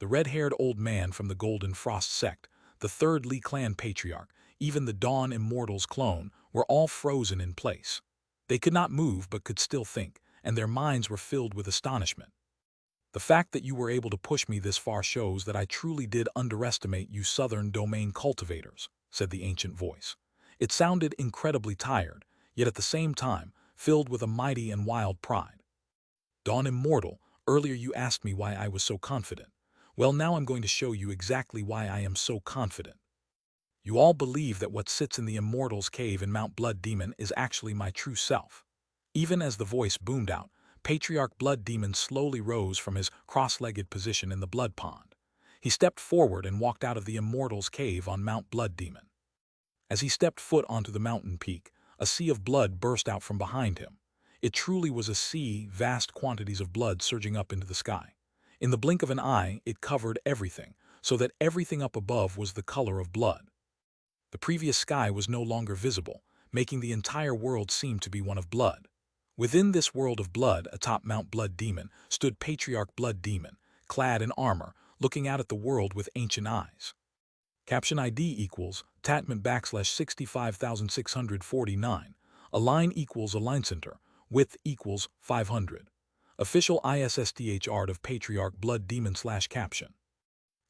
The red-haired old man from the Golden Frost sect, the third Li clan patriarch, even the Dawn Immortal's clone, were all frozen in place. They could not move but could still think, and their minds were filled with astonishment. "The fact that you were able to push me this far shows that I truly did underestimate you southern domain cultivators," said the ancient voice. It sounded incredibly tired, yet at the same time, filled with a mighty and wild pride. "Dawn Immortal, earlier you asked me why I was so confident. Well, now I'm going to show you exactly why I am so confident. You all believe that what sits in the Immortal's cave in Mount Blood Demon is actually my true self." Even as the voice boomed out, Patriarch Blood Demon slowly rose from his cross-legged position in the blood pond. He stepped forward and walked out of the Immortal's cave on Mount Blood Demon. As he stepped foot onto the mountain peak, a sea of blood burst out from behind him. It truly was a sea, vast quantities of blood surging up into the sky. In the blink of an eye, it covered everything, so that everything up above was the color of blood. The previous sky was no longer visible, making the entire world seem to be one of blood. Within this world of blood, atop Mount Blood Demon, stood Patriarch Blood Demon, clad in armor, looking out at the world with ancient eyes. Caption ID equals Tatment / 65,649. Align equals Align Center. Width equals 500. Official ISSDH art of Patriarch Blood Demon / caption.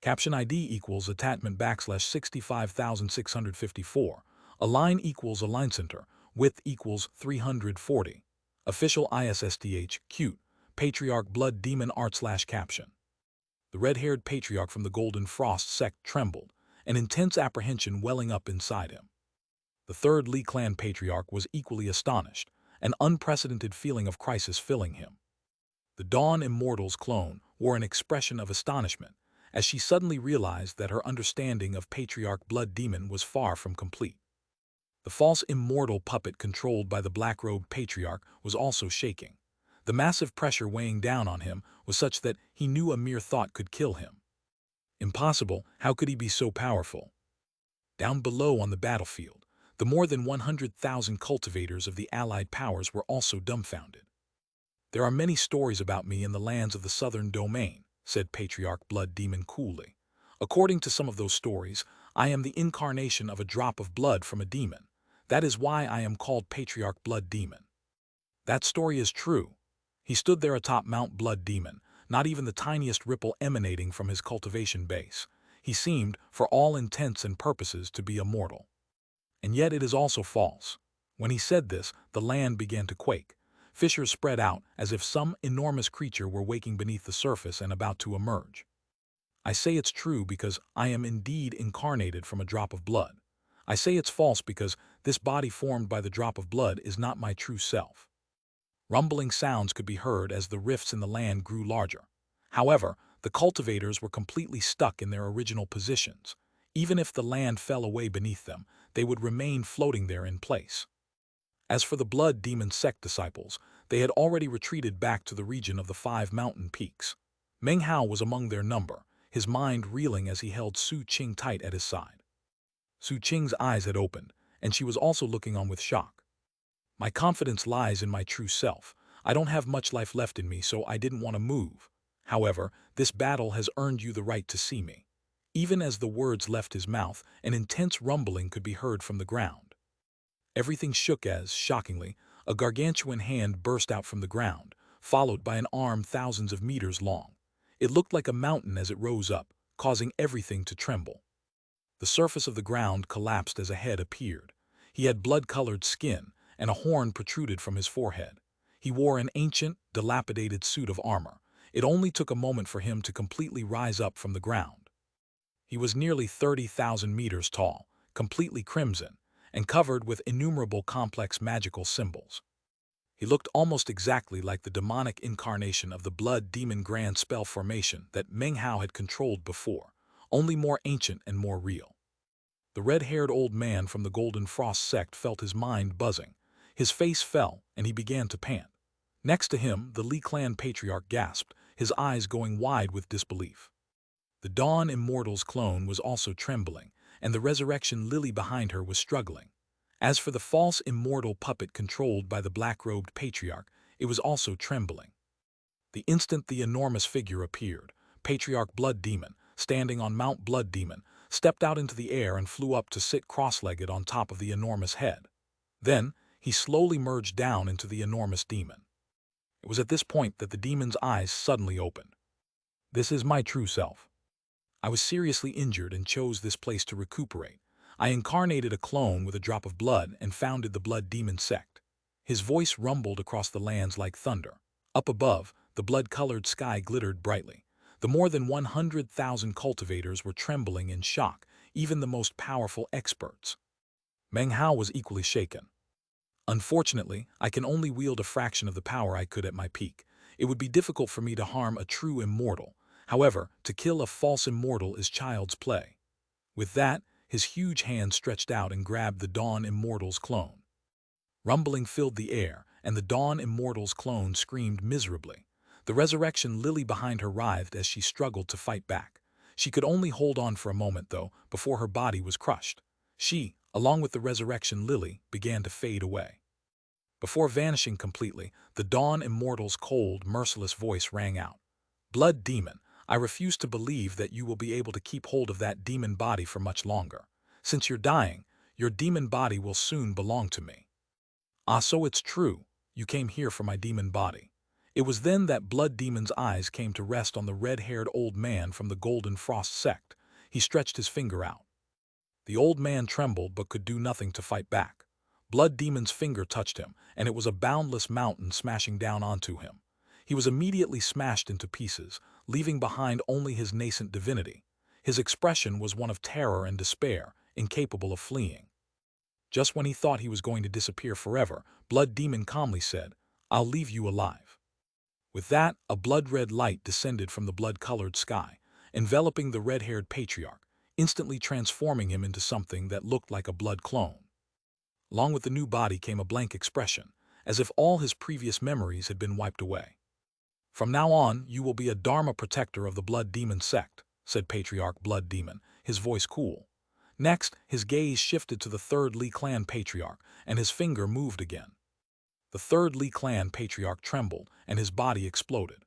Caption ID equals Attachment / 65,654. Align equals Align Center. Width equals 340. Official ISSDH cute Patriarch Blood Demon art / caption. The red-haired patriarch from the Golden Frost sect trembled, an intense apprehension welling up inside him. The third Li clan patriarch was equally astonished, an unprecedented feeling of crisis filling him. The Dawn Immortal's clone wore an expression of astonishment, as she suddenly realized that her understanding of Patriarch Blood Demon was far from complete. The false immortal puppet controlled by the black-robed patriarch was also shaking. The massive pressure weighing down on him was such that he knew a mere thought could kill him. Impossible, how could he be so powerful? Down below on the battlefield, the more than 100,000 cultivators of the allied powers were also dumbfounded. "There are many stories about me in the lands of the southern domain," said Patriarch Blood Demon coolly. "According to some of those stories, I am the incarnation of a drop of blood from a demon. That is why I am called Patriarch Blood Demon." That story is true. He stood there atop Mount Blood Demon, not even the tiniest ripple emanating from his cultivation base. He seemed, for all intents and purposes, to be immortal. And yet it is also false. When he said this, the land began to quake. Fissures spread out as if some enormous creature were waking beneath the surface and about to emerge. I say it's true because I am indeed incarnated from a drop of blood. I say it's false because this body formed by the drop of blood is not my true self. Rumbling sounds could be heard as the rifts in the land grew larger. However, the cultivators were completely stuck in their original positions. Even if the land fell away beneath them, they would remain floating there in place. As for the Blood Demon sect disciples, they had already retreated back to the region of the 5 mountain peaks. Meng Hao was among their number, his mind reeling as he held Su Qing tight at his side. Su Qing's eyes had opened, and she was also looking on with shock. "My confidence lies in my true self. I don't have much life left in me, so I didn't want to move. However, this battle has earned you the right to see me." Even as the words left his mouth, an intense rumbling could be heard from the ground. Everything shook as, shockingly, a gargantuan hand burst out from the ground, followed by an arm thousands of meters long. It looked like a mountain as it rose up, causing everything to tremble. The surface of the ground collapsed as a head appeared. He had blood-colored skin, and a horn protruded from his forehead. He wore an ancient, dilapidated suit of armor. It only took a moment for him to completely rise up from the ground. He was nearly 30,000 meters tall, completely crimson, and covered with innumerable complex magical symbols. He looked almost exactly like the demonic incarnation of the Blood Demon Grand Spell formation that Meng Hao had controlled before, only more ancient and more real. The red-haired old man from the Golden Frost sect felt his mind buzzing. His face fell, and he began to pant. Next to him, the Li Clan patriarch gasped, his eyes going wide with disbelief. The Dawn Immortal's clone was also trembling, and the resurrection lily behind her was struggling. As for the false immortal puppet controlled by the black-robed patriarch, it was also trembling. The instant the enormous figure appeared, Patriarch Blood Demon, standing on Mount Blood Demon, stepped out into the air and flew up to sit cross-legged on top of the enormous head. Then, he slowly merged down into the enormous demon. It was at this point that the demon's eyes suddenly opened. "This is my true self. I was seriously injured and chose this place to recuperate. I incarnated a clone with a drop of blood and founded the Blood Demon sect." His voice rumbled across the lands like thunder. Up above, the blood-colored sky glittered brightly. The more than 100,000 cultivators were trembling in shock, even the most powerful experts. Meng Hao was equally shaken. "Unfortunately, I can only wield a fraction of the power I could at my peak. It would be difficult for me to harm a true immortal. However, to kill a false immortal is child's play." With that, his huge hand stretched out and grabbed the Dawn Immortal's clone. Rumbling filled the air, and the Dawn Immortal's clone screamed miserably. The resurrection lily behind her writhed as she struggled to fight back. She could only hold on for a moment, though, before her body was crushed. She, along with the resurrection lily, began to fade away. Before vanishing completely, the Dawn Immortal's cold, merciless voice rang out. "Blood Demon, I refuse to believe that you will be able to keep hold of that demon body for much longer. Since you're dying, your demon body will soon belong to me." "Ah, so it's true. You came here for my demon body." It was then that Blood Demon's eyes came to rest on the red-haired old man from the Golden Frost sect. He stretched his finger out. The old man trembled but could do nothing to fight back. Blood Demon's finger touched him, and it was a boundless mountain smashing down onto him. He was immediately smashed into pieces, leaving behind only his nascent divinity. His expression was one of terror and despair, incapable of fleeing. Just when he thought he was going to disappear forever, Blood Demon calmly said, "I'll leave you alive." With that, a blood-red light descended from the blood-colored sky, enveloping the red-haired patriarch, instantly transforming him into something that looked like a blood clone. Along with the new body came a blank expression, as if all his previous memories had been wiped away. "From now on, you will be a Dharma protector of the Blood Demon sect," said Patriarch Blood Demon, his voice cool. Next, his gaze shifted to the third Li clan patriarch, and his finger moved again. The third Li clan patriarch trembled, and his body exploded.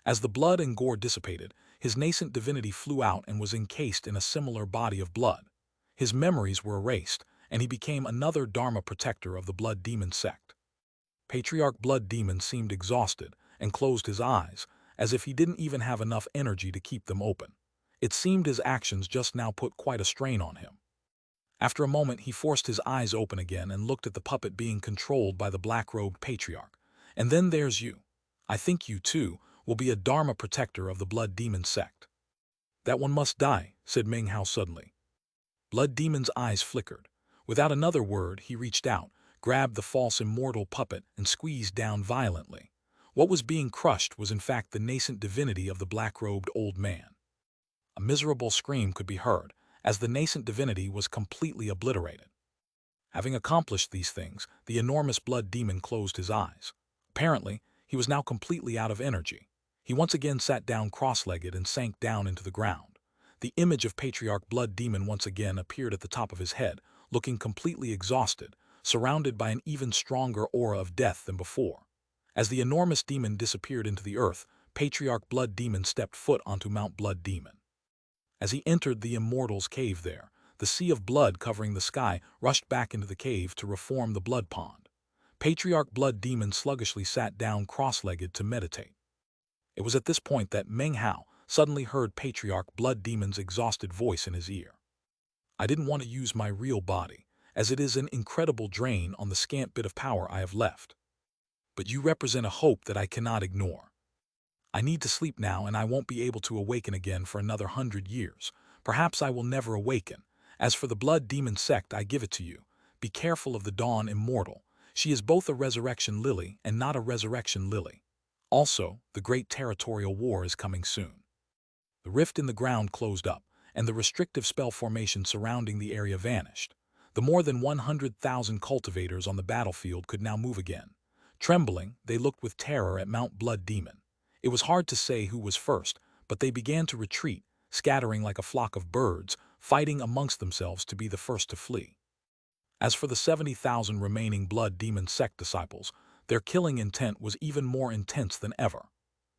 As the blood and gore dissipated, his nascent divinity flew out and was encased in a similar body of blood. His memories were erased, and he became another Dharma protector of the Blood Demon sect. Patriarch Blood Demon seemed exhausted and closed his eyes, as if he didn't even have enough energy to keep them open. It seemed his actions just now put quite a strain on him. After a moment, he forced his eyes open again and looked at the puppet being controlled by the black-robed patriarch. "And then there's you. I think you, too, will be a Dharma protector of the Blood Demon sect." "That one must die," said Meng Hao suddenly. Blood Demon's eyes flickered. Without another word, he reached out, grabbed the false immortal puppet, and squeezed down violently. What was being crushed was in fact the nascent divinity of the black-robed old man. A miserable scream could be heard, as the nascent divinity was completely obliterated. Having accomplished these things, the enormous Blood Demon closed his eyes. Apparently, he was now completely out of energy. He once again sat down cross-legged and sank down into the ground. The image of Patriarch Blood Demon once again appeared at the top of his head, looking completely exhausted, surrounded by an even stronger aura of death than before. As the enormous demon disappeared into the earth, Patriarch Blood Demon stepped foot onto Mount Blood Demon. As he entered the immortal's cave there, the sea of blood covering the sky rushed back into the cave to reform the blood pond. Patriarch Blood Demon sluggishly sat down cross-legged to meditate. It was at this point that Meng Hao suddenly heard Patriarch Blood Demon's exhausted voice in his ear. "I didn't want to use my real body, as it is an incredible drain on the scant bit of power I have left. But you represent a hope that I cannot ignore. I need to sleep now, and I won't be able to awaken again for another 100 years. Perhaps I will never awaken. As for the Blood Demon sect, I give it to you. Be careful of the Dawn Immortal. She is both a resurrection lily and not a resurrection lily. Also, the Great Territorial War is coming soon." The rift in the ground closed up, and the restrictive spell formation surrounding the area vanished. The more than 100,000 cultivators on the battlefield could now move again. Trembling, they looked with terror at Mount Blood Demon. It was hard to say who was first, but they began to retreat, scattering like a flock of birds, fighting amongst themselves to be the first to flee. As for the 70,000 remaining Blood Demon sect disciples, their killing intent was even more intense than ever.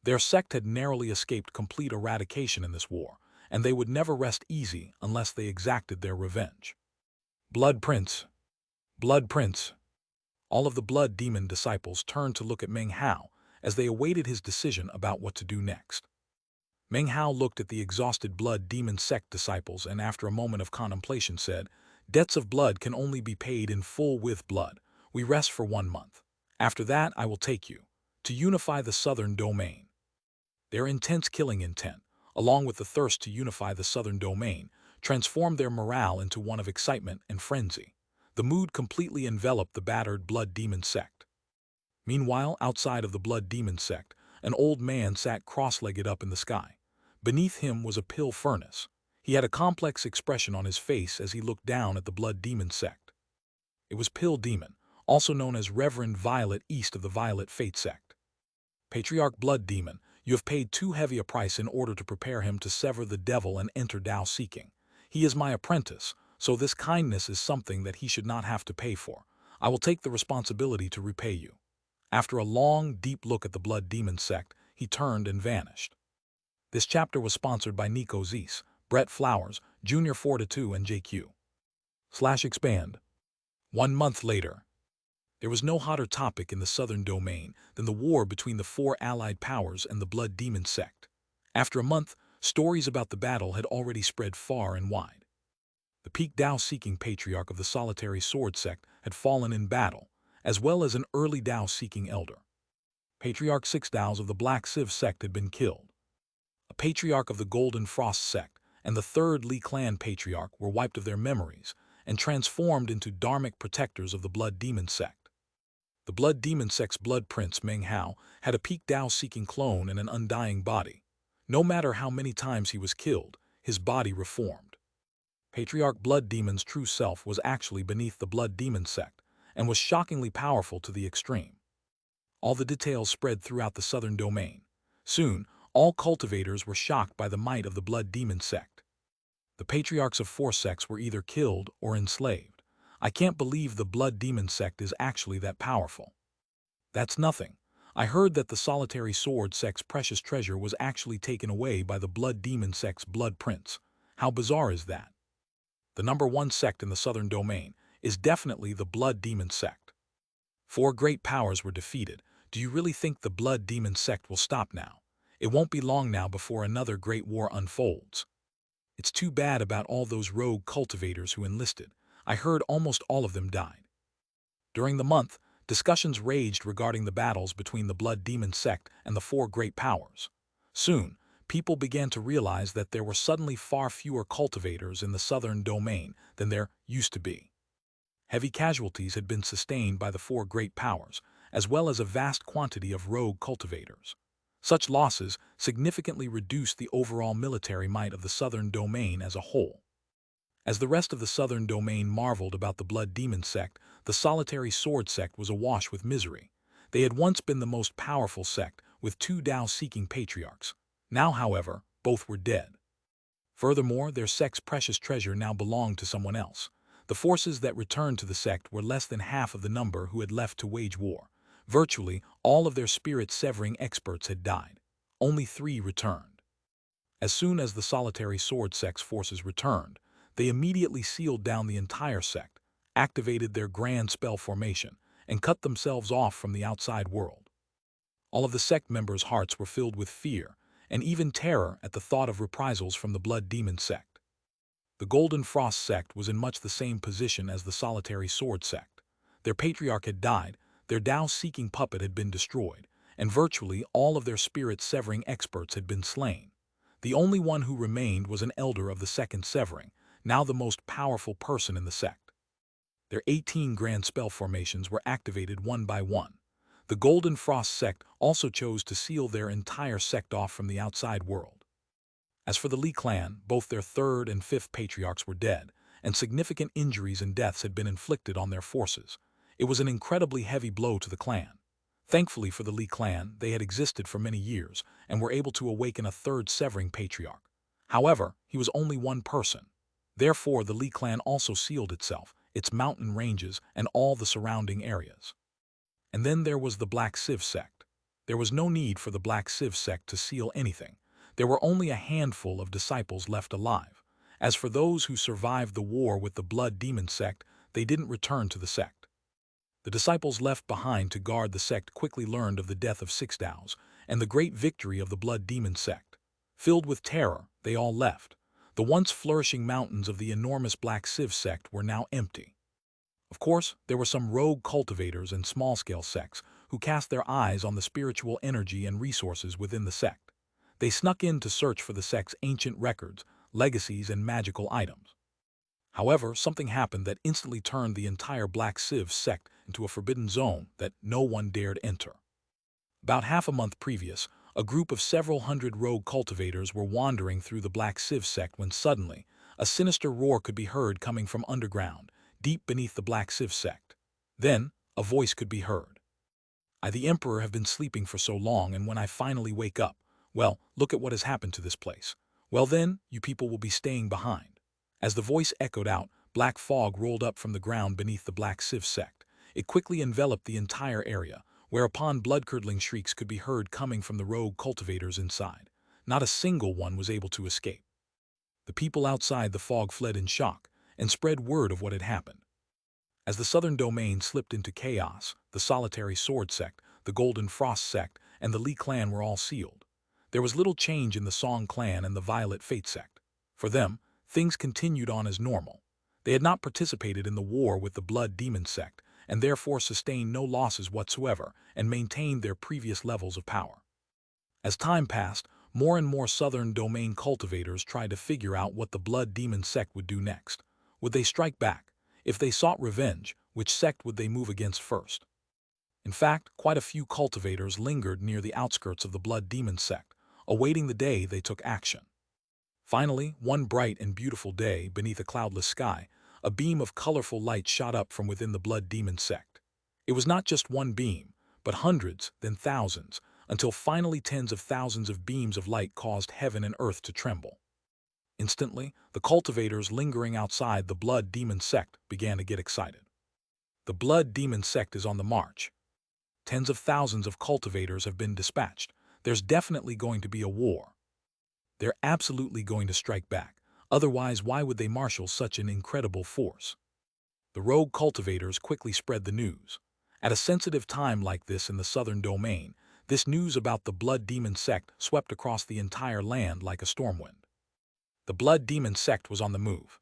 Their sect had narrowly escaped complete eradication in this war, and they would never rest easy unless they exacted their revenge. "Blood Prince! Blood Prince!" All of the Blood Demon disciples turned to look at Meng Hao as they awaited his decision about what to do next. Meng Hao looked at the exhausted Blood Demon sect disciples and after a moment of contemplation said, "Debts of blood can only be paid in full with blood. We rest for 1 month. After that, I will take you to unify the southern domain." Their intense killing intent, along with the thirst to unify the southern domain, transformed their morale into one of excitement and frenzy. The mood completely enveloped the battered Blood Demon sect. Meanwhile, outside of the Blood Demon sect, an old man sat cross-legged up in the sky. Beneath him was a pill furnace. He had a complex expression on his face as he looked down at the Blood Demon sect. It was Pill Demon, also known as Reverend Violet East of the Violet Fate sect. "Patriarch Blood Demon, you have paid too heavy a price in order to prepare him to sever the devil and enter Tao seeking. He is my apprentice, so this kindness is something that he should not have to pay for. I will take the responsibility to repay you." After a long, deep look at the Blood Demon sect, he turned and vanished. This chapter was sponsored by Nico Zeese, Brett Flowers, Junior 42 and JQ/expand. 1 month later. There was no hotter topic in the southern domain than the war between the 4 allied powers and the Blood Demon sect. After a month, stories about the battle had already spread far and wide. The peak Tao-seeking patriarch of the Solitary Sword sect had fallen in battle, as well as an early Tao-seeking elder. Patriarch 6 Taos of the Black Civ sect had been killed. A patriarch of the Golden Frost sect and the 3rd Li clan patriarch were wiped of their memories and transformed into dharmic protectors of the Blood Demon sect. The Blood Demon sect's Blood Prince Meng Hao had a peak Tao-seeking clone and an undying body. No matter how many times he was killed, his body reformed. Patriarch Blood Demon's true self was actually beneath the Blood Demon sect, and was shockingly powerful to the extreme. All the details spread throughout the southern domain. Soon, all cultivators were shocked by the might of the blood demon sect. The patriarchs of 4 sects were either killed or enslaved. I can't believe the blood demon sect is actually that powerful. That's nothing. I heard that the solitary sword sect's precious treasure was actually taken away by the blood demon sect's blood prince. How bizarre is that? The #1 sect in the southern domain is definitely the blood demon sect. 4 great powers were defeated. Do you really think the blood demon sect will stop now? It won't be long now before another great war unfolds. It's too bad about all those rogue cultivators who enlisted. I heard almost all of them died. During the month, discussions raged regarding the battles between the blood demon sect and the 4 great powers. Soon, people began to realize that there were suddenly far fewer cultivators in the southern domain than there used to be. Heavy casualties had been sustained by the 4 great powers, as well as a vast quantity of rogue cultivators. Such losses significantly reduced the overall military might of the southern domain as a whole. As the rest of the southern domain marveled about the blood demon sect, the solitary sword sect was awash with misery. They had once been the most powerful sect, with 2 Tao-seeking patriarchs. Now, however, both were dead. Furthermore, their sect's precious treasure now belonged to someone else. The forces that returned to the sect were less than half of the number who had left to wage war. Virtually, all of their spirit-severing experts had died. Only 3 returned. As soon as the solitary sword sect's forces returned, they immediately sealed down the entire sect, activated their grand spell formation, and cut themselves off from the outside world. All of the sect members' hearts were filled with fear, and even terror at the thought of reprisals from the blood demon sect. The Golden Frost sect was in much the same position as the solitary sword sect. Their patriarch had died, their Tao-seeking puppet had been destroyed, and virtually all of their spirit-severing experts had been slain. The only one who remained was an elder of the second severing, now the most powerful person in the sect. Their 18 grand spell formations were activated one by one. The Golden Frost sect also chose to seal their entire sect off from the outside world. As for the Li clan, both their 3rd and 5th patriarchs were dead, and significant injuries and deaths had been inflicted on their forces. It was an incredibly heavy blow to the clan. Thankfully for the Li clan, they had existed for many years and were able to awaken a 3rd severing patriarch. However, he was only one person. Therefore, the Li clan also sealed itself, its mountain ranges, and all the surrounding areas. And then there was the Black Civ sect. There was no need for the Black Civ sect to seal anything. There were only a handful of disciples left alive. As for those who survived the war with the blood demon sect, they didn't return to the sect. The disciples left behind to guard the sect quickly learned of the death of 6 Taos and the great victory of the blood demon sect. Filled with terror, they all left. The once flourishing mountains of the enormous Black Civ sect were now empty. Of course, there were some rogue cultivators and small-scale sects who cast their eyes on the spiritual energy and resources within the sect. They snuck in to search for the sect's ancient records, legacies, and magical items. However, something happened that instantly turned the entire Black Civ sect into a forbidden zone that no one dared enter. About half a month previous, a group of several hundred rogue cultivators were wandering through the Black Civ sect when suddenly, a sinister roar could be heard coming from underground, deep beneath the Black Civ sect. Then, a voice could be heard. "I, the Emperor, have been sleeping for so long, and when I finally wake up, well, look at what has happened to this place. Well then, you people will be staying behind." As the voice echoed out, black fog rolled up from the ground beneath the Black Civ sect. It quickly enveloped the entire area, whereupon blood-curdling shrieks could be heard coming from the rogue cultivators inside. Not a single one was able to escape. The people outside the fog fled in shock and spread word of what had happened. As the southern domain slipped into chaos, the solitary sword sect, the Golden Frost sect, and the Li clan were all sealed. There was little change in the Song clan and the Violet Fate sect. For them, things continued on as normal. They had not participated in the war with the blood demon sect, and therefore sustained no losses whatsoever and maintained their previous levels of power. As time passed, more and more southern domain cultivators tried to figure out what the blood demon sect would do next. Would they strike back? If they sought revenge, which sect would they move against first? In fact, quite a few cultivators lingered near the outskirts of the blood demon sect, awaiting the day they took action. Finally, one bright and beautiful day, beneath a cloudless sky, a beam of colorful light shot up from within the blood demon sect. It was not just one beam, but hundreds, then thousands, until finally tens of thousands of beams of light caused heaven and earth to tremble. Instantly, the cultivators lingering outside the blood demon sect began to get excited. The blood demon sect is on the march. Tens of thousands of cultivators have been dispatched. There's definitely going to be a war. They're absolutely going to strike back. Otherwise, why would they marshal such an incredible force? The rogue cultivators quickly spread the news. At a sensitive time like this in the southern domain, this news about the blood demon sect swept across the entire land like a stormwind. The blood demon sect was on the move.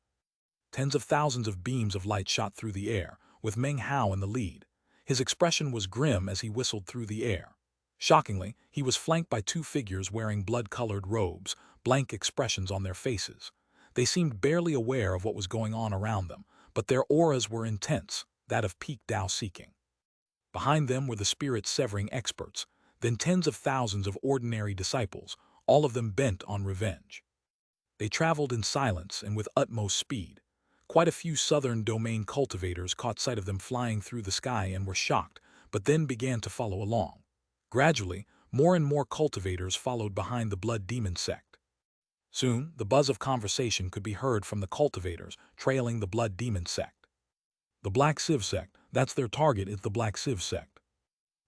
Tens of thousands of beams of light shot through the air, with Meng Hao in the lead. His expression was grim as he whistled through the air. Shockingly, he was flanked by two figures wearing blood-colored robes, blank expressions on their faces. They seemed barely aware of what was going on around them, but their auras were intense, that of peak Tao seeking. Behind them were the spirit-severing experts, then tens of thousands of ordinary disciples, all of them bent on revenge. They traveled in silence and with utmost speed. Quite a few southern domain cultivators caught sight of them flying through the sky and were shocked, but then began to follow along. Gradually, more and more cultivators followed behind the blood demon sect. Soon, the buzz of conversation could be heard from the cultivators trailing the blood demon sect. The Black Civ sect, that's their target, is the Black Civ sect.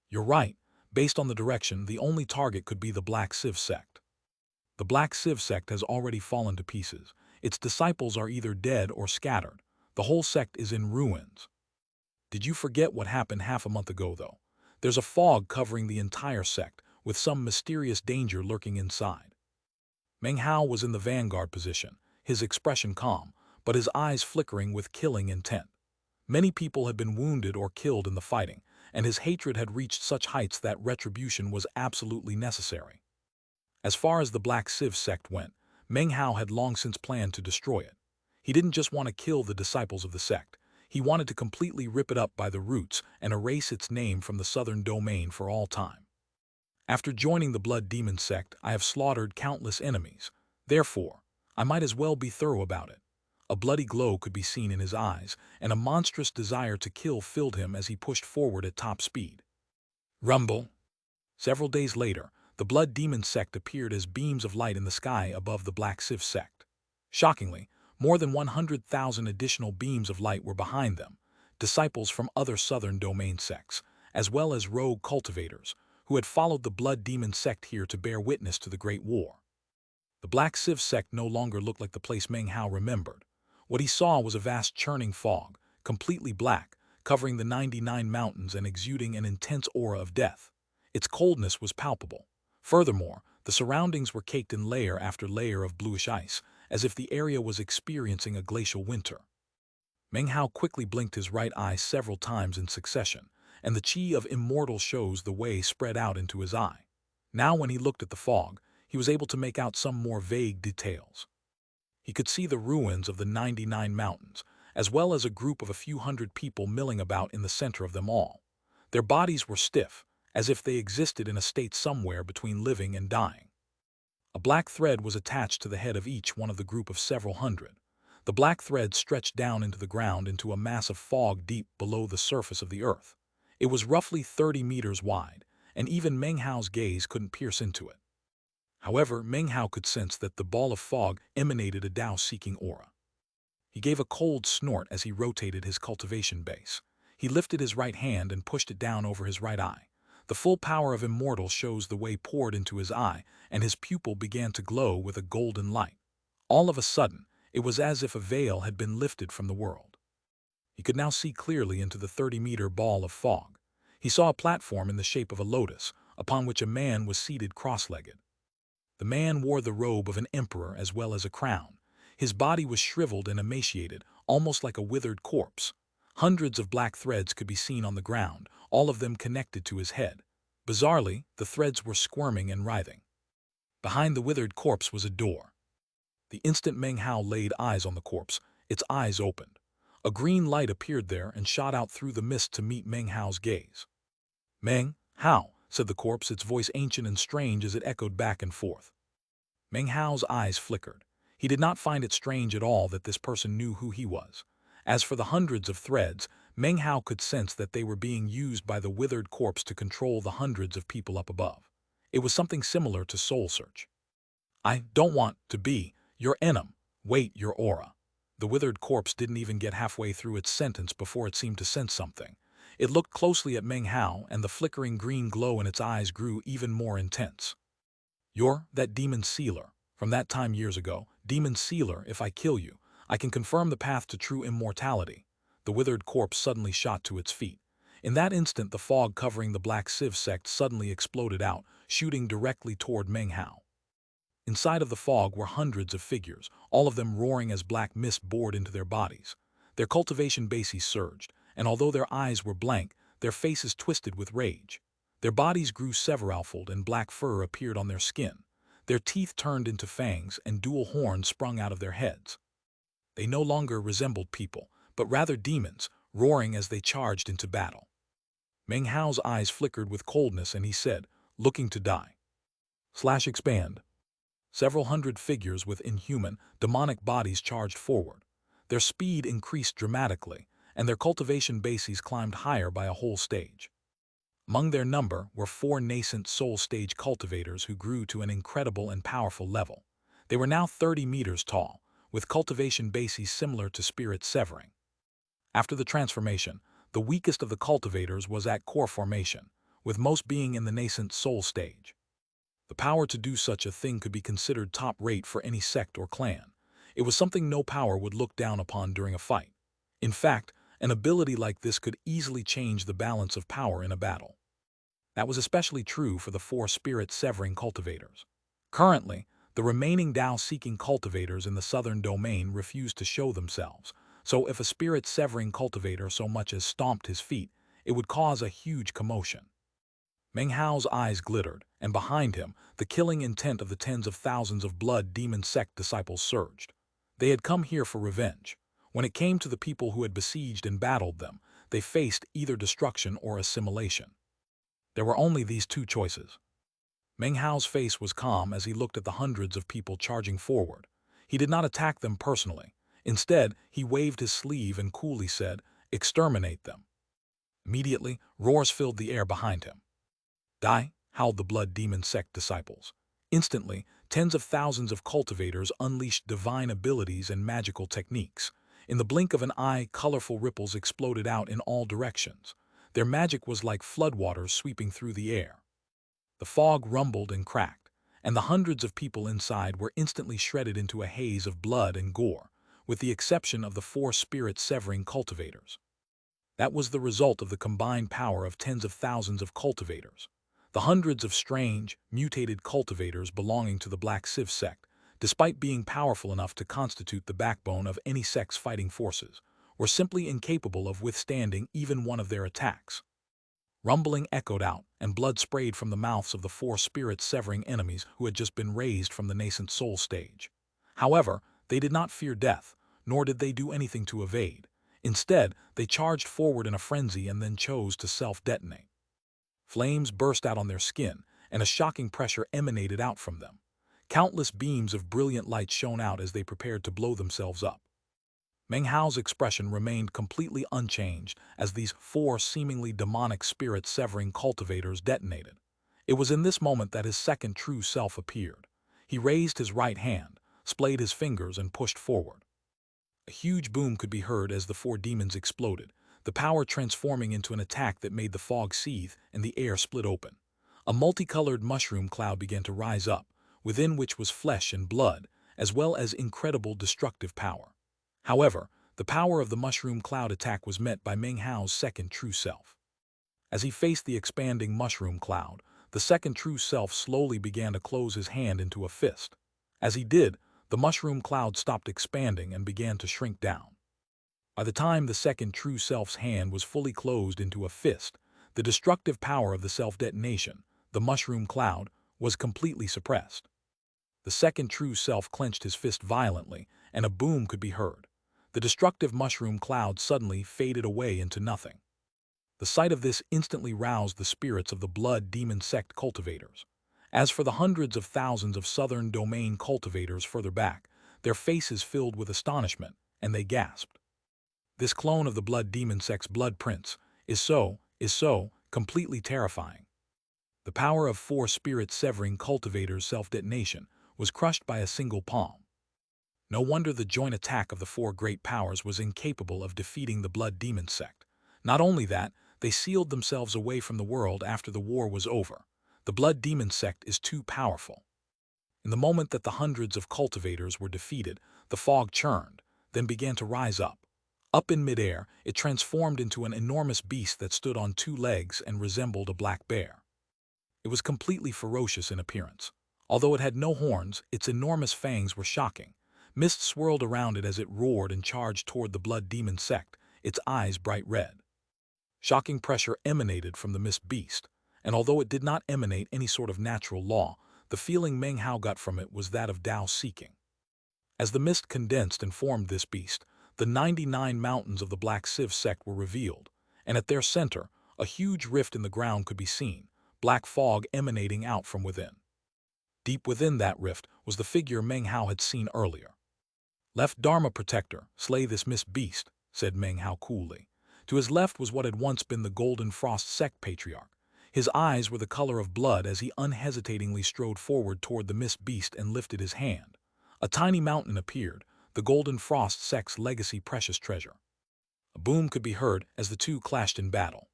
You're right, based on the direction, the only target could be the Black Civ sect. The Black Civ sect has already fallen to pieces. Its disciples are either dead or scattered. The whole sect is in ruins. Did you forget what happened half a month ago, though? There's a fog covering the entire sect, with some mysterious danger lurking inside. Meng Hao was in the vanguard position, his expression calm, but his eyes flickering with killing intent. Many people had been wounded or killed in the fighting, and his hatred had reached such heights that retribution was absolutely necessary. As far as the Black Civ sect went, Meng Hao had long since planned to destroy it. He didn't just want to kill the disciples of the sect. He wanted to completely rip it up by the roots and erase its name from the southern domain for all time. After joining the blood demon sect, I have slaughtered countless enemies. Therefore, I might as well be thorough about it. A bloody glow could be seen in his eyes, and a monstrous desire to kill filled him as he pushed forward at top speed. Rumble. Several days later, the blood demon sect appeared as beams of light in the sky above the Black Civ sect. Shockingly, more than 100,000 additional beams of light were behind them, disciples from other southern domain sects, as well as rogue cultivators, who had followed the blood demon sect here to bear witness to the Great War. The Black Civ sect no longer looked like the place Meng Hao remembered. What he saw was a vast churning fog, completely black, covering the 99 mountains and exuding an intense aura of death. Its coldness was palpable. Furthermore, the surroundings were caked in layer after layer of bluish ice, as if the area was experiencing a glacial winter. Meng Hao quickly blinked his right eye several times in succession, and the chi of immortal shows the way spread out into his eye. Now when he looked at the fog, he was able to make out some more vague details. He could see the ruins of the 99 mountains, as well as a group of a few hundred people milling about in the center of them all. Their bodies were stiff, as if they existed in a state somewhere between living and dying. A black thread was attached to the head of each one of the group of several hundred. The black thread stretched down into the ground into a mass of fog deep below the surface of the earth. It was roughly 30 meters wide, and even Meng Hao's gaze couldn't pierce into it. However, Meng Hao could sense that the ball of fog emanated a Tao-seeking aura. He gave a cold snort as he rotated his cultivation base. He lifted his right hand and pushed it down over his right eye. The full power of Immortal shows the way poured into his eye, and his pupil began to glow with a golden light. All of a sudden, it was as if a veil had been lifted from the world. He could now see clearly into the 30-meter ball of fog. He saw a platform in the shape of a lotus, upon which a man was seated cross-legged. The man wore the robe of an emperor as well as a crown. His body was shriveled and emaciated, almost like a withered corpse. Hundreds of black threads could be seen on the ground, all of them connected to his head. Bizarrely, the threads were squirming and writhing. Behind the withered corpse was a door. The instant Meng Hao laid eyes on the corpse, its eyes opened. A green light appeared there and shot out through the mist to meet Meng Hao's gaze. "Meng Hao," said the corpse, its voice ancient and strange as it echoed back and forth. Meng Hao's eyes flickered. He did not find it strange at all that this person knew who he was. As for the hundreds of threads, Meng Hao could sense that they were being used by the withered corpse to control the hundreds of people up above. It was something similar to soul search. I don't want to be your enemy. Wait, your aura. The withered corpse didn't even get halfway through its sentence before it seemed to sense something. It looked closely at Meng Hao, and the flickering green glow in its eyes grew even more intense. You're that demon sealer. From that time years ago, demon sealer, if I kill you, I can confirm the path to true immortality. The withered corpse suddenly shot to its feet. In that instant, the fog covering the Black Civ sect suddenly exploded out, shooting directly toward Meng Hao. Inside of the fog were hundreds of figures, all of them roaring as black mist bored into their bodies. Their cultivation bases surged, and although their eyes were blank, their faces twisted with rage. Their bodies grew severalfold and black fur appeared on their skin. Their teeth turned into fangs and dual horns sprung out of their heads. They no longer resembled people, but rather demons, roaring as they charged into battle. Meng Hao's eyes flickered with coldness and he said, looking to die. Expand. Several hundred figures with inhuman, demonic bodies charged forward. Their speed increased dramatically, and their cultivation bases climbed higher by a whole stage. Among their number were 4 nascent soul stage cultivators who grew to an incredible and powerful level. They were now 30 meters tall, with cultivation bases similar to spirit severing. After the transformation, the weakest of the cultivators was at core formation, with most being in the nascent soul stage. The power to do such a thing could be considered top-rate for any sect or clan. It was something no power would look down upon during a fight. In fact, an ability like this could easily change the balance of power in a battle. That was especially true for the 4 spirit-severing cultivators. Currently, the remaining Tao-seeking cultivators in the southern domain refused to show themselves, so if a spirit-severing cultivator so much as stomped his feet, it would cause a huge commotion. Meng Hao's eyes glittered, and behind him, the killing intent of the tens of thousands of blood demon sect disciples surged. They had come here for revenge. When it came to the people who had besieged and battled them, they faced either destruction or assimilation. There were only these 2 choices. Meng Hao's face was calm as he looked at the hundreds of people charging forward. He did not attack them personally. Instead, he waved his sleeve and coolly said, "Exterminate them." Immediately, roars filled the air behind him. Die, howled the blood demon sect disciples. Instantly, tens of thousands of cultivators unleashed divine abilities and magical techniques. In the blink of an eye, colorful ripples exploded out in all directions. Their magic was like floodwaters sweeping through the air. The fog rumbled and cracked, and the hundreds of people inside were instantly shredded into a haze of blood and gore, with the exception of the 4 spirit-severing cultivators. That was the result of the combined power of tens of thousands of cultivators. The hundreds of strange, mutated cultivators belonging to the Black Civ sect, despite being powerful enough to constitute the backbone of any sect's fighting forces, were simply incapable of withstanding even one of their attacks. Rumbling echoed out, and blood sprayed from the mouths of the 4 spirit-severing enemies who had just been raised from the nascent soul stage. However, they did not fear death, nor did they do anything to evade. Instead, they charged forward in a frenzy and then chose to self-detonate. Flames burst out on their skin, and a shocking pressure emanated out from them. Countless beams of brilliant light shone out as they prepared to blow themselves up. Meng Hao's expression remained completely unchanged as these 4 seemingly demonic spirit-severing cultivators detonated. It was in this moment that his second true self appeared. He raised his right hand, splayed his fingers, and pushed forward. A huge boom could be heard as the 4 demons exploded, the power transforming into an attack that made the fog seethe and the air split open. A multicolored mushroom cloud began to rise up, within which was flesh and blood, as well as incredible destructive power. However, the power of the mushroom cloud attack was met by Meng Hao's second true self. As he faced the expanding mushroom cloud, the second true self slowly began to close his hand into a fist. As he did, the mushroom cloud stopped expanding and began to shrink down. By the time the second true self's hand was fully closed into a fist, the destructive power of the self-detonation, the mushroom cloud, was completely suppressed. The second true self clenched his fist violently, and a boom could be heard. The destructive mushroom cloud suddenly faded away into nothing. The sight of this instantly roused the spirits of the blood demon sect cultivators. As for the hundreds of thousands of southern domain cultivators further back, their faces filled with astonishment, and they gasped. This clone of the blood demon sect's blood prince is so completely terrifying. The power of four spirit-severing cultivators' self-detonation was crushed by a single palm. No wonder the joint attack of the four great powers was incapable of defeating the blood demon sect. Not only that, they sealed themselves away from the world after the war was over. The blood demon sect is too powerful. In the moment that the hundreds of cultivators were defeated, the fog churned, then began to rise up. Up in midair, it transformed into an enormous beast that stood on two legs and resembled a black bear. It was completely ferocious in appearance. Although it had no horns, its enormous fangs were shocking. Mist swirled around it as it roared and charged toward the blood demon sect, its eyes bright red. Shocking pressure emanated from the mist beast, and although it did not emanate any sort of natural law, the feeling Meng Hao got from it was that of Tao seeking. As the mist condensed and formed this beast, the 99 mountains of the Black Civ sect were revealed, and at their center, a huge rift in the ground could be seen, black fog emanating out from within. Deep within that rift was the figure Meng Hao had seen earlier. "Left Dharma Protector, slay this mist beast," said Meng Hao coolly. To his left was what had once been the Golden Frost sect patriarch. His eyes were the color of blood as he unhesitatingly strode forward toward the mist beast and lifted his hand. A tiny mountain appeared, the Golden Frost sect's legacy precious treasure. A boom could be heard as the two clashed in battle.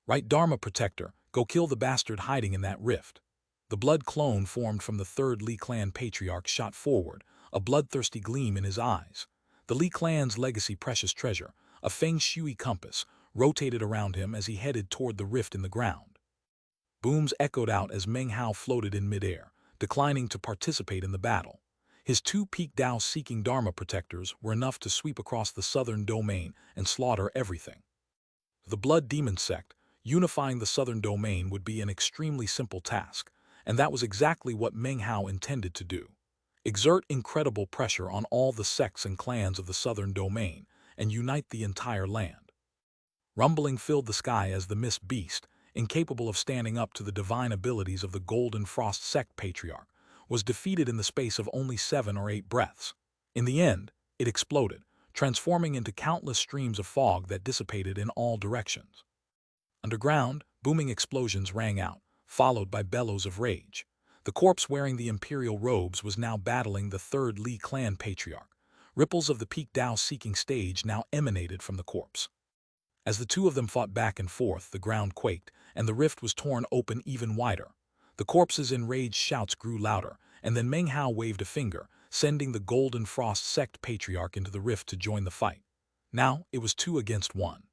"Right Dharma Protector, go kill the bastard hiding in that rift." The blood clone formed from the third Li clan patriarch shot forward, a bloodthirsty gleam in his eyes. The Li clan's legacy precious treasure, a feng shui compass, rotated around him as he headed toward the rift in the ground. Booms echoed out as Meng Hao floated in midair, declining to participate in the battle. His two peak Tao-seeking Dharma protectors were enough to sweep across the southern domain and slaughter everything. The blood demon sect, unifying the southern domain would be an extremely simple task, and that was exactly what Meng Hao intended to do. Exert incredible pressure on all the sects and clans of the southern domain, and unite the entire land. Rumbling filled the sky as the mist beast, incapable of standing up to the divine abilities of the Golden Frost sect patriarch, was defeated in the space of only 7 or 8 breaths. In the end, it exploded, transforming into countless streams of fog that dissipated in all directions. Underground, booming explosions rang out, followed by bellows of rage. The corpse wearing the imperial robes was now battling the third Li clan patriarch. Ripples of the peak Tao-seeking stage now emanated from the corpse. As the two of them fought back and forth, the ground quaked, and the rift was torn open even wider. The corpse's enraged shouts grew louder, and then Meng Hao waved a finger, sending the Golden Frost sect patriarch into the rift to join the fight. Now it was 2 against 1.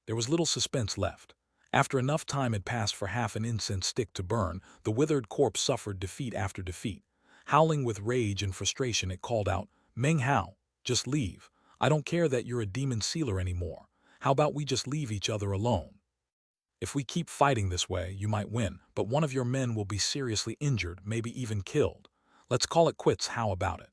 There was little suspense left. After enough time had passed for half an incense stick to burn, the withered corpse suffered defeat after defeat. Howling with rage and frustration, it called out, "Meng Hao, just leave. I don't care that you're a demon sealer anymore. How about we just leave each other alone? If we keep fighting this way, you might win, but one of your men will be seriously injured, maybe even killed. Let's call it quits, how about it?"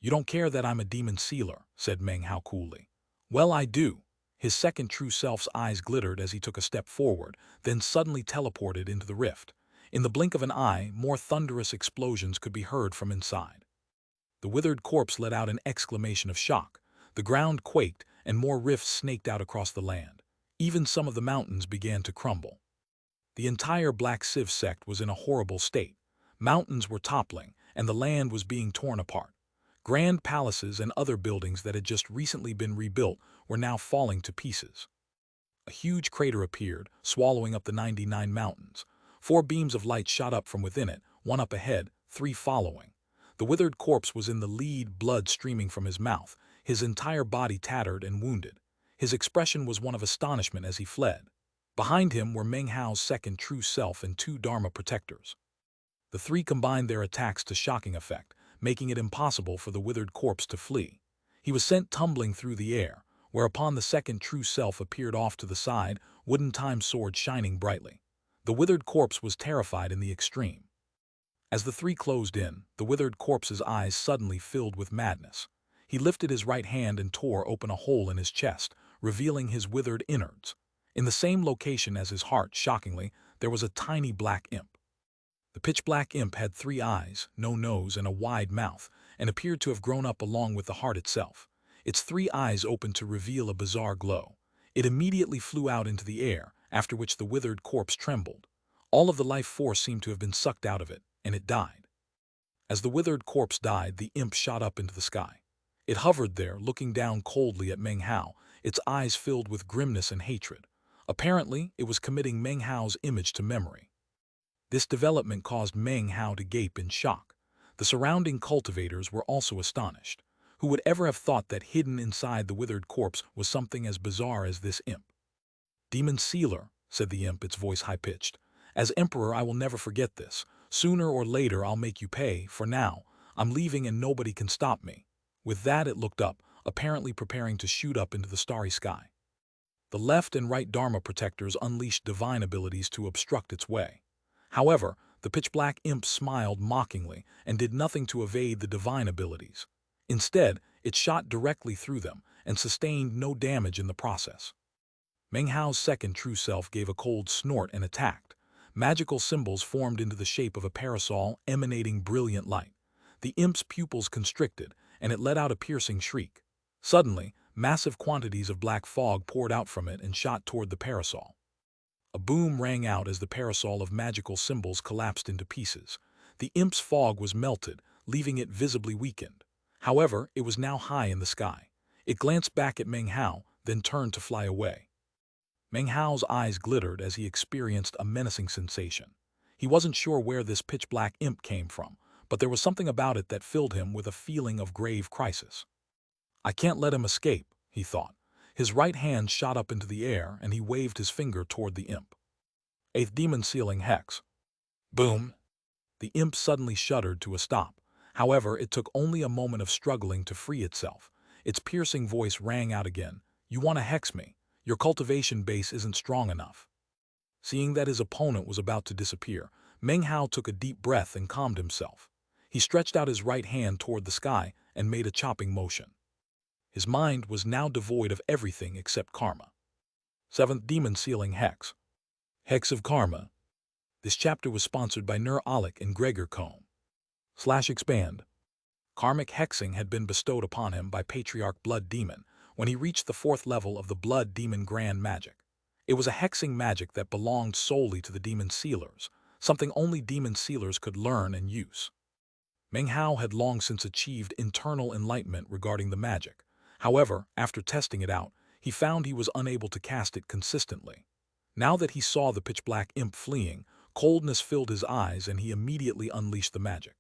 "You don't care that I'm a demon sealer," said Meng Hao coolly. "Well, I do." His second true self's eyes glittered as he took a step forward, then suddenly teleported into the rift. In the blink of an eye, more thunderous explosions could be heard from inside. The withered corpse let out an exclamation of shock. The ground quaked, and more rifts snaked out across the land. Even some of the mountains began to crumble. The entire Black Civ sect was in a horrible state. Mountains were toppling, and the land was being torn apart. Grand palaces and other buildings that had just recently been rebuilt were now falling to pieces. A huge crater appeared, swallowing up the 99 mountains. 4 beams of light shot up from within it, 1 up ahead, 3 following. The withered corpse was in the lead, blood streaming from his mouth, his entire body tattered and wounded. His expression was one of astonishment as he fled. Behind him were Meng Hao's second true self and 2 Dharma protectors. The 3 combined their attacks to shocking effect, making it impossible for the withered corpse to flee. He was sent tumbling through the air, whereupon the second true self appeared off to the side, wooden time sword shining brightly. The withered corpse was terrified in the extreme. As the 3 closed in, the withered corpse's eyes suddenly filled with madness. He lifted his right hand and tore open a hole in his chest, revealing his withered innards. In the same location as his heart, shockingly, there was a tiny black imp. The pitch-black imp had 3 eyes, no nose, and a wide mouth, and appeared to have grown up along with the heart itself. Its three eyes opened to reveal a bizarre glow. It immediately flew out into the air, after which the withered corpse trembled. All of the life force seemed to have been sucked out of it, and it died. As the withered corpse died, the imp shot up into the sky. It hovered there, looking down coldly at Meng Hao, its eyes filled with grimness and hatred. Apparently, it was committing Meng Hao's image to memory. This development caused Meng Hao to gape in shock. The surrounding cultivators were also astonished. Who would ever have thought that hidden inside the withered corpse was something as bizarre as this imp? "Demon Sealer," said the imp, its voice high-pitched. "As Emperor, I will never forget this. Sooner or later, I'll make you pay. For now, I'm leaving and nobody can stop me." With that, it looked up, apparently preparing to shoot up into the starry sky. The left and right Dharma protectors unleashed divine abilities to obstruct its way. However, the pitch-black imp smiled mockingly and did nothing to evade the divine abilities. Instead, it shot directly through them and sustained no damage in the process. Meng Hao's second true self gave a cold snort and attacked. Magical symbols formed into the shape of a parasol emanating brilliant light. The imp's pupils constricted, and it let out a piercing shriek. Suddenly, massive quantities of black fog poured out from it and shot toward the parasol. A boom rang out as the parasol of magical symbols collapsed into pieces. The imp's fog was melted, leaving it visibly weakened. However, it was now high in the sky. It glanced back at Meng Hao, then turned to fly away. Meng Hao's eyes glittered as he experienced a menacing sensation. He wasn't sure where this pitch-black imp came from, but there was something about it that filled him with a feeling of grave crisis. "I can't let him escape," he thought. His right hand shot up into the air, and he waved his finger toward the imp. "Eighth Demon Sealing Hex." Boom! The imp suddenly shuddered to a stop. However, it took only a moment of struggling to free itself. Its piercing voice rang out again. "You want to hex me? Your cultivation base isn't strong enough." Seeing that his opponent was about to disappear, Meng Hao took a deep breath and calmed himself. He stretched out his right hand toward the sky and made a chopping motion. His mind was now devoid of everything except karma. Seventh Demon Sealing Hex. Hex of Karma. This chapter was sponsored by Nur Alec and Gregor Combe. /expand. Karmic hexing had been bestowed upon him by Patriarch Blood Demon when he reached the 4th level of the Blood Demon Grand Magic. It was a hexing magic that belonged solely to the Demon Sealers, something only Demon Sealers could learn and use. Meng Hao had long since achieved internal enlightenment regarding the magic. However, after testing it out, he found he was unable to cast it consistently. Now that he saw the pitch-black imp fleeing, coldness filled his eyes and he immediately unleashed the magic.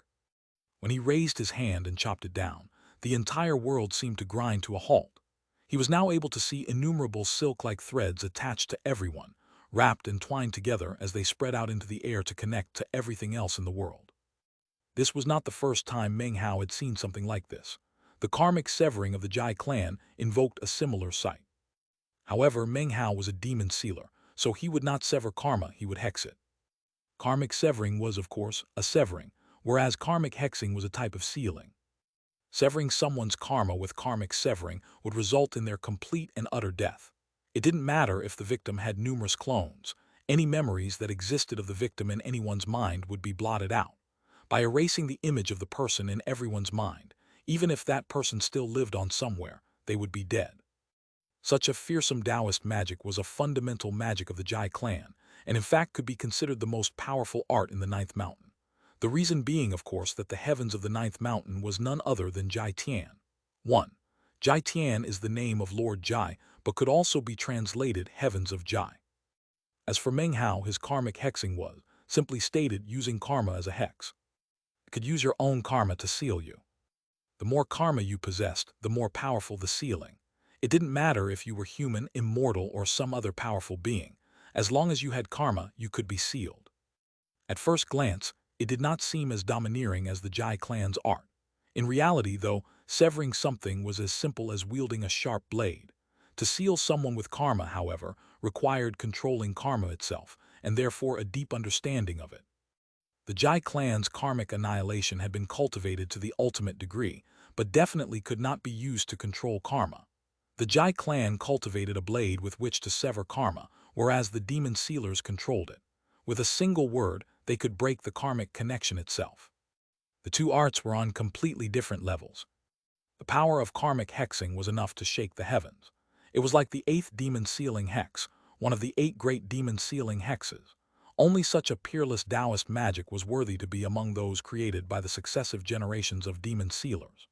When he raised his hand and chopped it down, the entire world seemed to grind to a halt. He was now able to see innumerable silk-like threads attached to everyone, wrapped and twined together as they spread out into the air to connect to everything else in the world. This was not the first time Meng Hao had seen something like this. The karmic severing of the Jai clan invoked a similar sight. However, Meng Hao was a demon sealer, so he would not sever karma, he would hex it. Karmic severing was, of course, a severing, whereas karmic hexing was a type of sealing. Severing someone's karma with karmic severing would result in their complete and utter death. It didn't matter if the victim had numerous clones. Any memories that existed of the victim in anyone's mind would be blotted out. By erasing the image of the person in everyone's mind, even if that person still lived on somewhere, they would be dead. Such a fearsome Taoist magic was a fundamental magic of the Jai clan, and in fact could be considered the most powerful art in the 9th mountain. The reason being, of course, that the heavens of the 9th mountain was none other than Jai Tian. 1. Jai Tian is the name of Lord Jai, but could also be translated heavens of Jai. As for Meng Hao, his karmic hexing was, simply stated, using karma as a hex. You could use your own karma to seal you. The more karma you possessed, the more powerful the sealing. It didn't matter if you were human, immortal, or some other powerful being. As long as you had karma, you could be sealed. At first glance, it did not seem as domineering as the Jai clan's art. In reality, though, severing something was as simple as wielding a sharp blade. To seal someone with karma, however, required controlling karma itself, and therefore a deep understanding of it. The Jai clan's karmic annihilation had been cultivated to the ultimate degree, but definitely could not be used to control karma. The Jai clan cultivated a blade with which to sever karma, whereas the demon sealers controlled it. With a single word, they could break the karmic connection itself. The two arts were on completely different levels. The power of karmic hexing was enough to shake the heavens. It was like the 8th demon sealing hex, one of the 8 great demon sealing hexes. Only such a peerless Taoist magic was worthy to be among those created by the successive generations of demon sealers.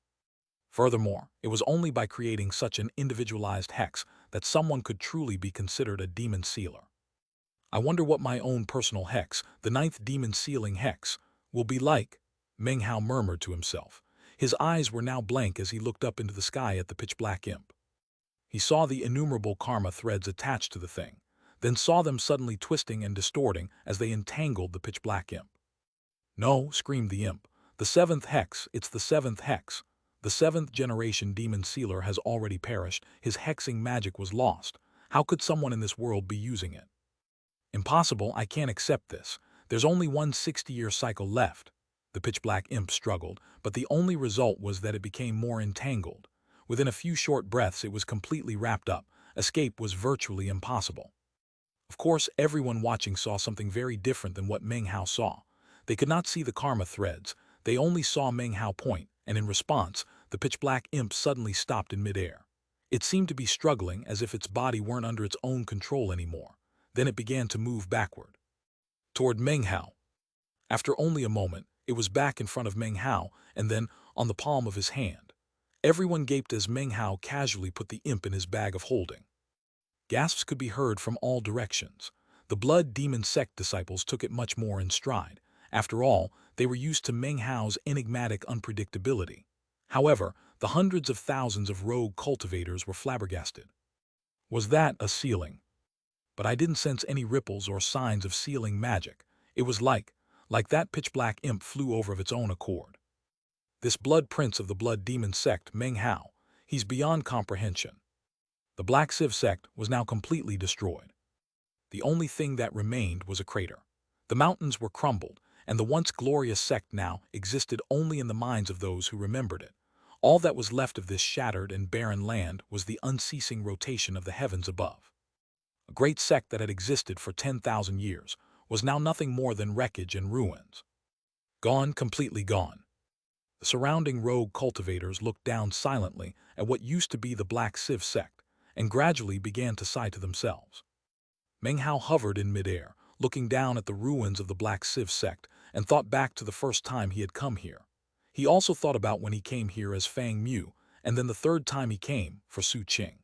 Furthermore, it was only by creating such an individualized hex that someone could truly be considered a demon sealer. I wonder what my own personal hex, the 9th demon sealing hex, will be like, Meng Hao murmured to himself. His eyes were now blank as he looked up into the sky at the pitch-black imp. He saw the innumerable karma threads attached to the thing, then saw them suddenly twisting and distorting as they entangled the pitch-black imp. "No," screamed the imp. "The 7th hex, it's the 7th hex. The 7th generation demon sealer has already perished. His hexing magic was lost. How could someone in this world be using it? Impossible, I can't accept this. There's only one 60-year cycle left." The pitch-black imp struggled, but the only result was that it became more entangled. Within a few short breaths it was completely wrapped up. Escape was virtually impossible. Of course, everyone watching saw something very different than what Meng Hao saw. They could not see the karma threads. They only saw Meng Hao point, and in response, the pitch-black imp suddenly stopped in midair. It seemed to be struggling as if its body weren't under its own control anymore. Then it began to move backward, toward Meng Hao. After only a moment, it was back in front of Meng Hao, and then on the palm of his hand. Everyone gaped as Meng Hao casually put the imp in his bag of holding. Gasps could be heard from all directions. The blood demon sect disciples took it much more in stride. After all, they were used to Meng Hao's enigmatic unpredictability. However, the hundreds of thousands of rogue cultivators were flabbergasted. Was that a sealing? But I didn't sense any ripples or signs of sealing magic. It was like that pitch-black imp flew over of its own accord. This blood prince of the blood demon sect, Meng Hao, he's beyond comprehension. The Black Civ sect was now completely destroyed. The only thing that remained was a crater. The mountains were crumbled, and the once glorious sect now existed only in the minds of those who remembered it. All that was left of this shattered and barren land was the unceasing rotation of the heavens above. A great sect that had existed for 10,000 years was now nothing more than wreckage and ruins. Gone, completely gone. The surrounding rogue cultivators looked down silently at what used to be the Black Civ sect, and gradually began to sigh to themselves. Meng Hao hovered in midair, looking down at the ruins of the Black Civ sect, and thought back to the first time he had come here. He also thought about when he came here as Fang Mu, and then the third time he came for Su Qing.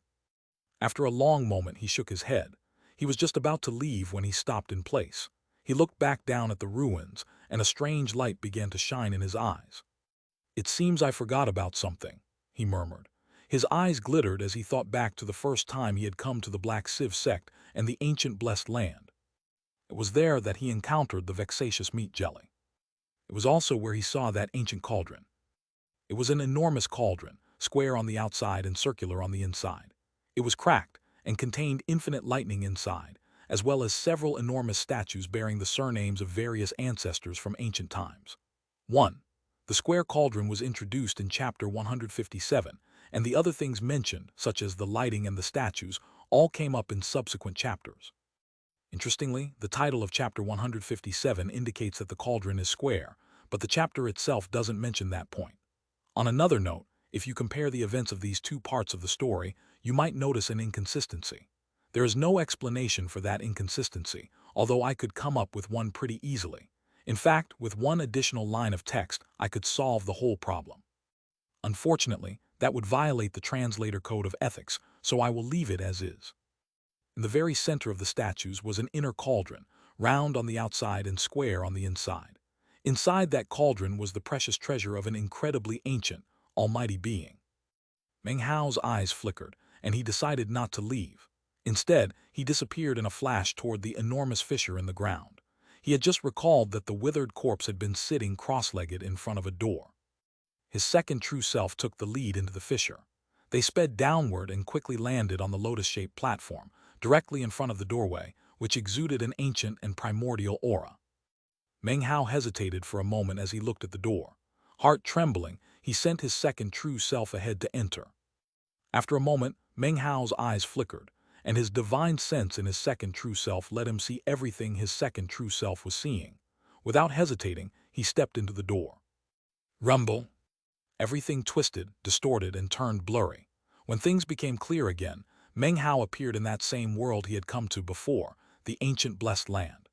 After a long moment he shook his head. He was just about to leave when he stopped in place. He looked back down at the ruins, and a strange light began to shine in his eyes. "It seems I forgot about something," he murmured. His eyes glittered as he thought back to the first time he had come to the Black Civ sect and the ancient blessed land. It was there that he encountered the vexatious meat jelly. It was also where he saw that ancient cauldron. It was an enormous cauldron, square on the outside and circular on the inside. It was cracked and contained infinite lightning inside, as well as several enormous statues bearing the surnames of various ancestors from ancient times. 1. The square cauldron was introduced in chapter 157, and the other things mentioned, such as the lighting and the statues, all came up in subsequent chapters. Interestingly, the title of chapter 157 indicates that the cauldron is square, but the chapter itself doesn't mention that point. On another note, if you compare the events of these two parts of the story, you might notice an inconsistency. There is no explanation for that inconsistency, although I could come up with one pretty easily. In fact, with one additional line of text, I could solve the whole problem. Unfortunately, that would violate the translator code of ethics, so I will leave it as is. In the very center of the statues was an inner cauldron, round on the outside and square on the inside. Inside that cauldron was the precious treasure of an incredibly ancient, almighty being. Meng Hao's eyes flickered, and he decided not to leave. Instead, he disappeared in a flash toward the enormous fissure in the ground. He had just recalled that the withered corpse had been sitting cross-legged in front of a door. His second true self took the lead into the fissure. They sped downward and quickly landed on the lotus-shaped platform, directly in front of the doorway, which exuded an ancient and primordial aura. Meng Hao hesitated for a moment as he looked at the door. Heart trembling, he sent his second true self ahead to enter. After a moment, Meng Hao's eyes flickered, and his divine sense in his second true self let him see everything his second true self was seeing. Without hesitating, he stepped into the door. Rumble. Everything twisted, distorted, and turned blurry. When things became clear again, Meng Hao appeared in that same world he had come to before, the ancient blessed land.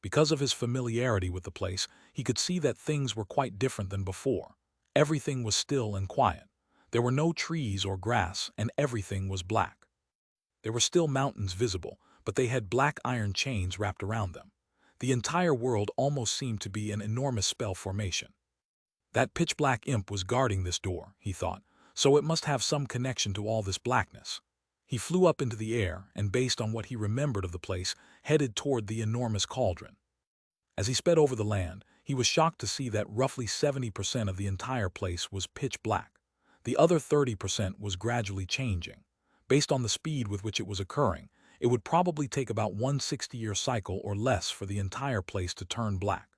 Because of his familiarity with the place, he could see that things were quite different than before. Everything was still and quiet. There were no trees or grass, and everything was black. There were still mountains visible, but they had black iron chains wrapped around them. The entire world almost seemed to be an enormous spell formation. That pitch-black imp was guarding this door, he thought, so it must have some connection to all this blackness. He flew up into the air and, based on what he remembered of the place, headed toward the enormous cauldron. As he sped over the land, he was shocked to see that roughly 70% of the entire place was pitch black. The other 30% was gradually changing. Based on the speed with which it was occurring, it would probably take about 160-year cycle or less for the entire place to turn black.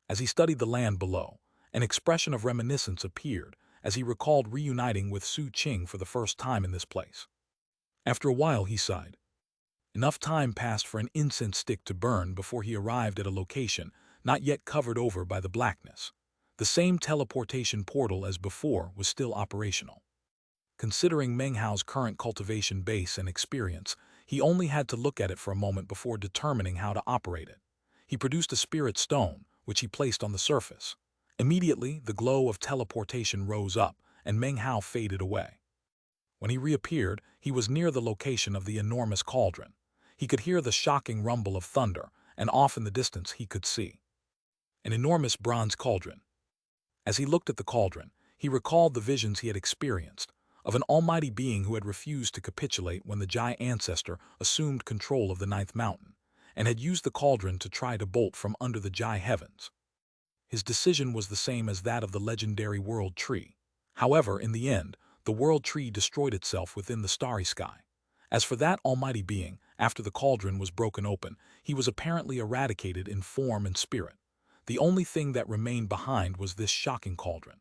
As he studied the land below, an expression of reminiscence appeared as he recalled reuniting with Su Qing for the first time in this place. After a while, he sighed. Enough time passed for an incense stick to burn before he arrived at a location not yet covered over by the blackness. The same teleportation portal as before was still operational. Considering Meng Hao's current cultivation base and experience, he only had to look at it for a moment before determining how to operate it. He produced a spirit stone, which he placed on the surface. Immediately, the glow of teleportation rose up, and Meng Hao faded away. When he reappeared, he was near the location of the enormous cauldron. He could hear the shocking rumble of thunder, and off in the distance he could see an enormous bronze cauldron. As he looked at the cauldron, he recalled the visions he had experienced, of an almighty being who had refused to capitulate when the Jai ancestor assumed control of the ninth mountain, and had used the cauldron to try to bolt from under the Jai heavens. His decision was the same as that of the legendary world tree. However, in the end, the world tree destroyed itself within the starry sky. As for that almighty being, after the cauldron was broken open, he was apparently eradicated in form and spirit. The only thing that remained behind was this shocking cauldron.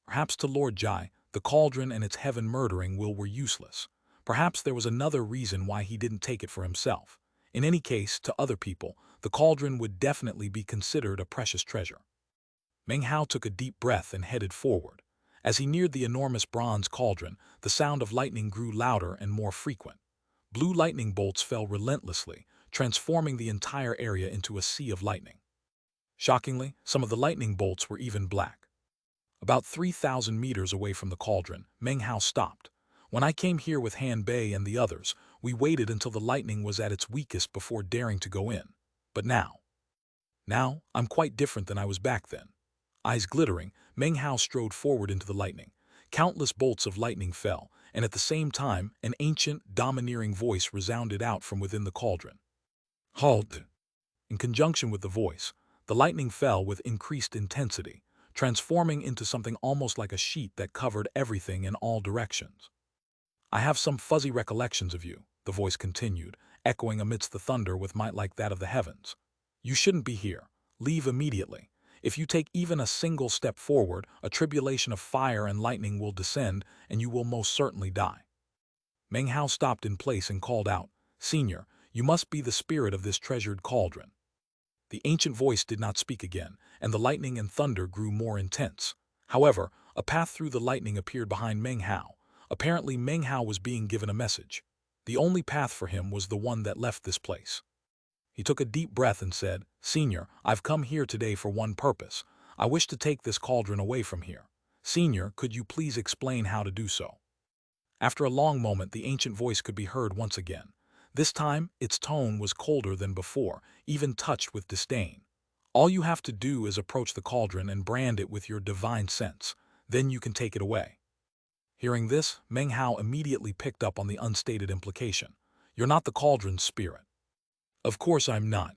Perhaps to Lord Jai, the cauldron and its heaven-murdering will were useless. Perhaps there was another reason why he didn't take it for himself. In any case, to other people, the cauldron would definitely be considered a precious treasure. Meng Hao took a deep breath and headed forward. As he neared the enormous bronze cauldron, the sound of lightning grew louder and more frequent. Blue lightning bolts fell relentlessly, transforming the entire area into a sea of lightning. Shockingly, some of the lightning bolts were even black. About 3,000 meters away from the cauldron, Meng Hao stopped. When I came here with Han Bei and the others, we waited until the lightning was at its weakest before daring to go in. But now, I'm quite different than I was back then. Eyes glittering, Meng Hao strode forward into the lightning. Countless bolts of lightning fell, and at the same time, an ancient, domineering voice resounded out from within the cauldron. Halt! In conjunction with the voice, the lightning fell with increased intensity, transforming into something almost like a sheet that covered everything in all directions. I have some fuzzy recollections of you, the voice continued, echoing amidst the thunder with might like that of the heavens. You shouldn't be here. Leave immediately. If you take even a single step forward, a tribulation of fire and lightning will descend, and you will most certainly die. Meng Hao stopped in place and called out, Senior, you must be the spirit of this treasured cauldron. The ancient voice did not speak again, and the lightning and thunder grew more intense. However, a path through the lightning appeared behind Meng Hao. Apparently, Meng Hao was being given a message. The only path for him was the one that left this place. He took a deep breath and said, Senior, I've come here today for one purpose. I wish to take this cauldron away from here. Senior, could you please explain how to do so? After a long moment, the ancient voice could be heard once again. This time, its tone was colder than before, even touched with disdain. All you have to do is approach the cauldron and brand it with your divine sense. Then you can take it away. Hearing this, Meng Hao immediately picked up on the unstated implication. You're not the cauldron's spirit. Of course I'm not.